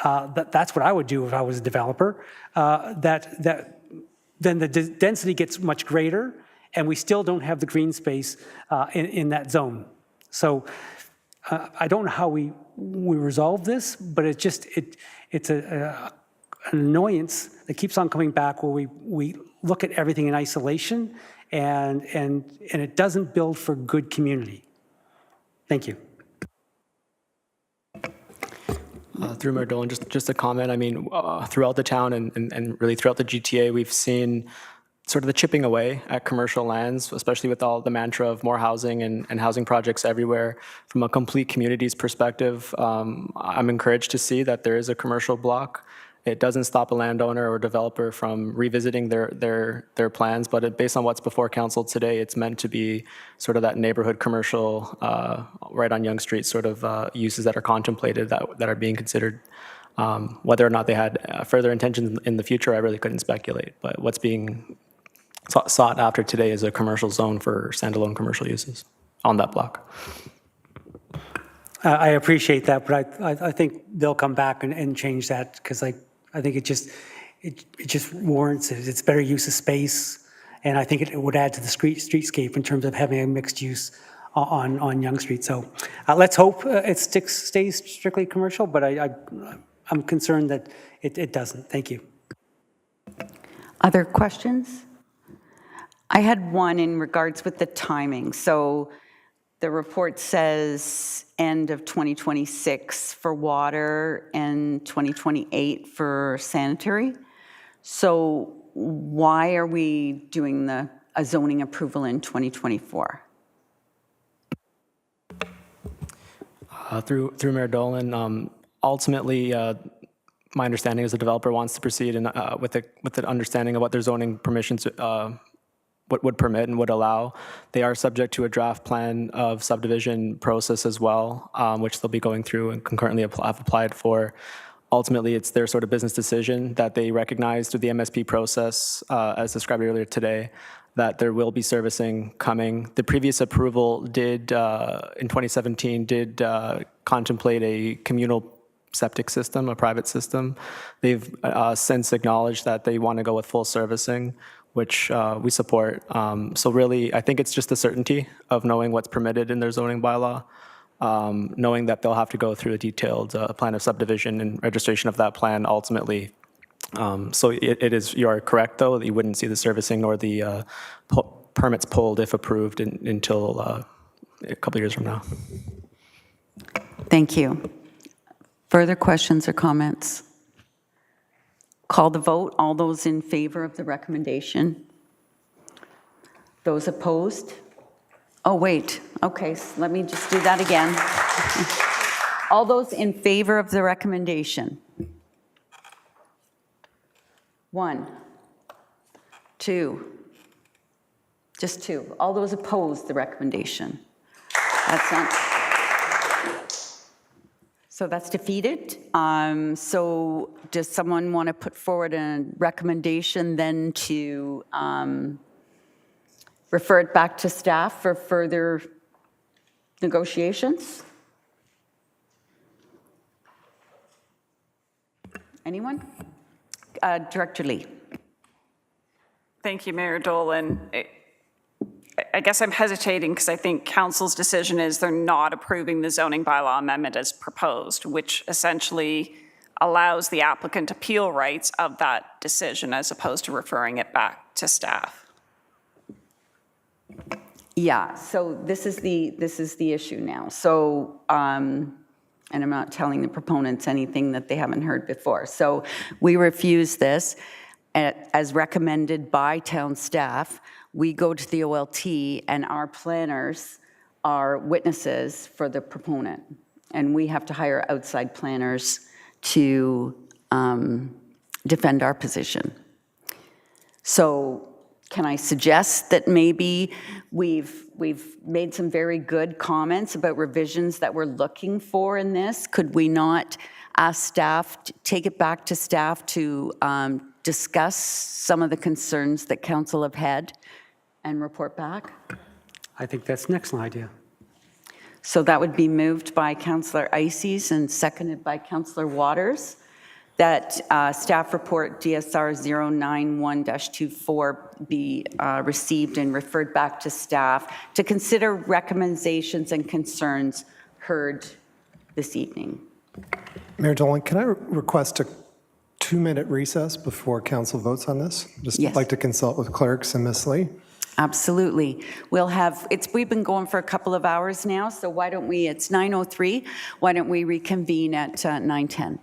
Speaker 16: That's what I would do if I was a developer. Then the density gets much greater, and we still don't have the green space in that zone. So I don't know how we resolve this, but it's an annoyance that keeps on coming back, where we look at everything in isolation, and it doesn't build for good community. Thank you.
Speaker 17: Through Mayor Dolan, just a comment. I mean, throughout the town and really throughout the GTA, we've seen sort of the chipping away at commercial lands, especially with all the mantra of more housing and housing projects everywhere. From a complete communities perspective, I'm encouraged to see that there is a commercial block. It doesn't stop a landowner or developer from revisiting their plans, but based on what's before council today, it's meant to be sort of that neighborhood commercial right on Yonge Street sort of uses that are contemplated that are being considered. Whether or not they had further intentions in the future, I really couldn't speculate. But what's being sought after today is a commercial zone for standalone commercial uses on that block.
Speaker 16: I appreciate that, but I think they'll come back and change that, because I think it just warrants it. It's better use of space, and I think it would add to the streetscape in terms of having a mixed use on Yonge Street. So let's hope it stays strictly commercial, but I'm concerned that it doesn't. Thank you.
Speaker 1: Other questions? I had one in regards with the timing. So the report says end of 2026 for water and 2028 for sanitary. So why are we doing a zoning approval in 2024?
Speaker 17: Through Mayor Dolan, ultimately, my understanding is the developer wants to proceed with the understanding of what their zoning permissions what would permit and would allow. They are subject to a draft plan of subdivision process as well, which they'll be going through and concurrently have applied for. Ultimately, it's their sort of business decision that they recognize through the MSP process, as described earlier today, that there will be servicing coming. The previous approval did, in 2017, contemplate a communal septic system, a private system. They've since acknowledged that they want to go with full servicing. which we support. So really, I think it's just the certainty of knowing what's permitted in their zoning bylaw, knowing that they'll have to go through a detailed plan of subdivision and registration of that plan ultimately. So it is, you are correct, though, that you wouldn't see the servicing nor the permits pulled if approved until a couple of years from now.
Speaker 1: Thank you. Further questions or comments? Call the vote. All those in favor of the recommendation? Those opposed? Oh, wait. Okay, so let me just do that again. All those in favor of the recommendation? 1, 2, just 2. All those opposed the recommendation? That's not. So that's defeated. So does someone want to put forward a recommendation then to refer it back to staff for further negotiations? Anyone? Director Lee.
Speaker 15: Thank you, Mayor Dolan. I guess I'm hesitating because I think council's decision is they're not approving the zoning bylaw amendment as proposed, which essentially allows the applicant appeal rights of that decision as opposed to referring it back to staff.
Speaker 1: Yeah, so this is the issue now. So, and I'm not telling the proponents anything that they haven't heard before. So we refuse this as recommended by town staff. We go to the OLT and our planners are witnesses for the proponent. And we have to hire outside planners to defend our position. So can I suggest that maybe we've made some very good comments about revisions that we're looking for in this? Could we not ask staff, take it back to staff to discuss some of the concerns that council have had and report back?
Speaker 16: I think that's an excellent idea.
Speaker 1: So that would be moved by Councillor Ices and seconded by Councillor Waters, that staff report DSR 091-24 be received and referred back to staff to consider recommendations and concerns heard this evening.
Speaker 20: Mayor Dolan, can I request a 2-minute recess before council votes on this? Just
Speaker 1: Yes.
Speaker 20: like to consult with clerks and Ms. Lee.
Speaker 1: Absolutely. We'll have, we've been going for a couple of hours now, so why don't we, it's 9:03, why don't we reconvene at 9:10?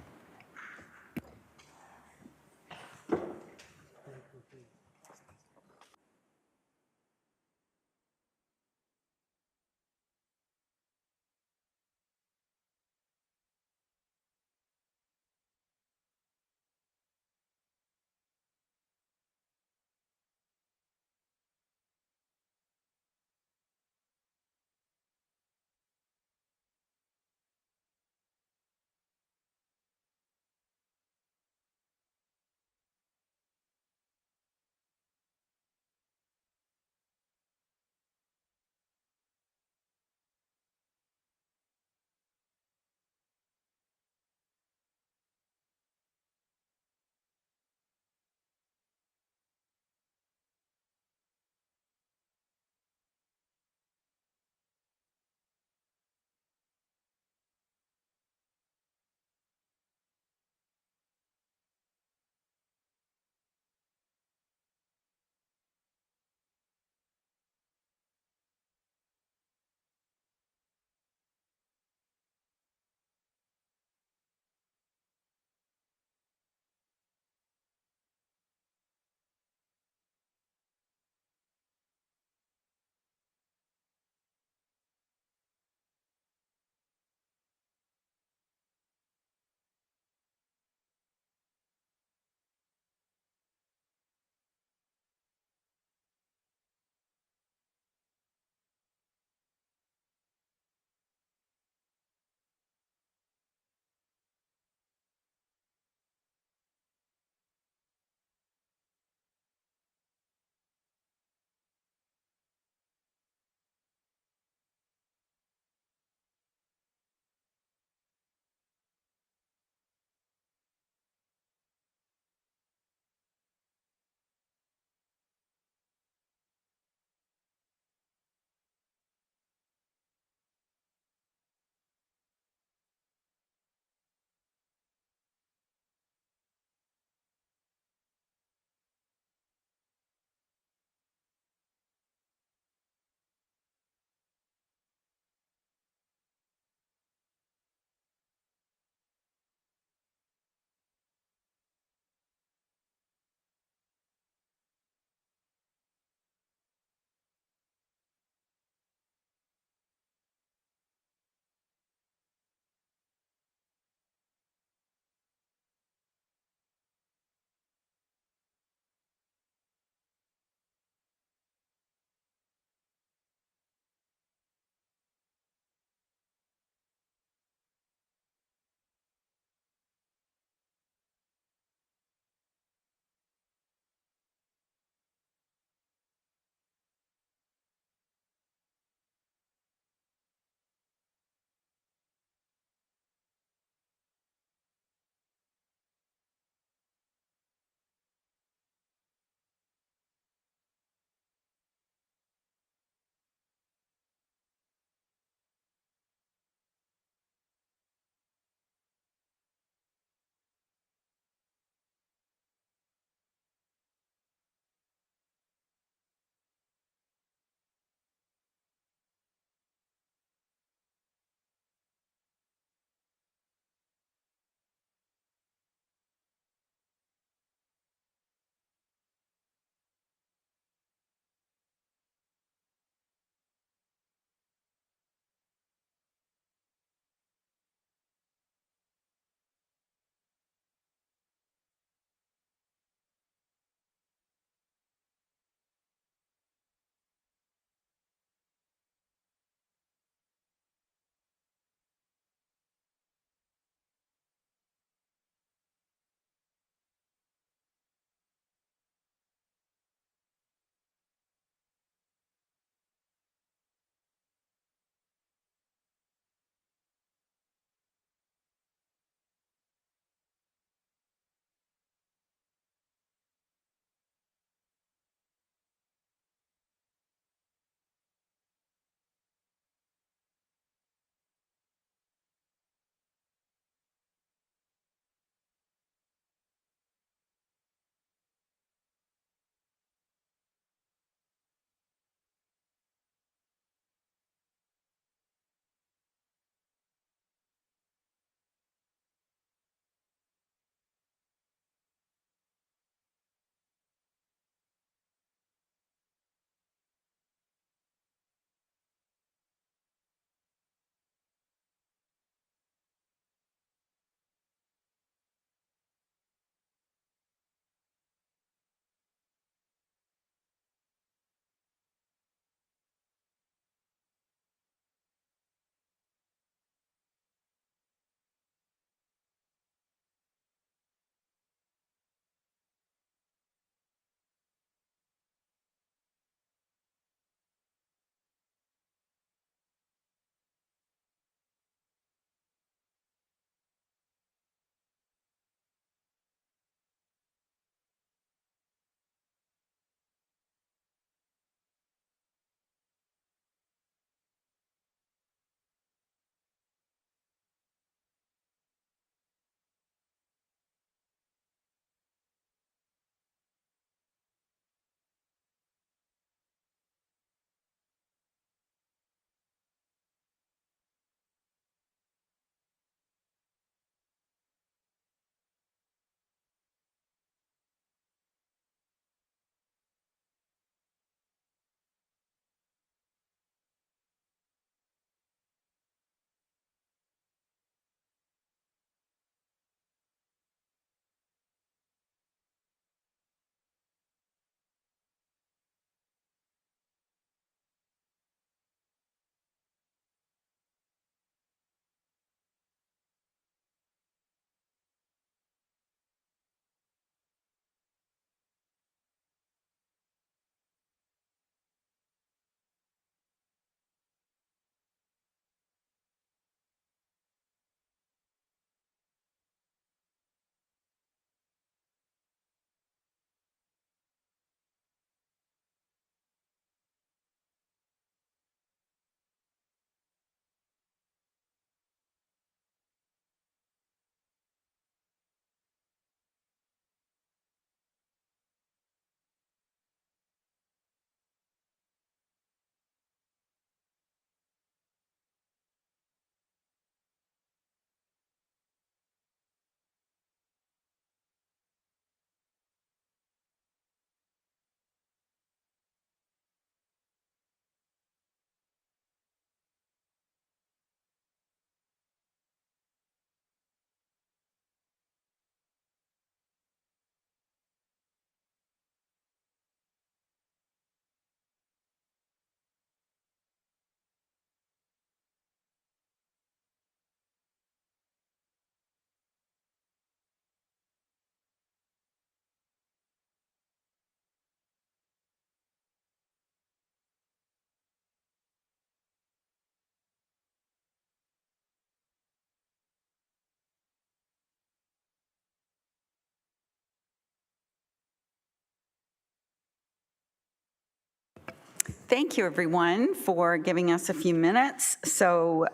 Speaker 1: Thank you, everyone, for giving us a few minutes. So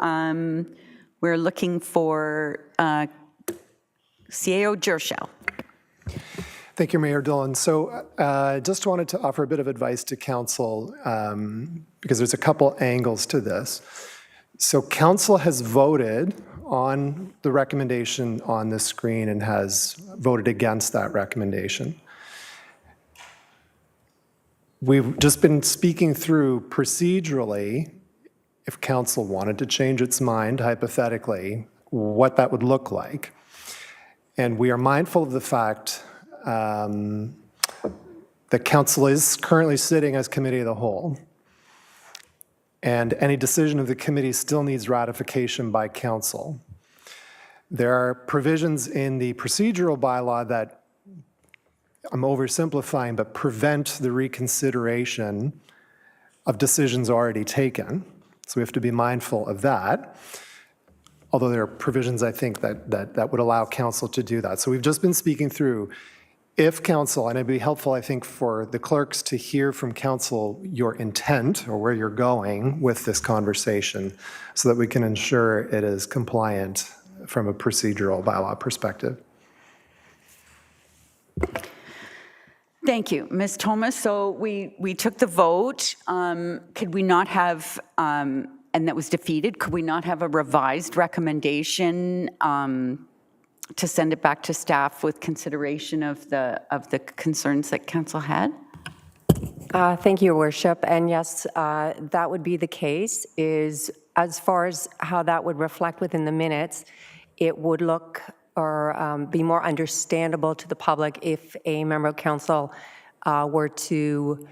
Speaker 1: we're looking for CAO Jershell.
Speaker 20: Thank you, Mayor Dolan. So I just wanted to offer a bit of advice to council because there's a couple angles to this. So council has voted on the recommendation on the screen and has voted against that recommendation. We've just been speaking through procedurally, if council wanted to change its mind, hypothetically, what that would look like. And we are mindful of the fact that council is currently sitting as committee of the whole. And any decision of the committee still needs ratification by council. There are provisions in the procedural bylaw that, I'm oversimplifying, but prevent the reconsideration of decisions already taken. So we have to be mindful of that. Although there are provisions, I think, that would allow council to do that. So we've just been speaking through, if council, and it'd be helpful, I think, for the clerks to hear from council your intent or where you're going with this conversation so that we can ensure it is compliant from a procedural bylaw perspective.
Speaker 1: Thank you, Ms. Thomas. So we took the vote. Could we not have, and that was defeated, could we not have a revised recommendation to send it back to staff with consideration of the concerns that council had?
Speaker 21: Thank you, Your Worship. And yes, that would be the case. Is as far as how that would reflect within the minutes, it would look or be more understandable to the public if a member of council were to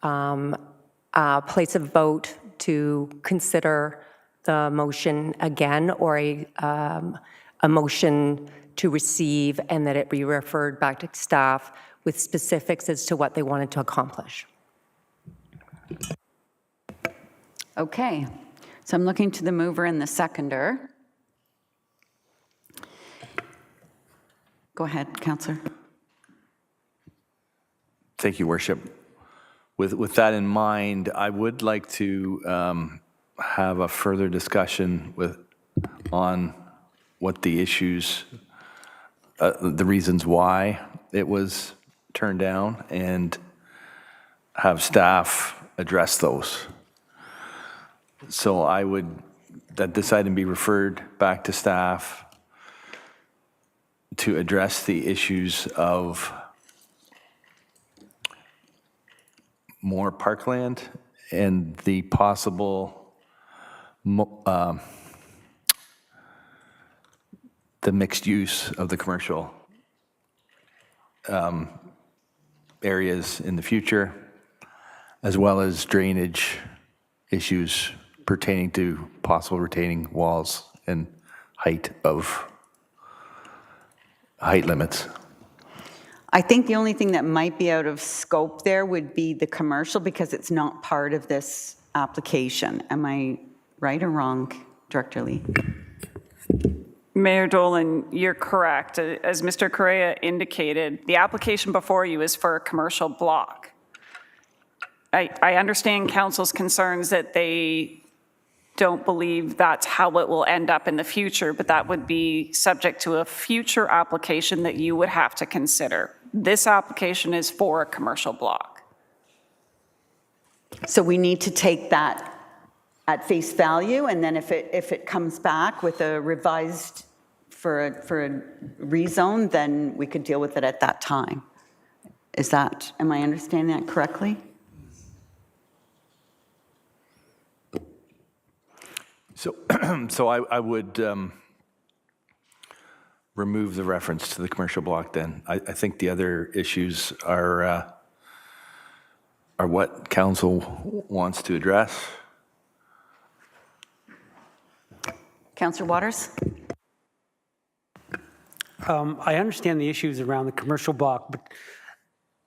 Speaker 21: place a vote to consider the motion again, or a motion to receive, and that it be referred back to staff with specifics as to what they wanted to accomplish.
Speaker 1: Okay, so I'm looking to the mover and the seconder. Go ahead, Councillor.
Speaker 13: Thank you, Worship. With that in mind, I would like to have a further discussion on what the issues, the reasons why it was turned down, and have staff address those. So I would, that this item be referred back to staff to address the issues of more parkland and the possible the mixed use of the commercial areas in the future, as well as drainage issues pertaining to possible retaining walls and height limits.
Speaker 1: I think the only thing that might be out of scope there would be the commercial, because it's not part of this application. Am I right or wrong, Director Lee?
Speaker 15: Mayor Dolan, you're correct. As Mr. Correa indicated, the application before you is for a commercial block. I understand council's concerns that they don't believe that's how it will end up in the future, but that would be subject to a future application that you would have to consider. This application is for a commercial block.
Speaker 1: So we need to take that at face value, and then if it comes back with a revised for a rezone, then we could deal with it at that time. Am I understanding that correctly?
Speaker 13: So I would remove the reference to the commercial block then. I think the other issues are what council wants to address.
Speaker 1: Councillor Waters?
Speaker 16: I understand the issues around the commercial block,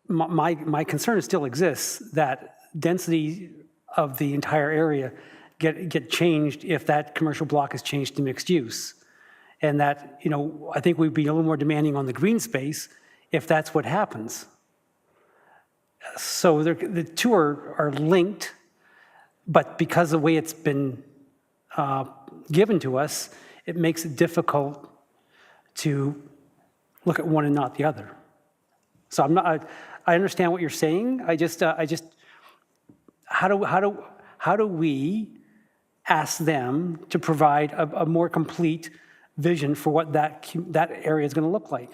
Speaker 16: but my concern still exists that density of the entire area get changed if that commercial block is changed to mixed use. And that, I think we'd be a little more demanding on the green space if that's what happens. So the two are linked, But because of the way it's been given to us, it makes it difficult to look at one and not the other. So I understand what you're saying. How do we ask them to provide a more complete vision for what that area is going to look like?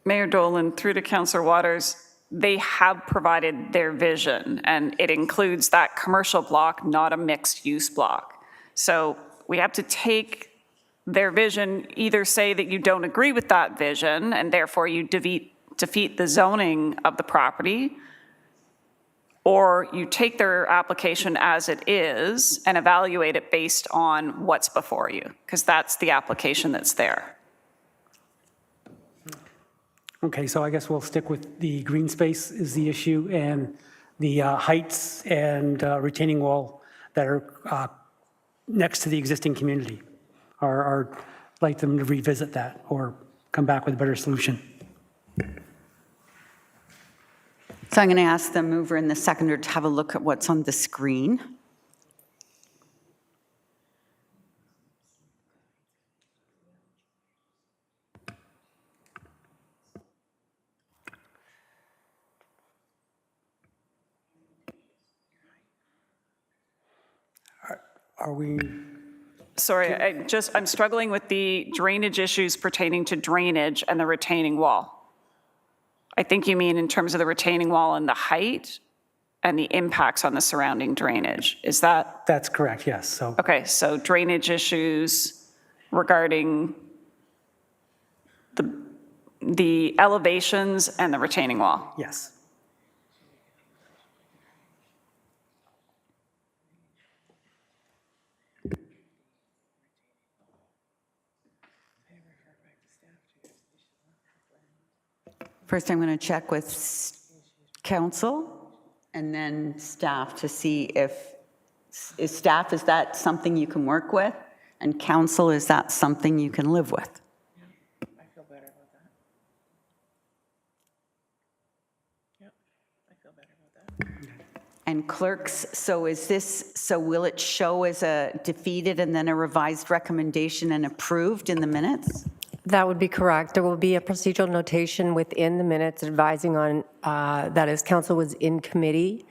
Speaker 15: Mayor Dolan, through to Councillor Waters, they have provided their vision, and it includes that commercial block, not a mixed-use block. So we have to take their vision, either say that you don't agree with that vision, and therefore you defeat the zoning of the property, or you take their application as it is and evaluate it based on what's before you, because that's the application that's there.
Speaker 16: Okay, so I guess we'll stick with the green space is the issue, and the heights and retaining wall that are next to the existing community. I'd like them to revisit that or come back with a better solution.
Speaker 1: So I'm going to ask the mover and the seconder to have a look at what's on the screen.
Speaker 16: Are we?
Speaker 15: Sorry, I'm struggling with the drainage issues pertaining to drainage and the retaining wall. I think you mean in terms of the retaining wall and the height and the impacts on the surrounding drainage. Is that?
Speaker 16: That's correct, yes. So.
Speaker 15: Okay, so drainage issues regarding the elevations and the retaining wall.
Speaker 16: Yes.
Speaker 1: First, I'm going to check with council and then staff to see if, is that something you can work with? And council, is that something you can live with?
Speaker 2: I feel better about that. Yep, I feel better about that.
Speaker 1: And clerks, so will it show as a defeated and then a revised recommendation and approved in the minutes?
Speaker 21: That would be correct. There will be a procedural notation within the minutes advising on that as council was in committee,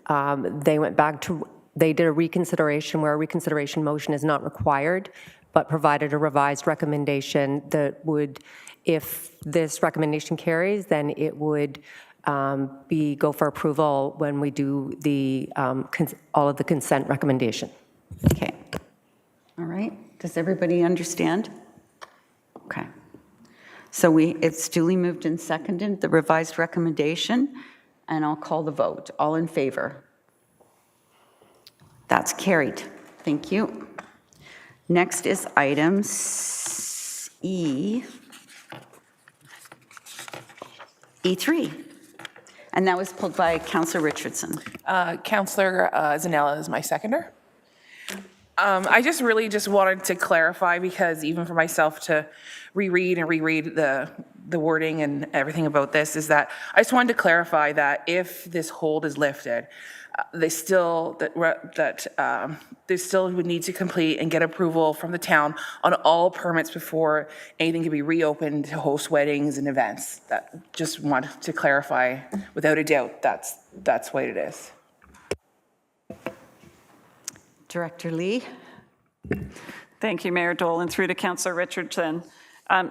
Speaker 21: they did a reconsideration where a reconsideration motion is not required, but provided a revised recommendation that would, if this recommendation carries, then it would go for approval when we do the all of the consent recommendation.
Speaker 1: Okay. All right. Does everybody understand? Okay. So it's duly moved and seconded, the revised recommendation, and I'll call the vote. All in favor? That's carried. Thank you. Next is item E3. And that was pulled by Councillor Richardson.
Speaker 2: Councillor Zanella is my seconder. I just wanted to clarify, because even for myself to reread the wording and everything about this, is that I just wanted to clarify that if this hold is lifted, they still would need to complete and get approval from the town on all permits before anything can be reopened to host weddings and events. That just wanted to clarify, without a doubt, that's what it is.
Speaker 1: Director Lee.
Speaker 15: Thank you, Mayor Dolan. Through to Councillor Richardson.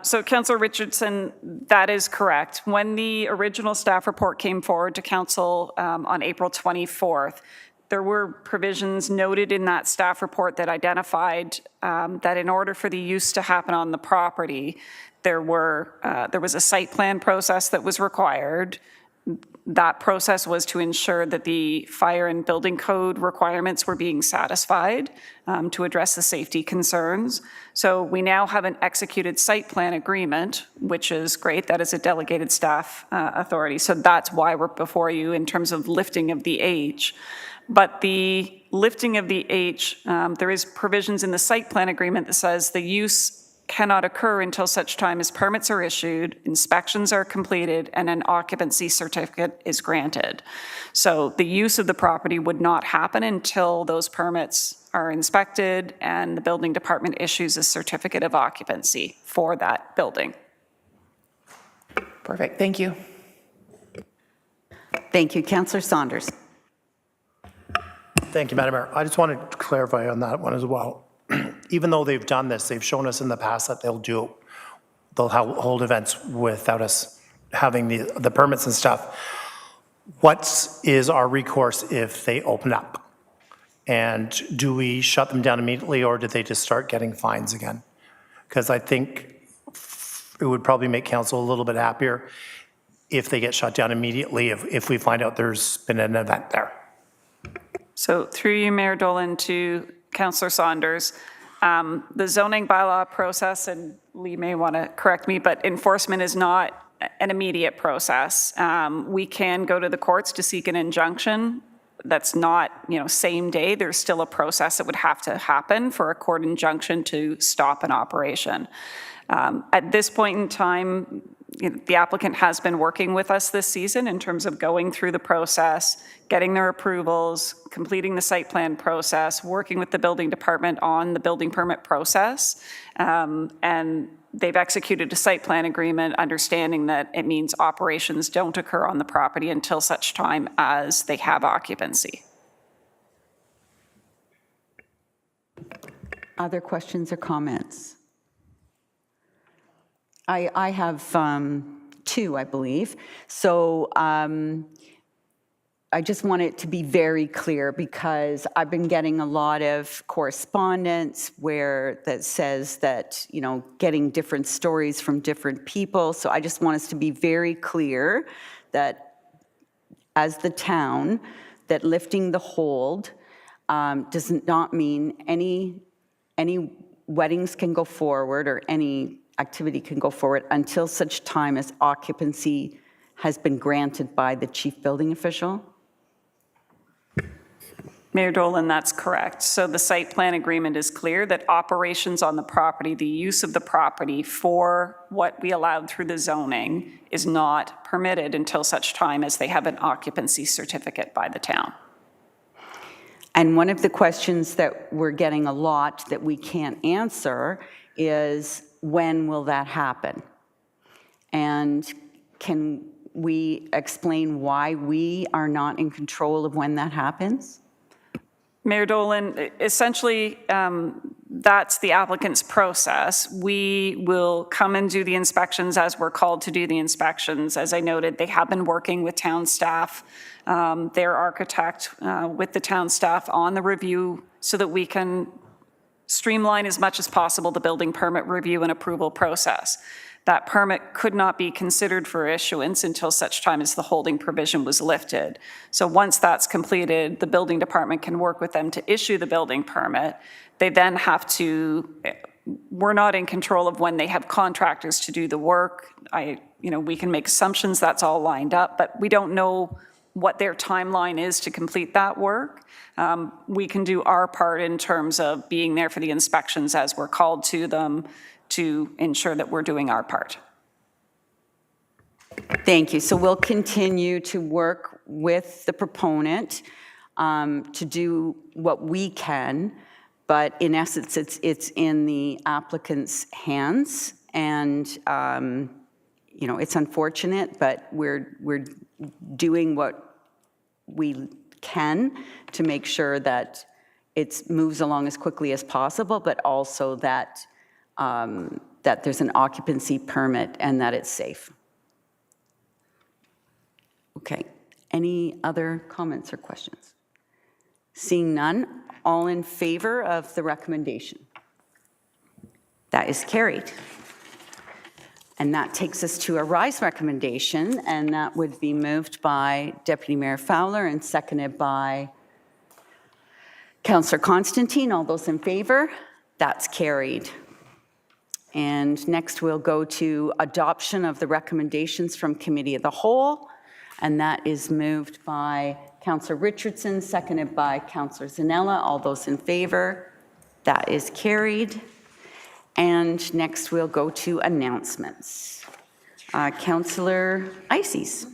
Speaker 15: So Councillor Richardson, that is correct. When the original staff report came forward to Council on April 24th, there were provisions noted in that staff report that identified that in order for the use to happen on the property, there was a site plan process that was required. That process was to ensure that the fire and building code requirements were being satisfied to address the safety concerns. So we now have an executed site plan agreement, which is great. That is a delegated staff authority. So that's why we're before you in terms of lifting of the H. But the lifting of the H, there is provisions in the site plan agreement that says the use cannot occur until such time as permits are issued, inspections are completed, and an occupancy certificate is granted. So the use of the property would not happen until those permits are inspected and the building department issues a certificate of occupancy for that building.
Speaker 2: Perfect, thank you.
Speaker 1: Thank you. Councillor Saunders.
Speaker 9: Thank you, Madam Mayor. I just wanted to clarify on that one as well. Even though they've done this, they've shown us in the past that they'll hold events without us having the permits and stuff. What is our recourse if they open up? And do we shut them down immediately, or do they just start getting fines again? Because I think it would probably make council a little bit happier if they get shut down immediately if we find out there's been an event there.
Speaker 15: So through you, Mayor Dolan, to Councillor Saunders, the zoning bylaw process, and Lee may want to correct me, but enforcement is not an immediate process. We can go to the courts to seek an injunction. That's not, same day. There's still a process that would have to happen for a court injunction to stop an operation. At this point in time, the applicant has been working with us this season in terms of going through the process, getting their approvals, completing the site plan process, working with the building department on the building permit process. And they've executed a site plan agreement, understanding that it means operations don't occur on the property until such time as they have occupancy.
Speaker 1: Other questions or comments? I have two, I believe. So I just want it to be very clear, because I've been getting a lot of correspondence that says that, getting different stories from different people. So I just want us to be very clear that as the town, that lifting the hold does not mean any weddings can go forward or any activity can go forward until such time as occupancy has been granted by the chief building official?
Speaker 15: Mayor Dolan, that's correct. So the site plan agreement is clear that operations on the property, the use of the property for what we allowed through the zoning is not permitted until such time as they have an occupancy certificate by the town.
Speaker 1: And one of the questions that we're getting a lot that we can't answer is, when will that happen? And can we explain why we are not in control of when that happens?
Speaker 15: Mayor Dolan, essentially, that's the applicant's process. We will come and do the inspections as we're called to do the inspections. As I noted, they have been working with town staff, their architect, with the town staff on the review so that we can streamline as much as possible the building permit review and approval process. That permit could not be considered for issuance until such time as the holding provision was lifted. So once that's completed, the building department can work with them to issue the building permit. They then have to, we're not in control of when they have contractors to do the work. We can make assumptions that's all lined up, but we don't know what their timeline is to complete that work. We can do our part in terms of being there for the inspections as we're called to them to ensure that we're doing our part.
Speaker 1: Thank you. So we'll continue to work with the proponent to do what we can, but in essence, it's in the applicant's hands, and it's unfortunate, but we're doing what we can to make sure that it moves along as quickly as possible, but also that that there's an occupancy permit and that it's safe. Okay. Any other comments or questions? Seeing none, all in favor of the recommendation? That is carried. And that takes us to a rise recommendation, and that would be moved by Deputy Mayor Fowler and seconded by Councillor Constantine. All those in favor? That's carried. And next we'll go to adoption of the recommendations from Committee of the Whole, and that is moved by Councillor Richardson, seconded by Councillor Zanella. All those in favor? That is carried. And next, we'll go to announcements. Councillor Ices.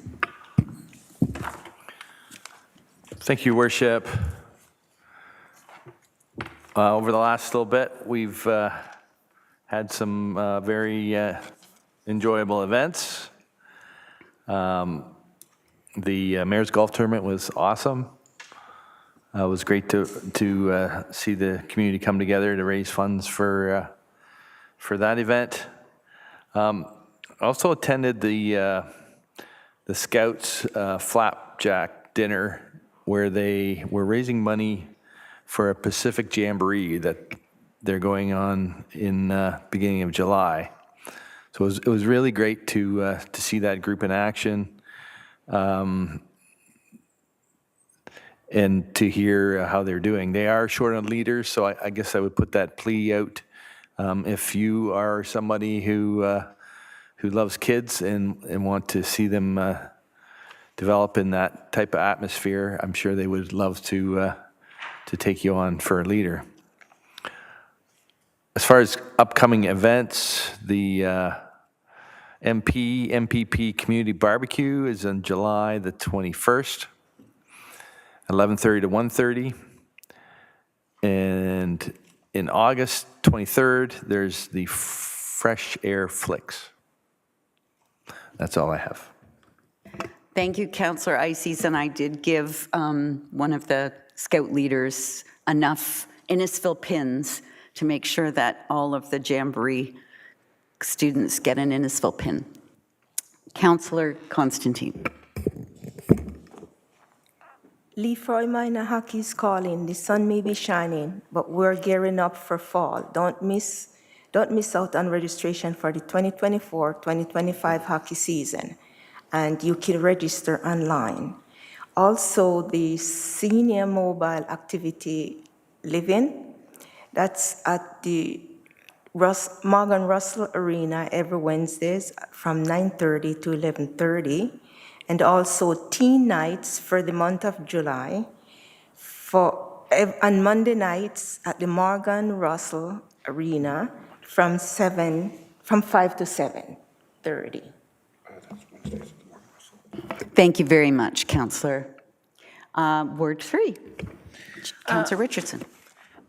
Speaker 13: Thank you, Worship. Over the last little bit, we've had some very enjoyable events. The Mayor's Golf Tournament was awesome. It was great to see the community come together to raise funds for that event. I also attended the Scouts Flapjack Dinner, where they were raising money for a Pacific Jamboree that they're going on in beginning of July. So it was really great to see that group in action, and to hear how they're doing. They are short on leaders, so I guess I would put that plea out. If you are somebody who loves kids and want to see them develop in that type of atmosphere, I'm sure they would love to take you on for a leader. As far as upcoming events, the MPP Community Barbecue is on July the 21st, 11:30 to 1:30. And in August 23rd, there's the Fresh Air Flicks. That's all I have.
Speaker 1: Thank you, Councillor Ices, and I did give one of the Scout leaders enough Innisfil pins to make sure that all of the Jamboree students get an Innisfil pin. Councillor Constantine.
Speaker 18: Lefroy Minor Hockey's calling. The sun may be shining, but we're gearing up for fall. Don't miss out on registration for the 2024-2025 hockey season, and you can register online. Also, the Senior Mobile Activity Living, that's at the Morgan Russell Arena every Wednesdays from 9:30 to 11:30. And also teen nights for the month of July on Monday nights at the Morgan Russell Arena from 5 to 7:30.
Speaker 1: Thank you very much, Councillor. Word 3, Councillor Richardson.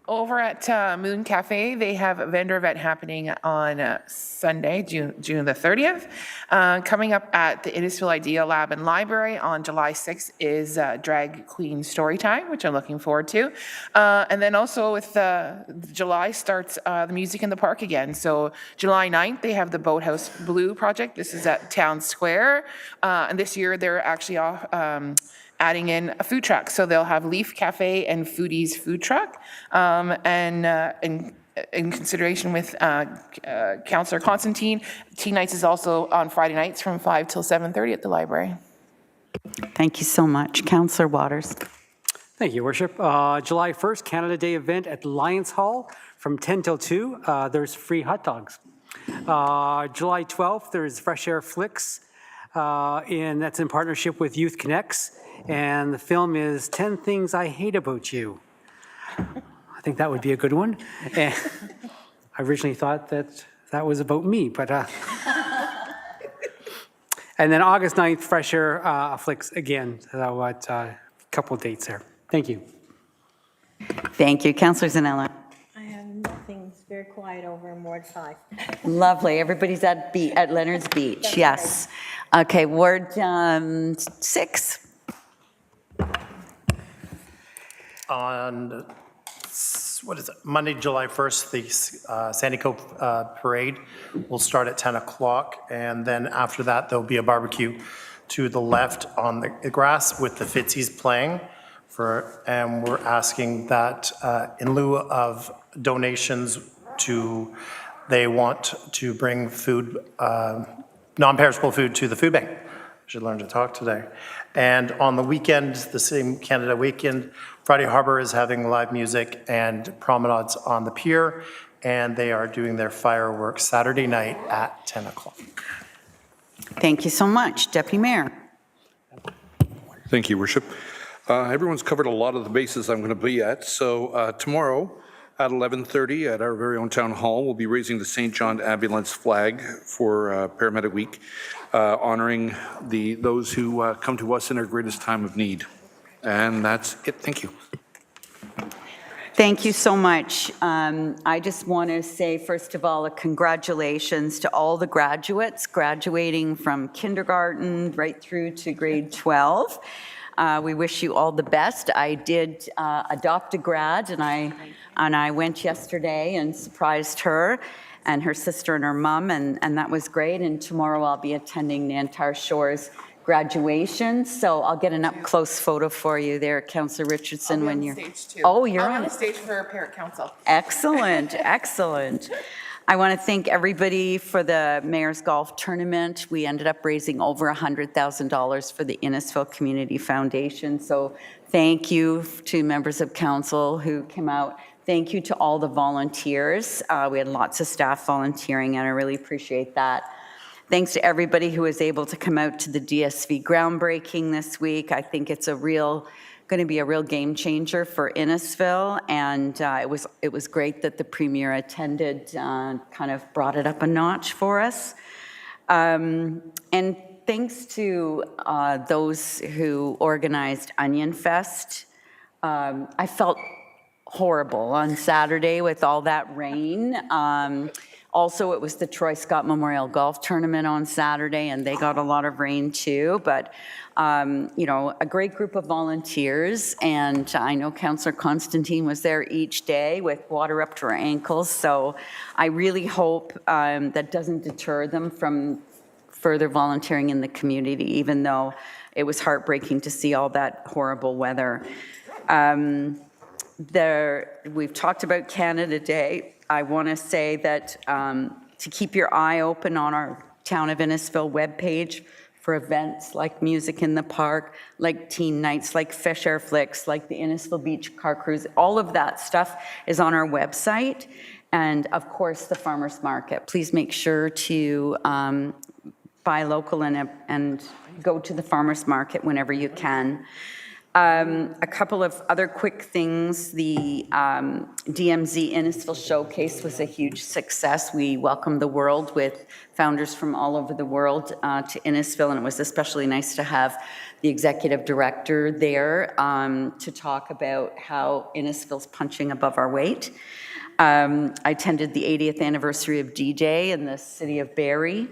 Speaker 2: Over at Moon Cafe, they have a vendor event happening on Sunday, June the 30th. Coming up at the Innisfil Idea Lab and Library on July 6th is Drag Queen Storytime, which I'm looking forward to. And then also with July starts the Music in the Park again. So July 9th, they have the Boathouse Blue project. This is at Town Square. And this year, they're actually adding in a food truck. So they'll have Leaf Cafe and Foodies food truck. And in consideration with Councillor Constantine, Teen Nights is also on Friday nights from 5 till 7:30 at the library.
Speaker 1: Thank you so much. Councillor Waters.
Speaker 16: Thank you, Worship. July 1st, Canada Day event at Lions Hall from 10 till 2. There's free hot dogs. July 12th, there's Fresh Air Flicks, and that's in partnership with Youth Connects. And the film is 10 Things I Hate About You. I think that would be a good one. And I originally thought that was about me, but and then August 9th, Fresh Air Flicks again. So a couple of dates there. Thank you.
Speaker 1: Thank you. Councillor Zanella.
Speaker 7: I have nothing. It's very quiet over in Ward 5.
Speaker 1: Lovely. Everybody's at Leonard's Beach.
Speaker 7: That's
Speaker 1: yes.
Speaker 7: Right.
Speaker 1: Okay. Ward 6.
Speaker 9: On Monday, July 1st, the Sandy Cove Parade will start at 10 o'clock, and then after that, there'll be a barbecue to the left on the grass with the Fitzies playing. And we're asking that in lieu of donations they want to bring food, non-perishable food to the food bank. Should learn to talk today. And on the weekend, the same Canada weekend, Friday Harbor is having live music and promenades on the pier, and they are doing their fireworks Saturday night at 10 o'clock.
Speaker 1: Thank you so much. Deputy Mayor.
Speaker 12: Thank you, Worship. Everyone's covered a lot of the bases I'm going to be at. So tomorrow, at 11:30 at our very own town hall, we'll be raising the St. John Ambulance flag for Paramedic Week, honoring those who come to us in our greatest time of need. And that's it. Thank you.
Speaker 1: Thank you so much. I just want to say, first of all, a congratulations to all the graduates graduating from kindergarten right through to grade 12. We wish you all the best. I did adopt a grad, and I went yesterday and surprised her and her sister and her mom, and that was great. And tomorrow I'll be attending Nantar Shores graduation, so I'll get an up-close photo for you there, Councillor Richardson, when you're... Oh, you're on
Speaker 2: the stage for parent council.
Speaker 1: Excellent, excellent. I want to thank everybody for the Mayor's Golf Tournament. We ended up raising over $100,000 for the Innisfil Community Foundation, so thank you to members of council who came out. Thank you to all the volunteers. We had lots of staff volunteering, and I really appreciate that. Thanks to everybody who was able to come out to the DSV groundbreaking this week. I think it's going to be a real game changer for Innisfil, and it was great that the Premier attended, kind of brought it up a notch for us. And thanks to those who organized Onion Fest. I felt horrible on Saturday with all that rain. Also, it was the Troy Scott Memorial Golf Tournament on Saturday, and they got a lot of rain too. But, you know, a great group of volunteers, and I know Councillor Constantine was there each day with water up to her ankles. So I really hope that doesn't deter them from further volunteering in the community, even though it was heartbreaking to see all that horrible weather. We've talked about Canada Day. I want to say that to keep your eye open on our Town of Innisfil webpage for events like Music in the Park, like teen nights, like Fish Air Flicks, like the Innisfil Beach Car Cruise. All of that stuff is on our website. And of course, the farmers market. Please make sure to buy local and go to the farmers market whenever you can. A couple of other quick things. The DMZ Innisfil Showcase was a huge success. We welcomed the world with founders from all over the world to Innisfil, and it was especially nice to have the executive director there to talk about how Innisfil's punching above our weight. I attended the 80th anniversary of D-Day in the city of Barrie,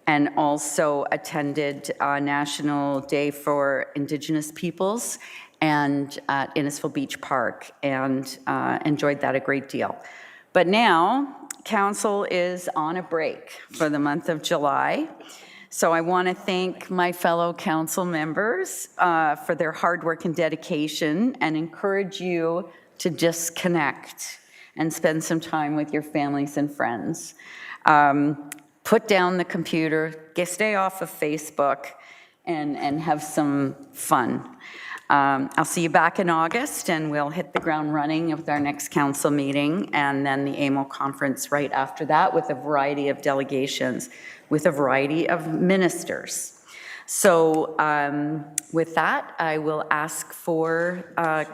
Speaker 1: and also attended National Day for Indigenous Peoples and at Innisfil Beach Park, and enjoyed that a great deal. But now, Council is on a break for the month of July. So I want to thank my fellow Council members for their hard work and dedication, and encourage you to disconnect and spend some time with your families and friends. Put down the computer, stay off of Facebook, and have some fun. I'll see you back in August, and we'll hit the ground running with our next council meeting, and then the AMO conference right after that with a variety of delegations, with a variety of ministers. So with that, I will ask for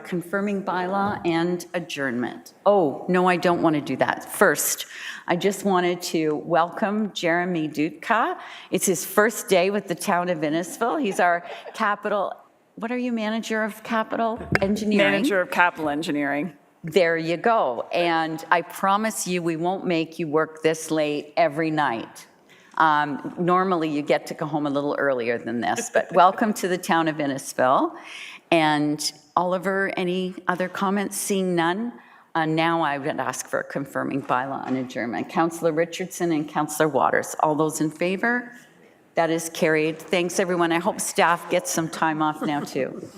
Speaker 1: confirming bylaw and adjournment. Oh, no, I don't want to do that. First, I just wanted to welcome Jeremy Dutka. It's his first day with the town of Innisfil. He's our capital, what are you, manager of capital engineering?
Speaker 15: Manager of capital engineering.
Speaker 1: There you go. And I promise you, we won't make you work this late every night. Normally you get to go home a little earlier than this, but welcome to the town of Innisfil. And Oliver, any other comments? Seeing none, now I would ask for a confirming bylaw and adjournment. Councillor Richardson and Councillor Waters, all those in favor? That is carried. Thanks, everyone. I hope staff gets some time off now, too.